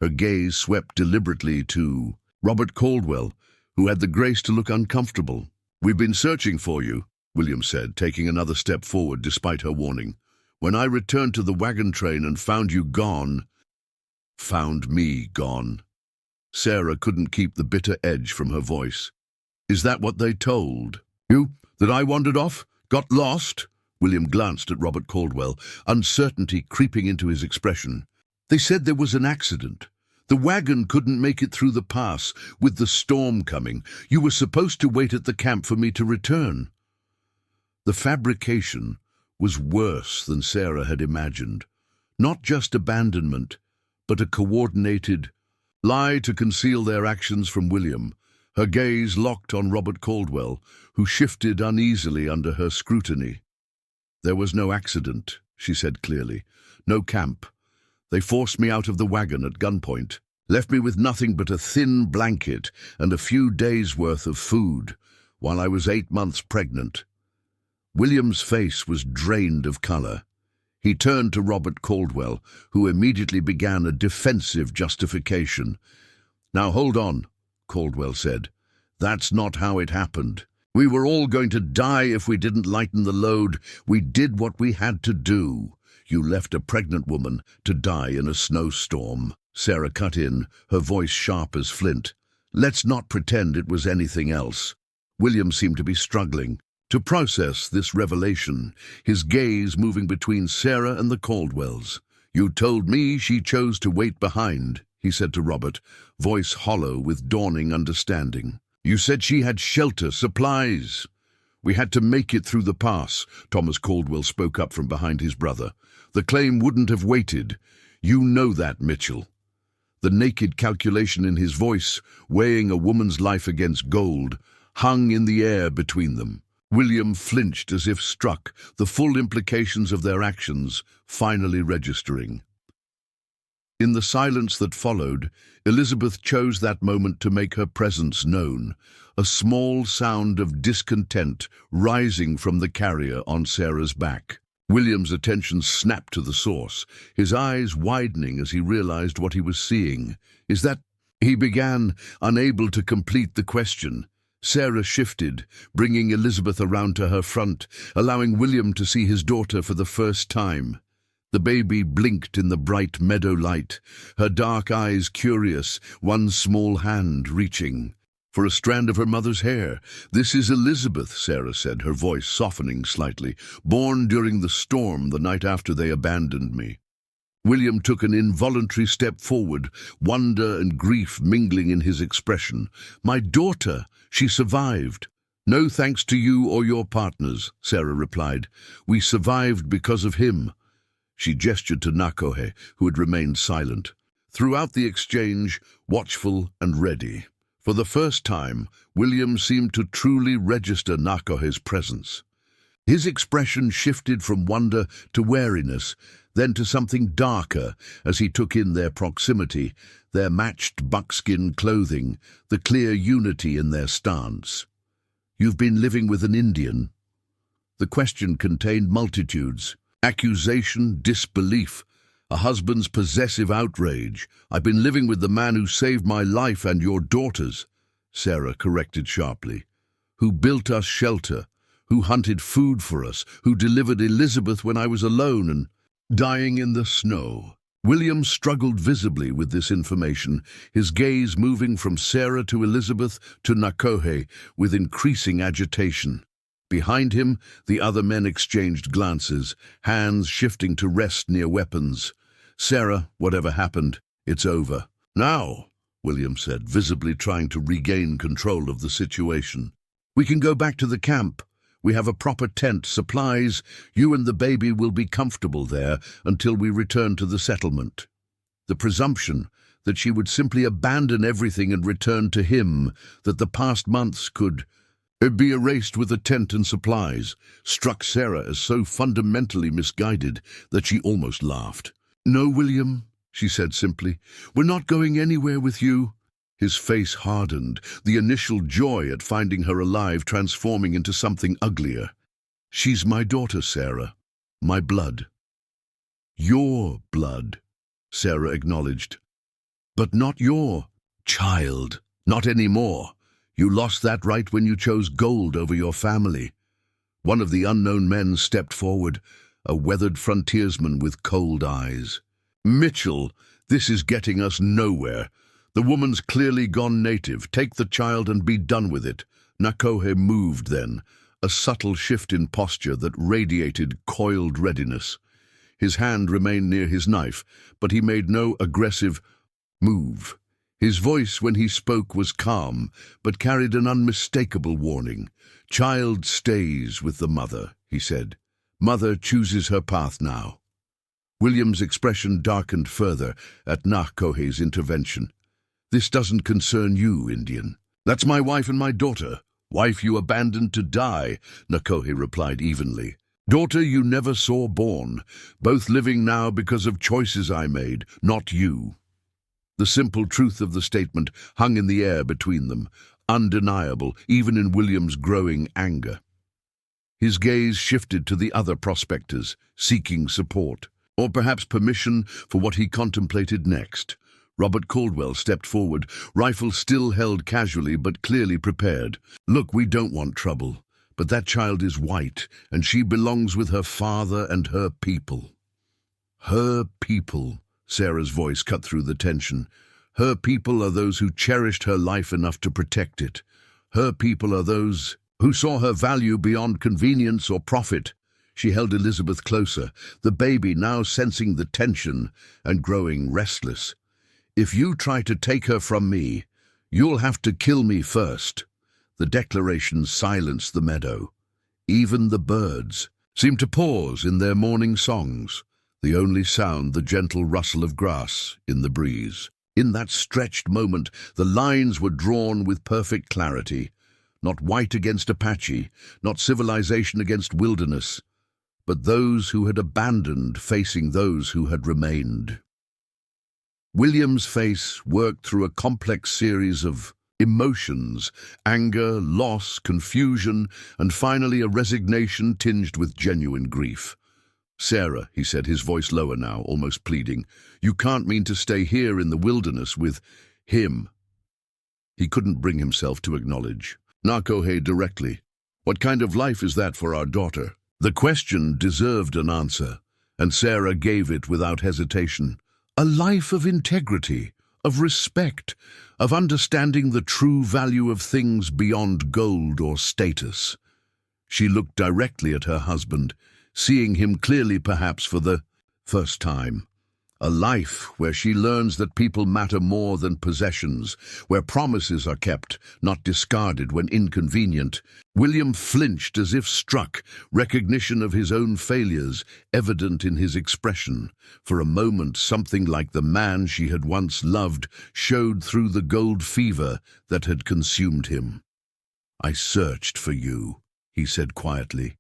Her gaze swept deliberately to Robert Caldwell, who had the grace to look uncomfortable. "We've been searching for you," William said, taking another step forward despite her warning. "When I returned to the wagon train and found you gone—" "Found me gone." Sarah couldn't keep the bitter edge from her voice. "Is that what they told you? That I wandered off? Got lost?" William glanced at Robert Caldwell, uncertainty creeping into his expression. "They said there was an accident. The wagon couldn't make it through the pass with the storm coming. You were supposed to wait at the camp for me to return." The fabrication was worse than Sarah had imagined. Not just abandonment, but a coordinated lie to conceal their actions from William. Her gaze locked on Robert Caldwell, who shifted uneasily under her scrutiny. "There was no accident," she said clearly. "No camp. They forced me out of the wagon at gunpoint, left me with nothing but a thin blanket and a few days' worth of food, while I was 8 months pregnant." William's face was drained of color. He turned to Robert Caldwell, who immediately began a defensive justification. "Now hold on," Caldwell said. "That's not how it happened. We were all going to die if we didn't lighten the load. We did what we had to do. You left a pregnant woman to die in a snowstorm." Sarah cut in, her voice sharp as flint. "Let's not pretend it was anything else." William seemed to be struggling to process this revelation, his gaze moving between Sarah and the Caldwells. "You told me she chose to wait behind," he said to Robert, voice hollow with dawning understanding. "You said she had shelter, supplies." "We had to make it through the pass," Thomas Caldwell spoke up from behind his brother. "The claim wouldn't have waited. You know that, Mitchell." The naked calculation in his voice, weighing a woman's life against gold, hung in the air between them. William flinched as if struck, the full implications of their actions finally registering. In the silence that followed, Elizabeth chose that moment to make her presence known, a small sound of discontent rising from the carrier on Sarah's back. William's attention snapped to the source, his eyes widening as he realized what he was seeing. "Is that—" he began, unable to complete the question. Sarah shifted, bringing Elizabeth around to her front, allowing William to see his daughter for the first time. The baby blinked in the bright meadow light, her dark eyes curious, one small hand reaching for a strand of her mother's hair. "This is Elizabeth," Sarah said, her voice softening slightly, "born during the storm the night after they abandoned me." William took an involuntary step forward, wonder and grief mingling in his expression. "My daughter, she survived." "No thanks to you or your partners," Sarah replied. "We survived because of him." She gestured to Nakohe, who had remained silent. Throughout the exchange, watchful and ready. For the first time, William seemed to truly register Nakohe's presence. His expression shifted from wonder to wariness, then to something darker as he took in their proximity, their matched buckskin clothing, the clear unity in their stance. "You've been living with an Indian?" The question contained multitudes. Accusation, disbelief, a husband's possessive outrage. "I've been living with the man who saved my life and your daughter's," Sarah corrected sharply. "Who built us shelter, who hunted food for us, who delivered Elizabeth when I was alone and dying in the snow." William struggled visibly with this information, his gaze moving from Sarah to Elizabeth to Nakohe with increasing agitation. Behind him, the other men exchanged glances, hands shifting to rest near weapons. "Sarah, whatever happened, it's over." "Now," William said, visibly trying to regain control of the situation. "We can go back to the camp. We have a proper tent, supplies. You and the baby will be comfortable there until we return to the settlement." The presumption that she would simply abandon everything and return to him, that the past months could be erased with a tent and supplies, struck Sarah as so fundamentally misguided that she almost laughed. "No, William," she said simply, "we're not going anywhere with you." His face hardened, the initial joy at finding her alive transforming into something uglier. "She's my daughter, Sarah. My blood." "Your blood," Sarah acknowledged. "But not your child. Not anymore. You lost that right when you chose gold over your family." One of the unknown men stepped forward, a weathered frontiersman with cold eyes. "Mitchell, this is getting us nowhere. The woman's clearly gone native. Take the child and be done with it." Nakohe moved then, a subtle shift in posture that radiated coiled readiness. His hand remained near his knife, but he made no aggressive move. His voice when he spoke was calm, but carried an unmistakable warning. "Child stays with the mother," he said. "Mother chooses her path now." William's expression darkened further at Nakohe's intervention. "This doesn't concern you, Indian." "That's my wife and my daughter. Wife you abandoned to die," Nakohe replied evenly. "Daughter you never saw born. Both living now because of choices I made, not you." The simple truth of the statement hung in the air between them, undeniable even in William's growing anger. His gaze shifted to the other prospectors, seeking support, or perhaps permission for what he contemplated next. Robert Caldwell stepped forward, rifle still held casually but clearly prepared. "Look, we don't want trouble, but that child is white, and she belongs with her father and her people." "Her people," Sarah's voice cut through the tension. "Her people are those who cherished her life enough to protect it. Her people are those who saw her value beyond convenience or profit." She held Elizabeth closer, the baby now sensing the tension and growing restless. "If you try to take her from me, you'll have to kill me first." The declaration silenced the meadow. Even the birds seemed to pause in their morning songs, the only sound the gentle rustle of grass in the breeze. In that stretched moment, the lines were drawn with perfect clarity. Not white against Apache, not civilization against wilderness, but those who had abandoned facing those who had remained. William's face worked through a complex series of emotions, anger, loss, confusion, and finally a resignation tinged with genuine grief. "Sarah," he said, his voice lower now, almost pleading, "you can't mean to stay here in the wilderness with him." He couldn't bring himself to acknowledge. Nakohe directly, "What kind of life is that for our daughter?" The question deserved an answer, and Sarah gave it without hesitation. A life of integrity, of respect, of understanding the true value of things beyond gold or status. She looked directly at her husband, seeing him clearly perhaps for the first time. A life where she learns that people matter more than possessions, where promises are kept, not discarded when inconvenient. William flinched as if struck, recognition of his own failures evident in his expression. For a moment, something like the man she had once loved showed through the gold fever that had consumed him. "I searched for you," he said quietly.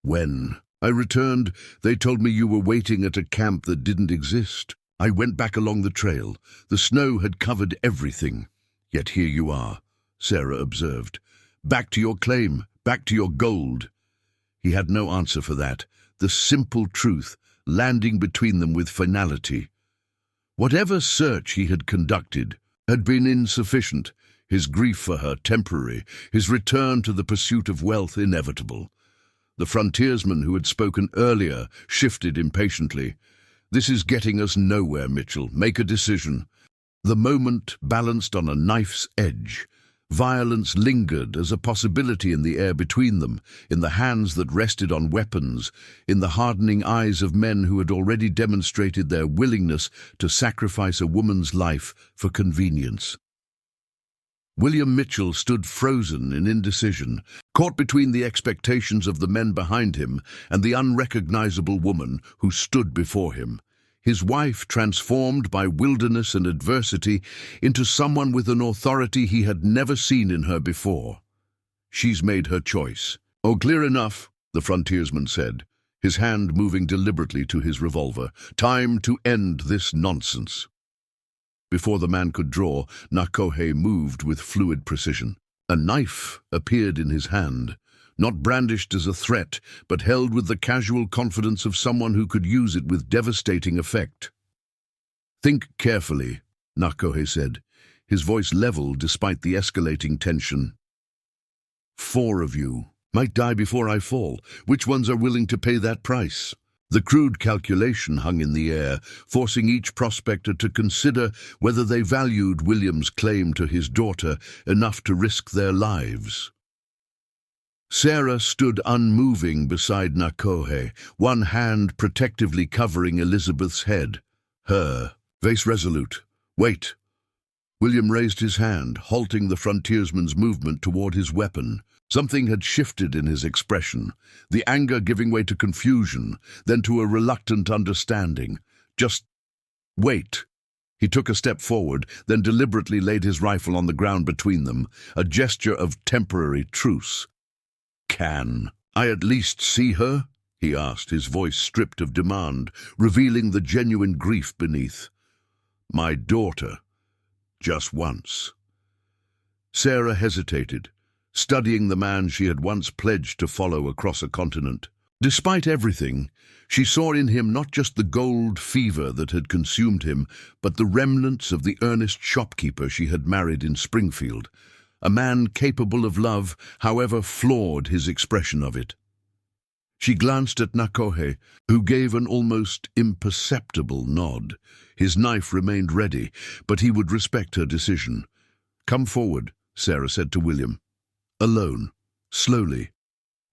"When I returned, they told me you were waiting at a camp that didn't exist. I went back along the trail. The snow had covered everything. Yet here you are," Sarah observed. "Back to your claim, back to your gold." He had no answer for that, the simple truth landing between them with finality. Whatever search he had conducted had been insufficient, his grief for her temporary, his return to the pursuit of wealth inevitable. The frontiersman who had spoken earlier shifted impatiently. "This is getting us nowhere, Mitchell. Make a decision." The moment balanced on a knife's edge. Violence lingered as a possibility in the air between them, in the hands that rested on weapons, in the hardening eyes of men who had already demonstrated their willingness to sacrifice a woman's life for convenience. William Mitchell stood frozen in indecision, caught between the expectations of the men behind him and the unrecognizable woman who stood before him. His wife transformed by wilderness and adversity into someone with an authority he had never seen in her before. "She's made her choice." "Oh, clear enough," the frontiersman said, his hand moving deliberately to his revolver. "Time to end this nonsense." Before the man could draw, Nakohe moved with fluid precision. A knife appeared in his hand, not brandished as a threat, but held with the casual confidence of someone who could use it with devastating effect. "Think carefully," Nakohe said, his voice level despite the escalating tension. "4 of you might die before I fall. Which ones are willing to pay that price?" The crude calculation hung in the air, forcing each prospector to consider whether they valued William's claim to his daughter enough to risk their lives. Sarah stood unmoving beside Nakohe, one hand protectively covering Elizabeth's head. Her face resolute. "Wait." William raised his hand, halting the frontiersman's movement toward his weapon. Something had shifted in his expression, the anger giving way to confusion, then to a reluctant understanding. "Just wait." He took a step forward, then deliberately laid his rifle on the ground between them, a gesture of temporary truce. "Can I at least see her?" he asked, his voice stripped of demand, revealing the genuine grief beneath. "My daughter. Just once." Sarah hesitated, studying the man she had once pledged to follow across a continent. Despite everything, she saw in him not just the gold fever that had consumed him, but the remnants of the earnest shopkeeper she had married in Springfield, a man capable of love, however flawed his expression of it. She glanced at Nakohe, who gave an almost imperceptible nod. His knife remained ready, but he would respect her decision. "Come forward," Sarah said to William. Alone, slowly.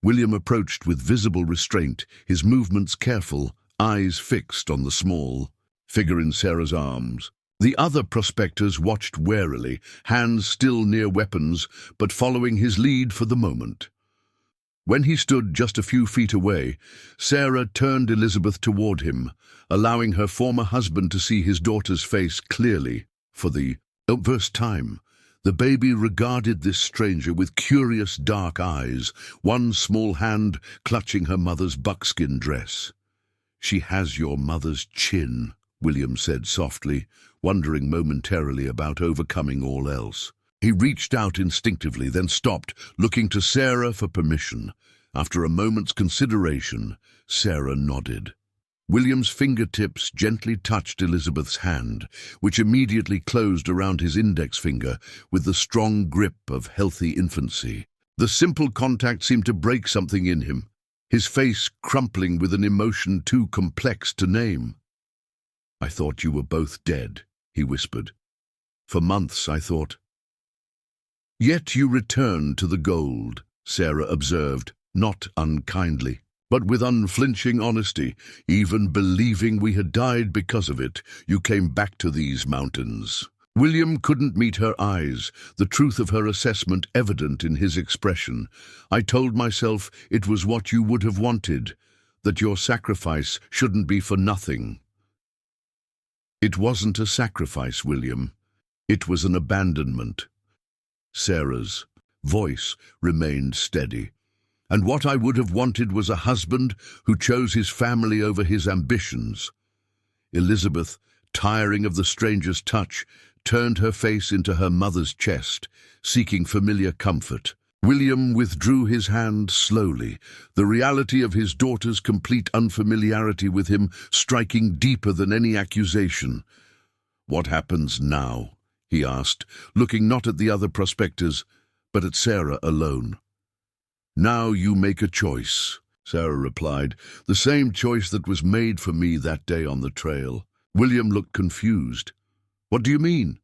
William approached with visible restraint, his movements careful, eyes fixed on the small figure in Sarah's arms. The other prospectors watched warily, hands still near weapons, but following his lead for the moment. When he stood just a few feet away, Sarah turned Elizabeth toward him, allowing her former husband to see his daughter's face clearly. For the first time, the baby regarded this stranger with curious dark eyes, one small hand clutching her mother's buckskin dress. "She has your mother's chin," William said softly, wondering momentarily about overcoming all else. He reached out instinctively, then stopped, looking to Sarah for permission. After a moment's consideration, Sarah nodded. William's fingertips gently touched Elizabeth's hand, which immediately closed around his index finger with the strong grip of healthy infancy. The simple contact seemed to break something in him. his face crumpling with an emotion too complex to name. "I thought you were both dead," he whispered. "For months, I thought." "Yet you returned to the gold," Sarah observed, not unkindly, but with unflinching honesty. "Even believing we had died because of it, you came back to these mountains." William couldn't meet her eyes, the truth of her assessment evident in his expression. "I told myself it was what you would have wanted, that your sacrifice shouldn't be for nothing." "It wasn't a sacrifice, William. It was an abandonment." Sarah's voice remained steady. "And what I would have wanted was a husband who chose his family over his ambitions." Elizabeth, tiring of the stranger's touch, turned her face into her mother's chest, seeking familiar comfort. William withdrew his hand slowly, the reality of his daughter's complete unfamiliarity with him striking deeper than any accusation. "What happens now?" he asked, looking not at the other prospectors, but at Sarah alone. "Now you make a choice," Sarah replied, "the same choice that was made for me that day on the trail." William looked confused. "What do you mean?"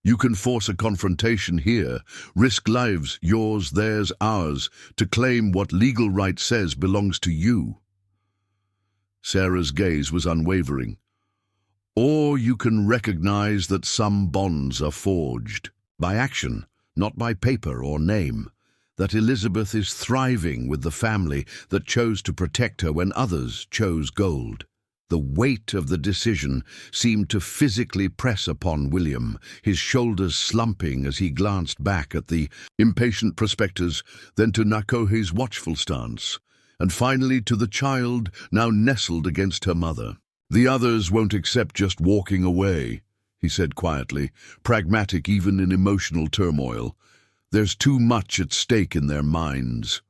"You can force a confrontation here, risk lives, yours, theirs, ours, to claim what legal right says belongs to you." Sarah's gaze was unwavering. "Or you can recognize that some bonds are forged by action, not by paper or name, that Elizabeth is thriving with the family that chose to protect her when others chose gold." The weight of the decision seemed to physically press upon William, his shoulders slumping as he glanced back at the impatient prospectors, then to Nakohe's watchful stance, and finally to the child now nestled against her mother. "The others won't accept just walking away," he said quietly, pragmatic even in emotional turmoil. "There's too much at stake in their minds."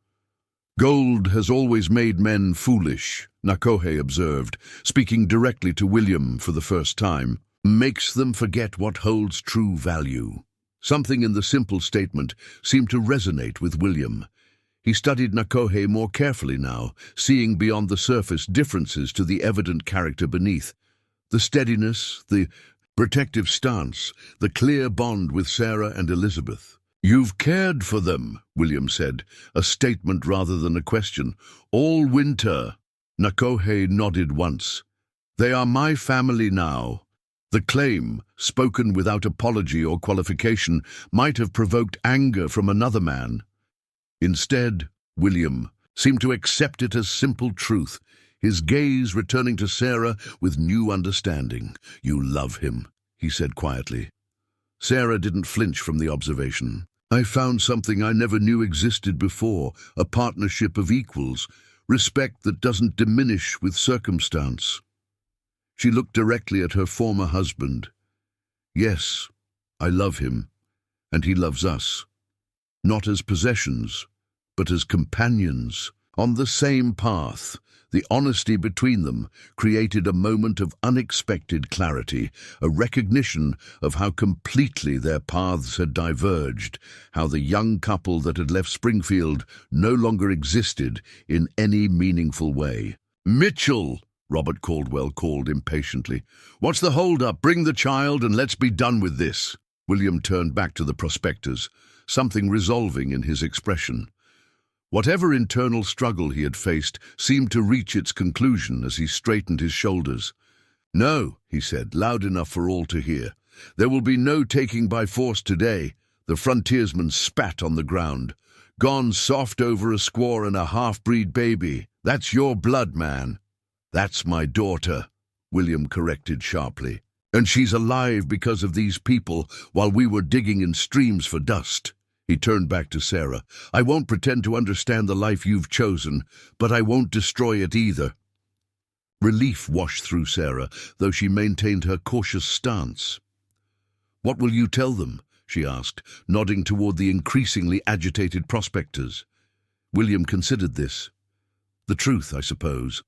"Gold has always made men foolish," Nakohe observed, speaking directly to William for the first time. "Makes them forget what holds true value." Something in the simple statement seemed to resonate with William. He studied Nakohe more carefully now, seeing beyond the surface differences to the evident character beneath. The steadiness, the protective stance, the clear bond with Sarah and Elizabeth. "You've cared for them," William said, a statement rather than a question. "All winter." Nakohe nodded once. "They are my family now." The claim, spoken without apology or qualification, might have provoked anger from another man. Instead, William seemed to accept it as simple truth, his gaze returning to Sarah with new understanding. "You love him," he said quietly. Sarah didn't flinch from the observation. "I found something I never knew existed before, a partnership of equals, respect that doesn't diminish with circumstance." She looked directly at her former husband. "Yes, I love him, and he loves us. Not as possessions, but as companions, on the same path." The honesty between them created a moment of unexpected clarity, a recognition of how completely their paths had diverged, how the young couple that had left Springfield no longer existed in any meaningful way. "Mitchell!" Robert Caldwell called impatiently. "What's the hold-up? Bring the child and let's be done with this." William turned back to the prospectors, something resolving in his expression. Whatever internal struggle he had faced seemed to reach its conclusion as he straightened his shoulders. "No," he said, loud enough for all to hear. "There will be no taking by force today." The frontiersman spat on the ground. "Gone soft over a squaw and a half-breed baby. That's your blood, man." "That's my daughter," William corrected sharply. "And she's alive because of these people while we were digging in streams for dust." He turned back to Sarah. "I won't pretend to understand the life you've chosen, but I won't destroy it either." Relief washed through Sarah, though she maintained her cautious stance. "What will you tell them?" she asked, nodding toward the increasingly agitated prospectors. William considered this. "The truth, I suppose.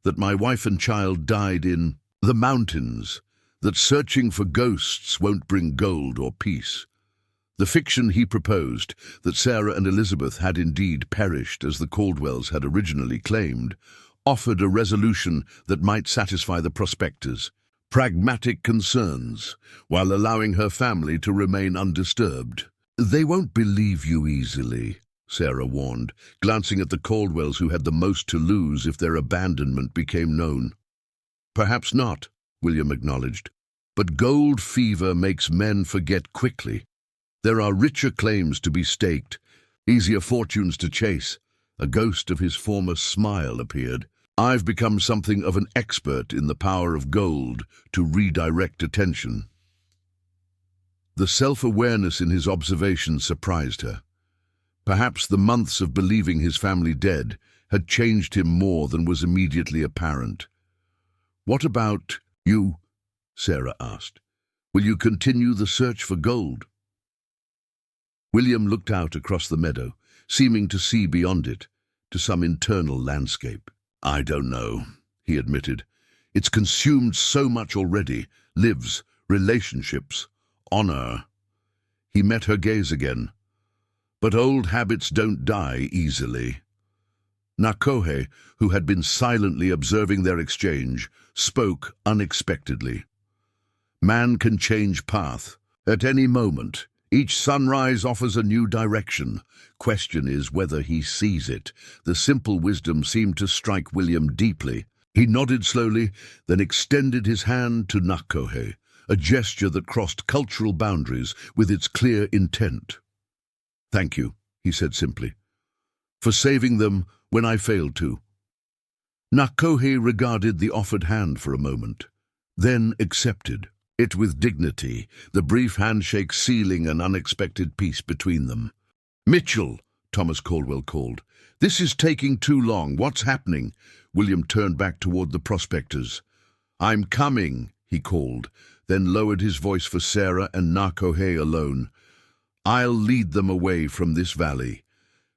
That my wife and child died in the mountains. That searching for ghosts won't bring gold or peace. The fiction he proposed, that Sarah and Elizabeth had indeed perished as the Caldwells had originally claimed, offered a resolution that might satisfy the prospectors' pragmatic concerns, while allowing her family to remain undisturbed. "They won't believe you easily," Sarah warned, glancing at the Caldwells, who had the most to lose if their abandonment became known. "Perhaps not," William acknowledged, "but gold fever makes men forget quickly. There are richer claims to be staked, easier fortunes to chase." A ghost of his former smile appeared. "I've become something of an expert in the power of gold to redirect attention." The self-awareness in his observations surprised her. Perhaps the months of believing his family dead had changed him more than was immediately apparent. "What about you?" Sarah asked. "Will you continue the search for gold?" William looked out across the meadow, seeming to see beyond it, to some internal landscape. "I don't know," he admitted. "It's consumed so much already. Lives, relationships, honor." He met her gaze again. "But old habits don't die easily." Nakohe, who had been silently observing their exchange, spoke unexpectedly. "Man can change path. At any moment. Each sunrise offers a new direction. Question is whether he sees it." The simple wisdom seemed to strike William deeply. He nodded slowly, then extended his hand to Nakohe, a gesture that crossed cultural boundaries with its clear intent. "Thank you," he said simply, "for saving them when I failed to." Nakohe regarded the offered hand for a moment, then accepted it with dignity, the brief handshake sealing an unexpected peace between them. "Mitchell," Thomas Caldwell called, "this is taking too long. What's happening?" William turned back toward the prospectors. "I'm coming," he called, then lowered his voice for Sarah and Nakohe alone. "I'll lead them away from this valley.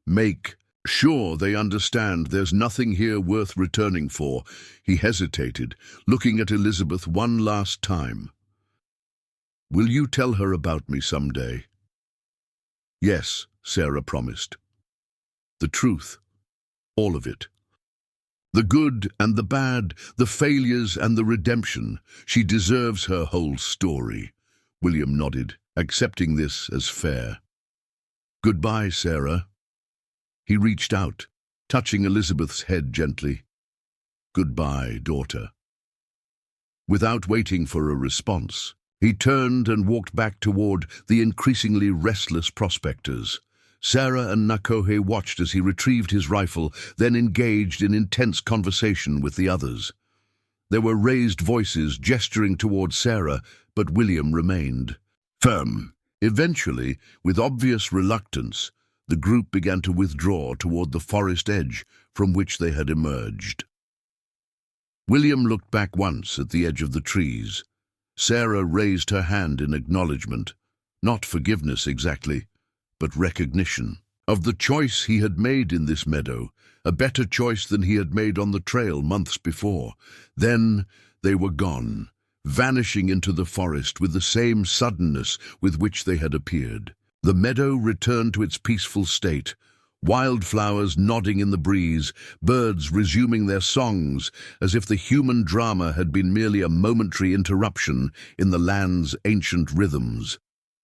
Make sure they understand there's nothing here worth returning for." He hesitated, looking at Elizabeth one last time. "Will you tell her about me someday?" "Yes," Sarah promised. "The truth. All of it. The good and the bad, the failures and the redemption. She deserves her whole story." William nodded, accepting this as fair. "Goodbye, Sarah." He reached out, touching Elizabeth's head gently. "Goodbye, daughter." Without waiting for a response, he turned and walked back toward the increasingly restless prospectors. Sarah and Nakohe watched as he retrieved his rifle, then engaged in intense conversation with the others. There were raised voices gesturing toward Sarah, but William remained firm. Eventually, with obvious reluctance, the group began to withdraw toward the forest edge from which they had emerged. William looked back once at the edge of the trees. Sarah raised her hand in acknowledgement, not forgiveness exactly, but recognition of the choice he had made in this meadow, a better choice than he had made on the trail months before. Then they were gone, vanishing into the forest with the same suddenness with which they had appeared. The meadow returned to its peaceful state, wildflowers nodding in the breeze, birds resuming their songs, as if the human drama had been merely a momentary interruption in the land's ancient rhythms.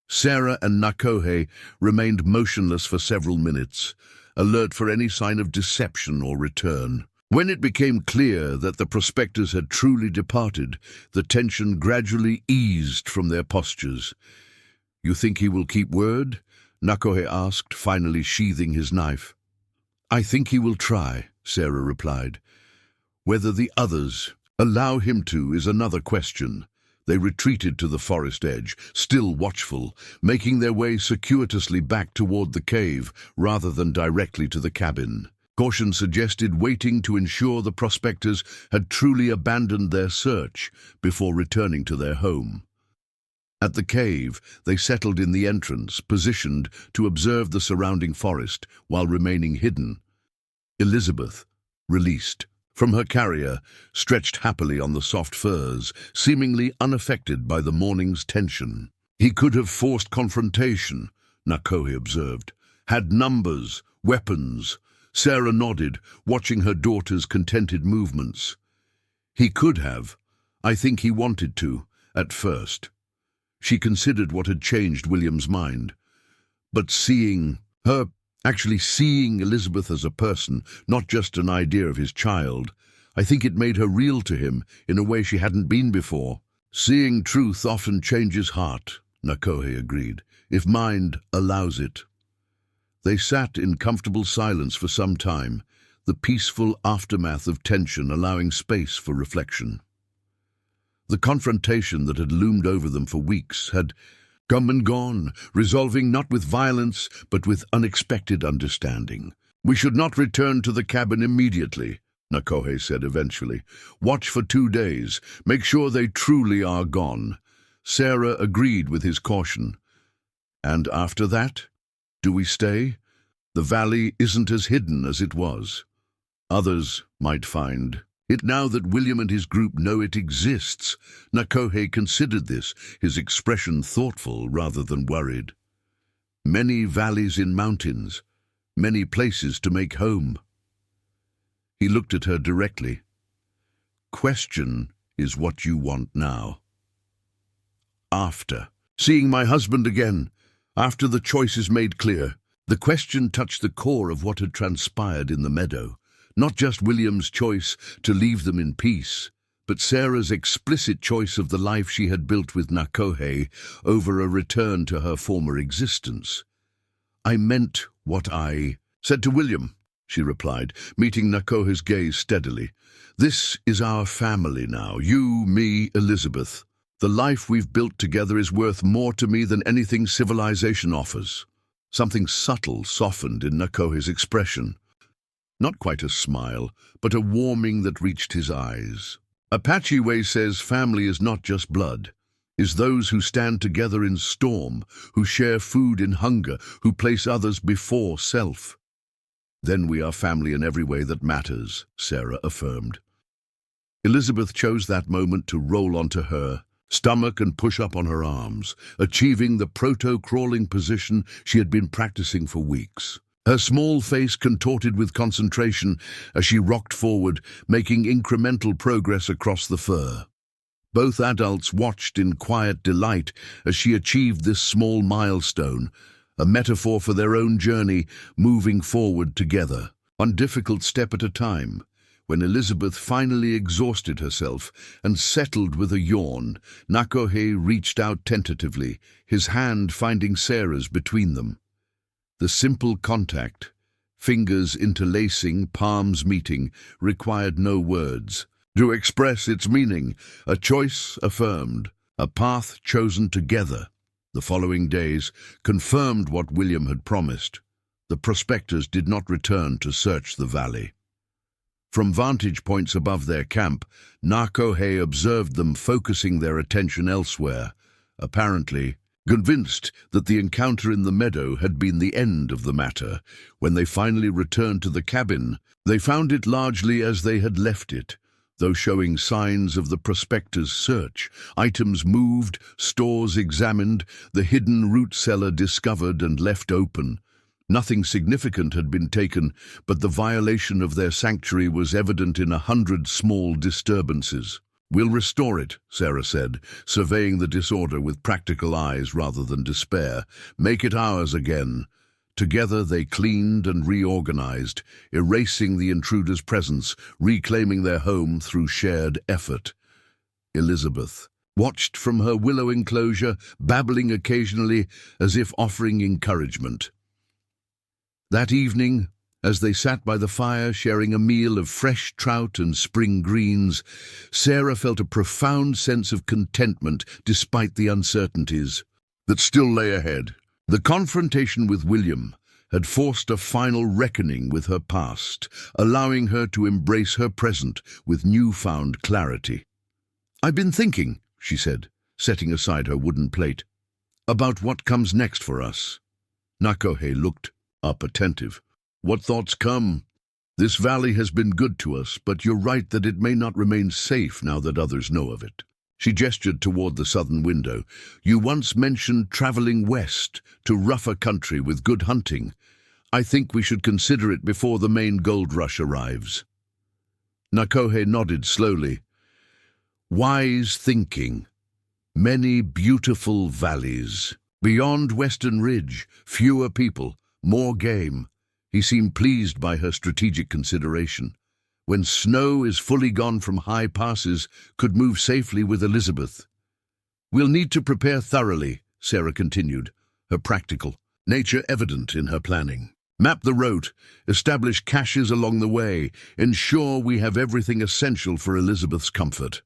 Sarah and Nakohe remained motionless for several minutes, alert for any sign of deception or return. When it became clear that the prospectors had truly departed, the tension gradually eased from their postures. "You think he will keep word?" Nakohe asked, finally sheathing his knife. "I think he will try," Sarah replied. "Whether the others allow him to is another question." They retreated to the forest edge, still watchful, making their way circuitously back toward the cave rather than directly to the cabin. Caution suggested waiting to ensure the prospectors had truly abandoned their search before returning to their home. At the cave, they settled in the entrance, positioned to observe the surrounding forest while remaining hidden. Elizabeth, released from her carrier, stretched happily on the soft furs, seemingly unaffected by the morning's tension. He could have forced confrontation, Nakohe observed. Had numbers, weapons. Sarah nodded, watching her daughter's contented movements. He could have. I think he wanted to, at first. She considered what had changed William's mind. But seeing Elizabeth as a person, not just an idea of his child, I think it made her real to him in a way she hadn't been before. Seeing truth often changes heart, Nakohe agreed, if mind allows it. They sat in comfortable silence for some time, the peaceful aftermath of tension allowing space for reflection. The confrontation that had loomed over them for weeks had come and gone, resolving not with violence but with unexpected understanding. "We should not return to the cabin immediately," Nakohe said eventually. "Watch for 2 days. Make sure they truly are gone." Sarah agreed with his caution. "And after that? Do we stay? The valley isn't as hidden as it was. Others might find it now that William and his group know it exists." Nakohe considered this, his expression thoughtful rather than worried. "Many valleys in mountains, many places to make home." He looked at her directly. "Question is what you want now." "After. Seeing my husband again. After the choice is made clear." The question touched the core of what had transpired in the meadow. Not just William's choice to leave them in peace, but Sarah's explicit choice of the life she had built with Nakohe over a return to her former existence. "I meant what I said to William," she replied, meeting Nakohe's gaze steadily. "This is our family now, you, me, Elizabeth. The life we've built together is worth more to me than anything civilization offers." Something subtle softened in Nakohe's expression. Not quite a smile, but a warming that reached his eyes. "Apache way says family is not just blood, is those who stand together in storm, who share food in hunger, who place others before self." "Then we are family in every way that matters," Sarah affirmed. Elizabeth chose that moment to roll onto her stomach and push up on her arms, achieving the proto-crawling position she had been practicing for weeks. Her small face contorted with concentration as she rocked forward, making incremental progress across the fur. Both adults watched in quiet delight as she achieved this small milestone, a metaphor for their own journey, moving forward together, one difficult step at a time. When Elizabeth finally exhausted herself and settled with a yawn, Nakohe reached out tentatively, his hand finding Sarah's between them. The simple contact, fingers interlacing, palms meeting, required no words to express its meaning, a choice affirmed, a path chosen together. The following days confirmed what William had promised. The prospectors did not return to search the valley. From vantage points above their camp, Nakohe observed them focusing their attention elsewhere, apparently convinced that the encounter in the meadow had been the end of the matter. When they finally returned to the cabin, they found it largely as they had left it, though showing signs of the prospectors' search. Items moved, stores examined, the hidden root cellar discovered and left open. Nothing significant had been taken, but the violation of their sanctuary was evident in 100 small disturbances. "We'll restore it," Sarah said, surveying the disorder with practical eyes rather than despair. "Make it ours again." Together they cleaned and reorganized, erasing the intruder's presence, reclaiming their home through shared effort. Elizabeth watched from her willow enclosure, babbling occasionally as if offering encouragement. That evening, as they sat by the fire sharing a meal of fresh trout and spring greens, Sarah felt a profound sense of contentment despite the uncertainties that still lay ahead. The confrontation with William had forced a final reckoning with her past, allowing her to embrace her present with newfound clarity. "I've been thinking," she said, setting aside her wooden plate, "about what comes next for us." Nakohe looked up attentive. "What thoughts come? This valley has been good to us, but you're right that it may not remain safe now that others know of it." She gestured toward the southern window. "You once mentioned traveling west to rougher country with good hunting. I think we should consider it before the main gold rush arrives." Nakohe nodded slowly. "Wise thinking. Many beautiful valleys. Beyond Western Ridge, fewer people, more game." He seemed pleased by her strategic consideration. When snow is fully gone from high passes, could move safely with Elizabeth. "We'll need to prepare thoroughly," Sarah continued, her practical nature evident in her planning. "Map the route, establish caches along the way, ensure we have everything essential for Elizabeth's comfort."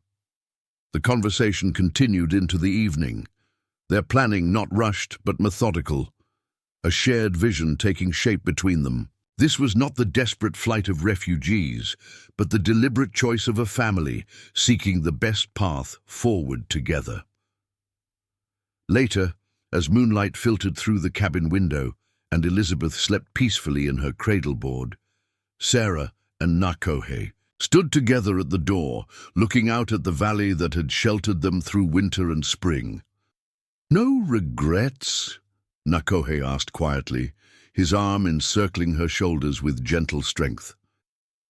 The conversation continued into the evening, their planning not rushed but methodical, a shared vision taking shape between them. This was not the desperate flight of refugees, but the deliberate choice of a family seeking the best path forward together. Later, as moonlight filtered through the cabin window and Elizabeth slept peacefully in her cradleboard, Sarah and Nakohe stood together at the door, looking out at the valley that had sheltered them through winter and spring. "No regrets?" Nakohe asked quietly, his arm encircling her shoulders with gentle strength.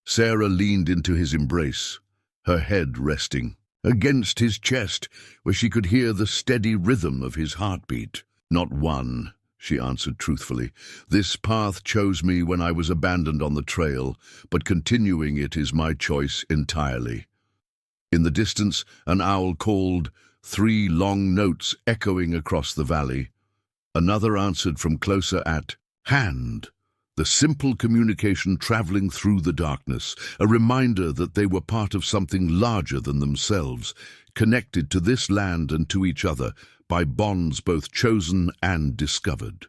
Sarah leaned into his embrace, her head resting against his chest, where she could hear the steady rhythm of his heartbeat. "Not one," she answered truthfully. "This path chose me when I was abandoned on the trail, but continuing it is my choice entirely." In the distance, an owl called, 3 long notes echoing across the valley. Another answered from closer at hand, the simple communication traveling through the darkness, a reminder that they were part of something larger than themselves, connected to this land and to each other by bonds both chosen and discovered.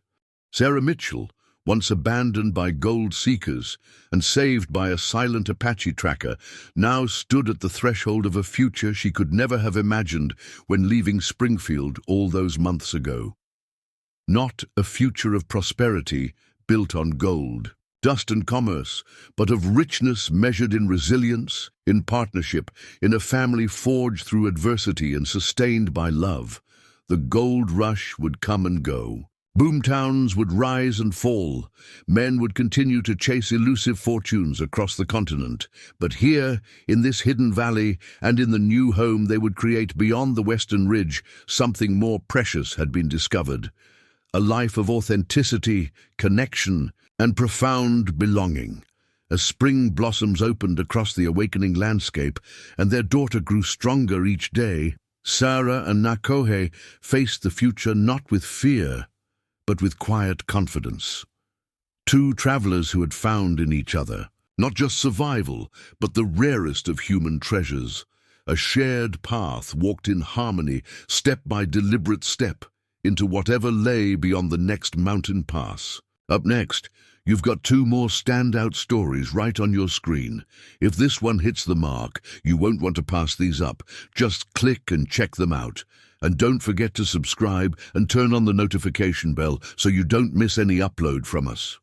Sarah Mitchell, once abandoned by gold seekers and saved by a silent Apache tracker, now stood at the threshold of a future she could never have imagined when leaving Springfield all those months ago. Not a future of prosperity built on gold, dust and commerce, but of richness measured in resilience, in partnership, in a family forged through adversity and sustained by love. The gold rush would come and go. Boomtowns would rise and fall. Men would continue to chase elusive fortunes across the continent. But here, in this hidden valley, and in the new home they would create beyond the Western Ridge, something more precious had been discovered. A life of authenticity, connection, and profound belonging. As spring blossoms opened across the awakening landscape, and their daughter grew stronger each day, Sarah and Nakohe faced the future not with fear, but with quiet confidence. 2 travelers who had found in each other, not just survival, but the rarest of human treasures. A shared path walked in harmony, step by deliberate step, into whatever lay beyond the next mountain pass. Up next, you've got 2 more standout stories right on your screen. If this one hits the mark, you won't want to pass these up. Just click and check them out. And don't forget to subscribe and turn on the notification bell so you don't miss any upload from us.